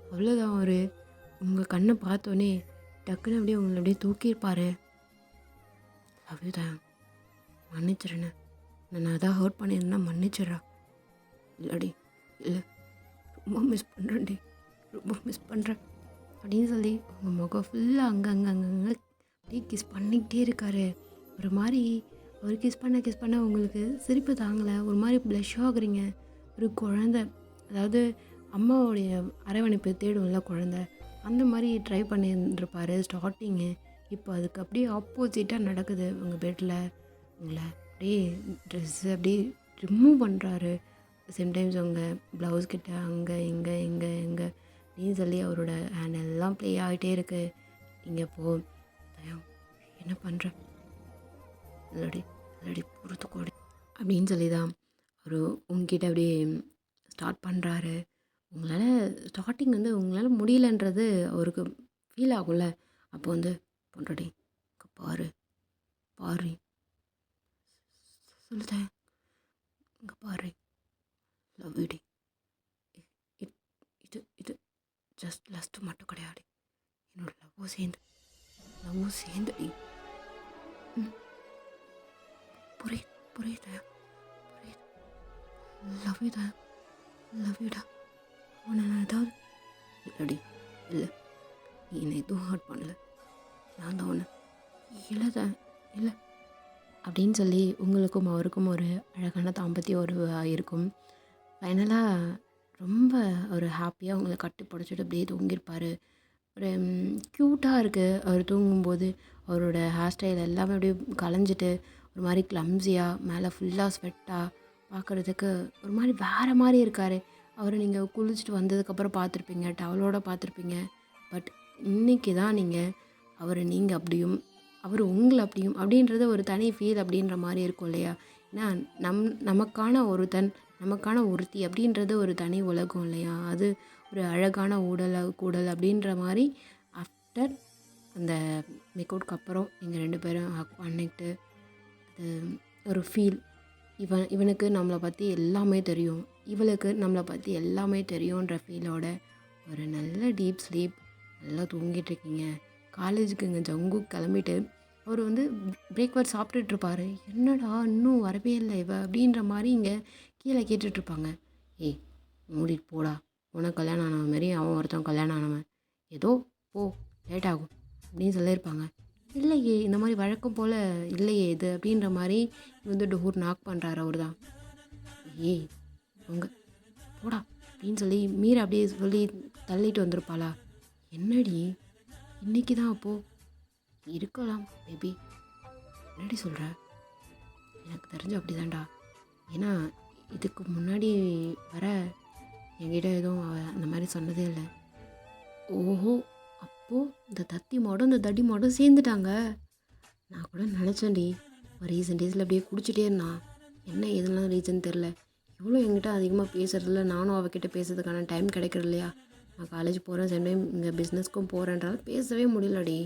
அவ்வளோதான் அவரு உங்கள் கண்ணை பார்த்தோன்னே டக்குன்னு அப்படியே உங்களை அப்படியே தூக்கியிருப்பாரு. லவ் யூ தான், மன்னிச்சிடுண்ணே, நான் அதான் ஹர்ட் பண்ணியிருந்தேன்னா மன்னிச்சிட்றா. இல்லடி, இல்லை, ரொம்ப மிஸ் பண்ணுறேன்டி, ரொம்ப மிஸ் பண்ணுறேன் அப்படின்னு சொல்லி உங்கள் முகம் ஃபுல்லாக அங்கங்கே அப்படியே கிஸ் பண்ணிக்கிட்டே இருக்காரு. ஒரு மாதிரி ஒரு கிஸ் பண்ண உங்களுக்கு சிரிப்பு தாங்கலை, ஒரு மாதிரி ப்ளஷ் ஆகுறீங்க. ஒரு குழந்தை, அதாவது அம்மாவுடைய அரவணைப்பு தேடும்ல குழந்தை, அந்த மாதிரி ட்ரை பண்ணியிருப்பார் ஸ்டார்டிங்கு. இப்போ அதுக்கு அப்படியே ஆப்போசிட்டாக நடக்குது. உங்கள் பெட்டில் உங்களை அப்படியே ட்ரெஸ்ஸு அப்படியே ரிமூவ் பண்ணுறாரு. சம்டைம்ஸ் உங்கள் ப்ளவுஸ் கிட்ட அங்கே இங்கே அப்படின்னு சொல்லி அவரோட ஹேண்ட் எல்லாம் ப்ளே ஆகிட்டே இருக்குது. நீங்கள் இப்போது தயம் என்ன பண்ணுற, இல்லடி இல்லடி பொறுத்துக்கோடி அப்படின்னு சொல்லி தான் அவர் உங்ககிட்ட அப்படியே ஸ்டார்ட் பண்ணுறாரு. உங்களால் ஸ்டார்டிங் வந்து உங்களால் முடியலன்றது அவருக்கு ஃபீல் ஆகும்ல. அப்போ வந்து பொண்டாட்டி பாரு பாரு சொல்லுதேன், இங்கே பாரு, லவ் யூடி, இது ஜஸ்ட் லஸ்ட்டு மட்டும் கிடையாது, என்னோட லவ்வும் சேர்ந்துடி. ம், புரியுது புரியுது, லவ் யூ தான், லவ் யூடா. உன்னை நான் ஏதாவது இல்லடி, இல்லை, நீ என்னை எதுவும் ஹர்ட் பண்ணல, நான் தான் ஒன்று இல்லை தான் இல்லை அப்படின்னு சொல்லி உங்களுக்கும் அவருக்கும் ஒரு அழகான தாம்பத்தியம் ஒரு இருக்கும். ஃபைனலாக ரொம்ப ஒரு ஹாப்பியாக உங்களை கட்டி பிடிச்சிட்டு அப்படியே தூங்கியிருப்பார். ஒரு க்யூட்டாக இருக்குது அவர் தூங்கும்போது. அவரோட ஹேர் ஸ்டைல் எல்லாமே அப்படியே கலைஞ்சிட்டு ஒரு மாதிரி க்ளம்ஸியாக மேலே ஃபுல்லாக ஸ்வெட்டாக பார்க்குறதுக்கு ஒரு மாதிரி வேறு மாதிரி இருக்கார். அவரை நீங்கள் குளிச்சுட்டு வந்ததுக்கப்புறம் பார்த்துருப்பீங்க, டவலோடு பார்த்துருப்பீங்க. பட் இன்றைக்கி தான் நீங்கள் அப்படியும் அவர் உங்களை அப்படியும் அப்படின்றது ஒரு தனி ஃபீல் அப்படின்ற மாதிரி இருக்கும் இல்லையா? ஏன்னா நமக்கான நமக்கான ஒருத்தி அப்படின்றது ஒரு தனி உலகம் இல்லையா? அது ஒரு அழகான கூடல் அப்படின்ற மாதிரி ஆஃப்டர் அந்த மேக்கவுட்க்கு அப்புறம் நீங்கள் 2 பேரும் ஹக் பண்ணிக்கிட்டு அது ஒரு ஃபீல். இவனுக்கு நம்மளை பற்றி எல்லாமே தெரியும், இவளுக்கு நம்மளை பற்றி எல்லாமே தெரியுன்ற ஃபீலோட ஒரு நல்ல டீப் ஸ்லீப் நல்லா தூங்கிட்டுருக்கீங்க. காலேஜுக்கு இங்கே ஜங்குக் கிளம்பிட்டு அவர் வந்து பிரேக்ஃபாஸ்ட் சாப்பிட்டுட்ருப்பாரு. என்னடா இன்னும் வரவே இல்லை இவ அப்படின்ற மாதிரி இங்கே கீழே கேட்டுட்ருப்பாங்க. ஏய் மூடிட்டு போடா, உனக்கு கல்யாணம் ஆனவன் மாரி அவன் ஒருத்தன் கல்யாணம் ஆனவன், ஏதோ போ லேட் ஆகும் அப்படின்னு சொல்லியிருப்பாங்க. இல்லையே, இந்த மாதிரி வழக்கம் போல் இல்லையே இது அப்படின்ற மாதிரி வந்து டோர் நாக் பண்ணுறாரு அவர் தான். ஏய் உங்க போடா அப்படின்னு சொல்லி மீரா அப்படியே சொல்லி தள்ளிட்டு வந்திருப்பாளா? என்னடி இன்னைக்கு தான் அப்போது இருக்கலாம் பேபி, என்னடி சொல்கிற? எனக்கு தெரிஞ்சு அப்படி தான்டா. ஏன்னா இதுக்கு முன்னாடி வர என்கிட்ட எதுவும் அந்த மாதிரி சொன்னதே இல்லை. ஓஹோ, அப்போது இந்த தத்தி மாடும் இந்த தடி மாடும் சேர்ந்துட்டாங்க. நான் கூட நினச்சேன்டி ரீசன்ட் டேஸில் அப்படியே குடிச்சிட்டே இருந்தான், என்ன எதுனாலும் ரீசன் தெரில. இவ்வளோ என்கிட்ட அதிகமாக பேசுகிறதில்ல, நானும் அவகிட்ட பேசுறதுக்கான டைம் கிடைக்கிறது இல்லையா? நான் காலேஜ் போகிறேன், சம்டைம் இங்கே பிஸ்னஸ்க்கும் போகிறேன்றால பேசவே முடியலடி.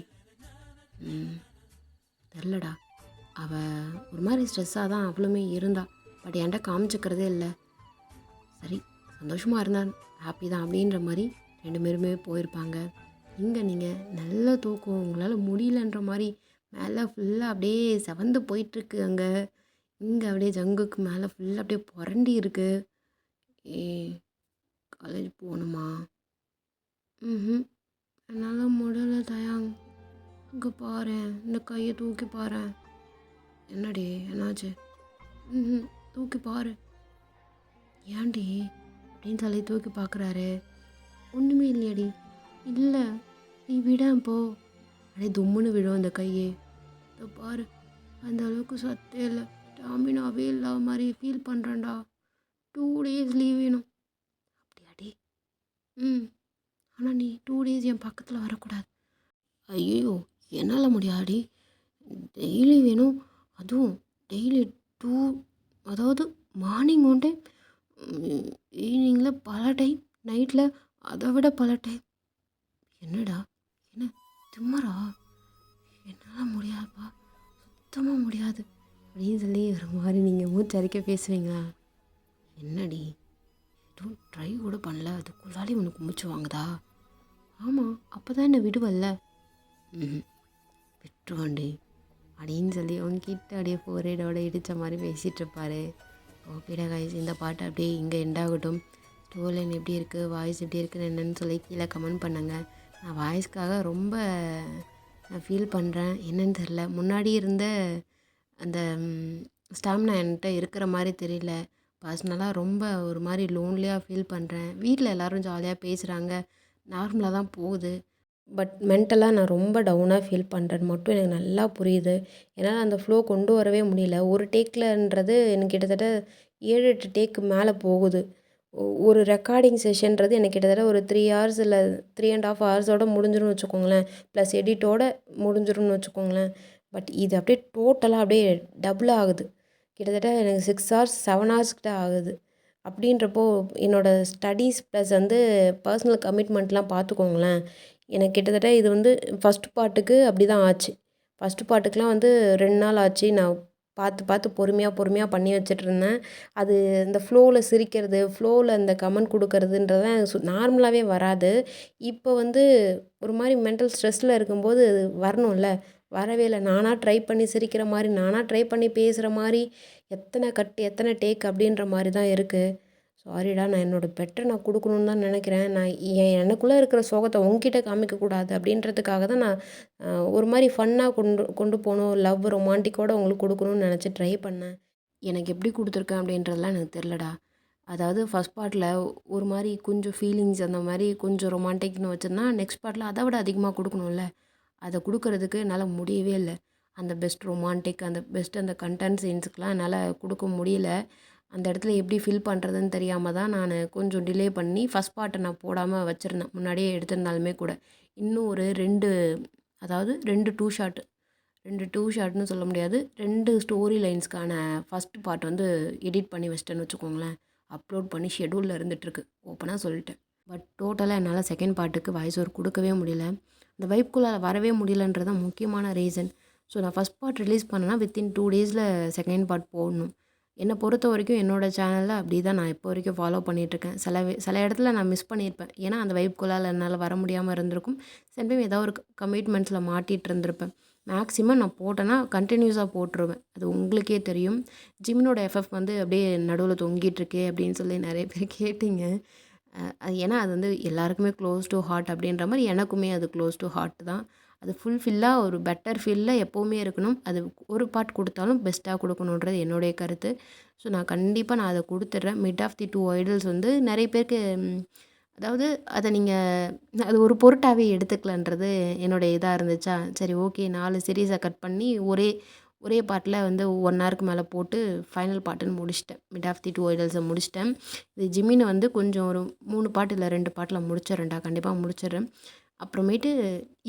தெரிலடா, அவள் ஒரு மாதிரி ஸ்ட்ரெஸ்ஸாக தான் அவளுமே இருந்தா. பட் என்கிட்ட காமிச்சிக்கிறதே இல்லை. சரி, சந்தோஷமாக இருந்தான், ஹாப்பி தான் அப்படின்ற மாதிரி 2 பேருமே போயிருப்பாங்க. இங்கே நீங்கள் நல்ல தூக்கம் உங்களால் முடியலன்ற மாதிரி மேலே ஃபுல்லாக அப்படியே செவந்து போயிட்டுருக்கு. அங்கே இங்கே அப்படியே ஜங்குக்கு மேலே ஃபுல்லாக அப்படியே புரண்டி இருக்குது. காலேஜ் போகணுமா? என்னால் முடியல தயாங். இங்கே பாரு, இந்த கையை தூக்கி பாரு. என்னடி என்னாச்சு? தூக்கி பாரு. ஏன்டி அப்படின்னு சொல்லி தூக்கி பார்க்குறாரு. ஒன்றுமே இல்லையாடி. இல்லை, நீ விட போ. அப்படியே தும்முன்னு விடும் அந்த கையே. இதை பாரு, அந்த அளவுக்கு சத்தே இல்லை, ஸ்டாமினாவே இல்லாத மாதிரி ஃபீல் பண்ணுறேன்டா. 2 days லீவ் வேணும். அப்படியாடி? ஆனால் நீ 2 days என் பக்கத்தில் வரக்கூடாது. ஐயோ, என்னால் முடியாடி. டெய்லி வேணும், அதுவும் டெய்லி 2, அதாவது மார்னிங் 1 டைம், ஈவினிங்கில் பல டைம், நைட்டில் அதை விட பல டைம். என்னடா என்ன திம்மரா? என்னால் முடியாதுப்பா, சுத்தமாக முடியாது அப்படின்னு சொல்லி ஒரு மாதிரி நீங்கள் மூச்சரிக்க பேசுவீங்களா? என்னடி அதுவும் ட்ரை கூட பண்ணல, அதுக்குள்ளாலே உனக்கு மூச்சு வாங்குதா? ஆமாம், அப்போ தான் என்ன விடுவல்ல. ம், விட்டுருவாண்டி அப்படின்னு சொல்லி உங்ககிட்ட அப்படியே ஃபோரேடோட இடித்த மாதிரி பேசிகிட்டு இருப்பாரு. ஓகேடா கைஸ், இந்த பாட்டு அப்படியே இங்கே எண்டாகட்டும். ஸ்டோரிலைன் எப்படி இருக்குது, வாய்ஸ் எப்படி இருக்குன்னு என்னன்னு சொல்லி கீழே கமெண்ட் பண்ணுங்க. நான் வாய்ஸ்க்காக ரொம்ப நான் ஃபீல் பண்ணுறேன். என்னன்னு தெரில, முன்னாடி இருந்த அந்த ஸ்டாமினா என்கிட்ட இருக்கிற மாதிரி தெரியல. பர்சனலாக ரொம்ப ஒரு மாதிரி லோன்லியாக ஃபீல் பண்ணுறேன். வீட்டில் எல்லோரும் ஜாலியாக பேசுகிறாங்க, நார்மலாக தான் போகுது. பட் மென்டலாக நான் ரொம்ப டவுனாக ஃபீல் பண்ணுறது மட்டும் எனக்கு நல்லா புரியுது. என்னால் அந்த ஃப்ளோ கொண்டு வரவே முடியல. ஒரு டேக்லன்றது எனக்கு கிட்டத்தட்ட 7, 8 டேக்கு மேலே போகுது. ஒரு ரெக்கார்டிங் செஷன்றது எனக்கு கிட்டத்தட்ட ஒரு 3 ஹார்ஸ் இல்லை 3½ ஹார்ஸோட முடிஞ்சிரும்னு வச்சுக்கோங்களேன். ப்ளஸ் எடிட்டோட முடிஞ்சிரும்னு வச்சுக்கோங்களேன். பட் இது அப்படியே டோட்டலாக அப்படியே டபுள் ஆகுது. கிட்டத்தட்ட எனக்கு 6 ஹார்ஸ் 7 ஹார்ஸ் கிட்ட ஆகுது. அப்படின்றப்போ என்னோடய ஸ்டடீஸ் ப்ளஸ் வந்து பர்சனல் கமிட்மெண்ட்லாம் பார்த்துக்கோங்களேன். எனக்கு கிட்டத்தட்ட இது வந்து ஃபஸ்ட் பார்ட்டுக்கு அப்படி தான் ஆச்சு. ஃபஸ்ட்டு பார்ட்டுக்குலாம் வந்து 2 நாள் ஆச்சு. நான் பார்த்து பொறுமையாக பண்ணி வச்சுட்ருந்தேன். அது இந்த ஃப்ளோவில் சிரிக்கிறது, ஃப்ளோவில் அந்த கமெண்ட் கொடுக்கறதுன்றதுலாம் நார்மலாகவே வராது. இப்போ வந்து ஒரு மாதிரி மென்டல் ஸ்ட்ரெஸ்ஸில் இருக்கும்போது வரணும்ல, வரவே இல்லை. நானாக ட்ரை பண்ணி சிரிக்கிற மாதிரி, நானாக ட்ரை பண்ணி பேசுகிற மாதிரி எத்தனை கட்டு எத்தனை டேக் அப்படின்ற மாதிரி தான் இருக்குது. சாரிடா, நான் என்னோடய பெட்டரை நான் கொடுக்கணுன்னு தான் நினைக்கிறேன். நான் எனக்குள்ளே இருக்கிற சோகத்தை உங்ககிட்ட காமிக்கக்கூடாது அப்படின்றதுக்காக தான் நான் ஒரு மாதிரி ஃபன்னாக கொண்டு போகணும், லவ் ரொமான்டிக்கோடு உங்களுக்கு கொடுக்கணும்னு நினச்சி ட்ரை பண்ணேன். எனக்கு எப்படி கொடுத்துருக்கேன் அப்படின்றதுலாம் எனக்கு தெரிலடா. அதாவது ஃபஸ்ட் பார்ட்டில் ஒரு மாதிரி கொஞ்சம் ஃபீலிங்ஸ் அந்த மாதிரி கொஞ்சம் ரொமான்டிக்னு வச்சுருந்தா, நெக்ஸ்ட் பார்ட்டில் அதை விட அதிகமாக கொடுக்கணும்ல. அதை கொடுக்கறதுக்கு என்னால் முடியவே இல்லை. அந்த பெஸ்ட் ரொமான்டிக், அந்த பெஸ்ட் அந்த கண்டென்ட் சீன்ஸுக்கெலாம் என்னால் கொடுக்க முடியல. அந்த இடத்துல எப்படி ஃபில் பண்ணுறதுன்னு தெரியாமல் தான் நான் கொஞ்சம் டிலே பண்ணி ஃபஸ்ட் பார்ட்டை நான் போடாமல் வச்சுருந்தேன். முன்னாடியே எடுத்திருந்தாலுமே கூட இன்னும் ஒரு 2, அதாவது 2 2 ஷாட், 2 2 ஷாட்னு சொல்ல முடியாது, 2 ஸ்டோரி லைன்ஸ்க்கான ஃபஸ்ட் பார்ட் வந்து எடிட் பண்ணி வச்சிட்டேன்னு வச்சுக்கோங்களேன். அப்லோட் பண்ணி ஷெடியூலில் இருந்துகிட்ருக்கு, ஓப்பனாக சொல்லிட்டேன். பட் டோட்டலாக என்னால் செகண்ட் பார்ட்டுக்கு வாய்ஸ் ஓவர் கொடுக்கவே முடியல. அந்த வைப்குள்ளே வரவே முடியலன்றது தான் முக்கியமான ரீசன். ஸோ நான் ஃபஸ்ட் பார்ட் ரிலீஸ் பண்ணேன்னா வித்தின் 2 டேஸில் செகண்ட் பார்ட் போடணும். என்னை பொறுத்த வரைக்கும் என்னோடய சேனலில் அப்படி தான் நான் இப்போ வரைக்கும் ஃபாலோ பண்ணிகிட்ருக்கேன். சில இடத்துல நான் மிஸ் பண்ணியிருப்பேன். ஏன்னா அந்த வைப்குள்ளால் என்னால் வர முடியாமல் இருந்திருக்கும். சில டைம் ஏதாவது ஒரு கமிட்மெண்ட்ஸில் மாட்டிகிட்டு இருந்திருப்பேன். மேக்ஸிமம் நான் போட்டேன்னா கண்டினியூஸாக போட்டுருவேன். அது உங்களுக்கே தெரியும். ஜிம்மினோட எஃப்எஃப் வந்து அப்படியே நடுவில் தொங்கிட்டுருக்கே அப்படின்னு சொல்லி நிறைய பேர் கேட்டிங்க. அது ஏன்னா அது வந்து எல்லாருக்குமே க்ளோஸ் டு ஹார்ட் அப்படின்ற மாதிரி எனக்குமே அது க்ளோஸ் டு ஹார்ட் தான். அது ஃபுல்ஃபில்லாக ஒரு பெட்டர் ஃபீலில் எப்போவுமே இருக்கணும். அது ஒரு பார்ட் கொடுத்தாலும் பெஸ்ட்டாக கொடுக்கணுன்றது என்னுடைய கருத்து. ஸோ நான் கண்டிப்பாக அதை கொடுத்துட்றேன். மிட் ஆஃப் தி 2 ஐடல்ஸ் வந்து நிறைய பேருக்கு அதாவது அதை நீங்கள் அது ஒரு பொருட்டாகவே எடுத்துக்கலன்றது என்னுடைய இதாக இருந்துச்சா. சரி, ஓகே, 4 சீரீஸை கட் பண்ணி ஒரே பார்ட்டில் வந்து 1 ஹவருக்கு மேலே போட்டு ஃபைனல் பார்ட்டுன்னு முடிச்சிட்டேன். மிட் ஆஃப் தி 2 ஐடல்ஸை முடிச்சிட்டேன். இது ஜிம்மினை வந்து கொஞ்சம் ஒரு 3 பார்ட் இல்லை 2 பார்ட்டில் முடிச்சிடுறேன்டா, கண்டிப்பாக முடிச்சிடுறேன். அப்புறமேட்டு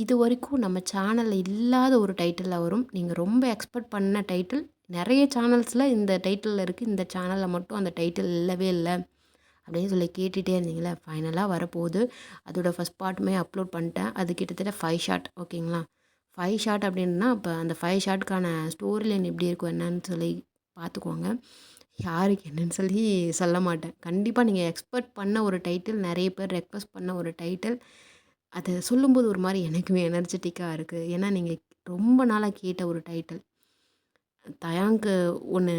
இது வரைக்கும் நம்ம சேனலில் இல்லாத ஒரு டைட்டிலில் வரும். நீங்கள் ரொம்ப எக்ஸ்பெக்ட் பண்ண டைட்டில். நிறைய சேனல்ஸில் இந்த டைட்டிலில் இருக்குது, இந்த சேனலில் மட்டும் அந்த டைட்டில் இல்லவே இல்லை அப்படின்னு சொல்லி கேட்டுகிட்டே இருந்தீங்களே. ஃபைனலாக வரப்போகுது. அதோட ஃபஸ்ட் பார்ட்டுமே அப்லோட் பண்ணிட்டேன். அது கிட்டத்தட்ட 5 ஷாட், ஓகேங்களா. 5 ஷாட் அப்படின்னா அப்போ அந்த 5 ஷாட்டுக்கான ஸ்டோரி லைன் எப்படி இருக்கும் என்னன்னு சொல்லி பார்த்துக்கோங்க. யாருக்கு என்னன்னு சொல்லி சொல்ல மாட்டேன். கண்டிப்பாக நீங்கள் எக்ஸ்பெக்ட் பண்ண ஒரு டைட்டில், நிறைய பேர் ரெக்வஸ்ட் பண்ண ஒரு டைட்டில். அதை சொல்லும்போது ஒரு மாதிரி எனக்குமே எனர்ஜெட்டிக்காக இருக்குது. ஏன்னா நீங்கள் ரொம்ப நாளாக கேட்ட ஒரு டைட்டில். தயாங்க்கு ஒன்று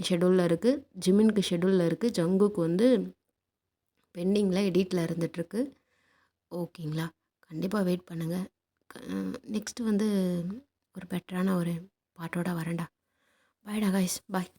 ஷெடியூலில் இருக்குது, ஜிமினுக்கு ஷெடியூலில் இருக்குது, ஜங்குக்கு வந்து பெண்டிங்கில் எடிட்டில் இருந்துகிட்ருக்கு. ஓகேங்களா, கண்டிப்பாக வெயிட் பண்ணுங்கள். நெக்ஸ்ட்டு வந்து ஒரு பெட்டரான ஒரு பாட்டோட வரேன்டா. பாய்டா கைஸ், பாய்.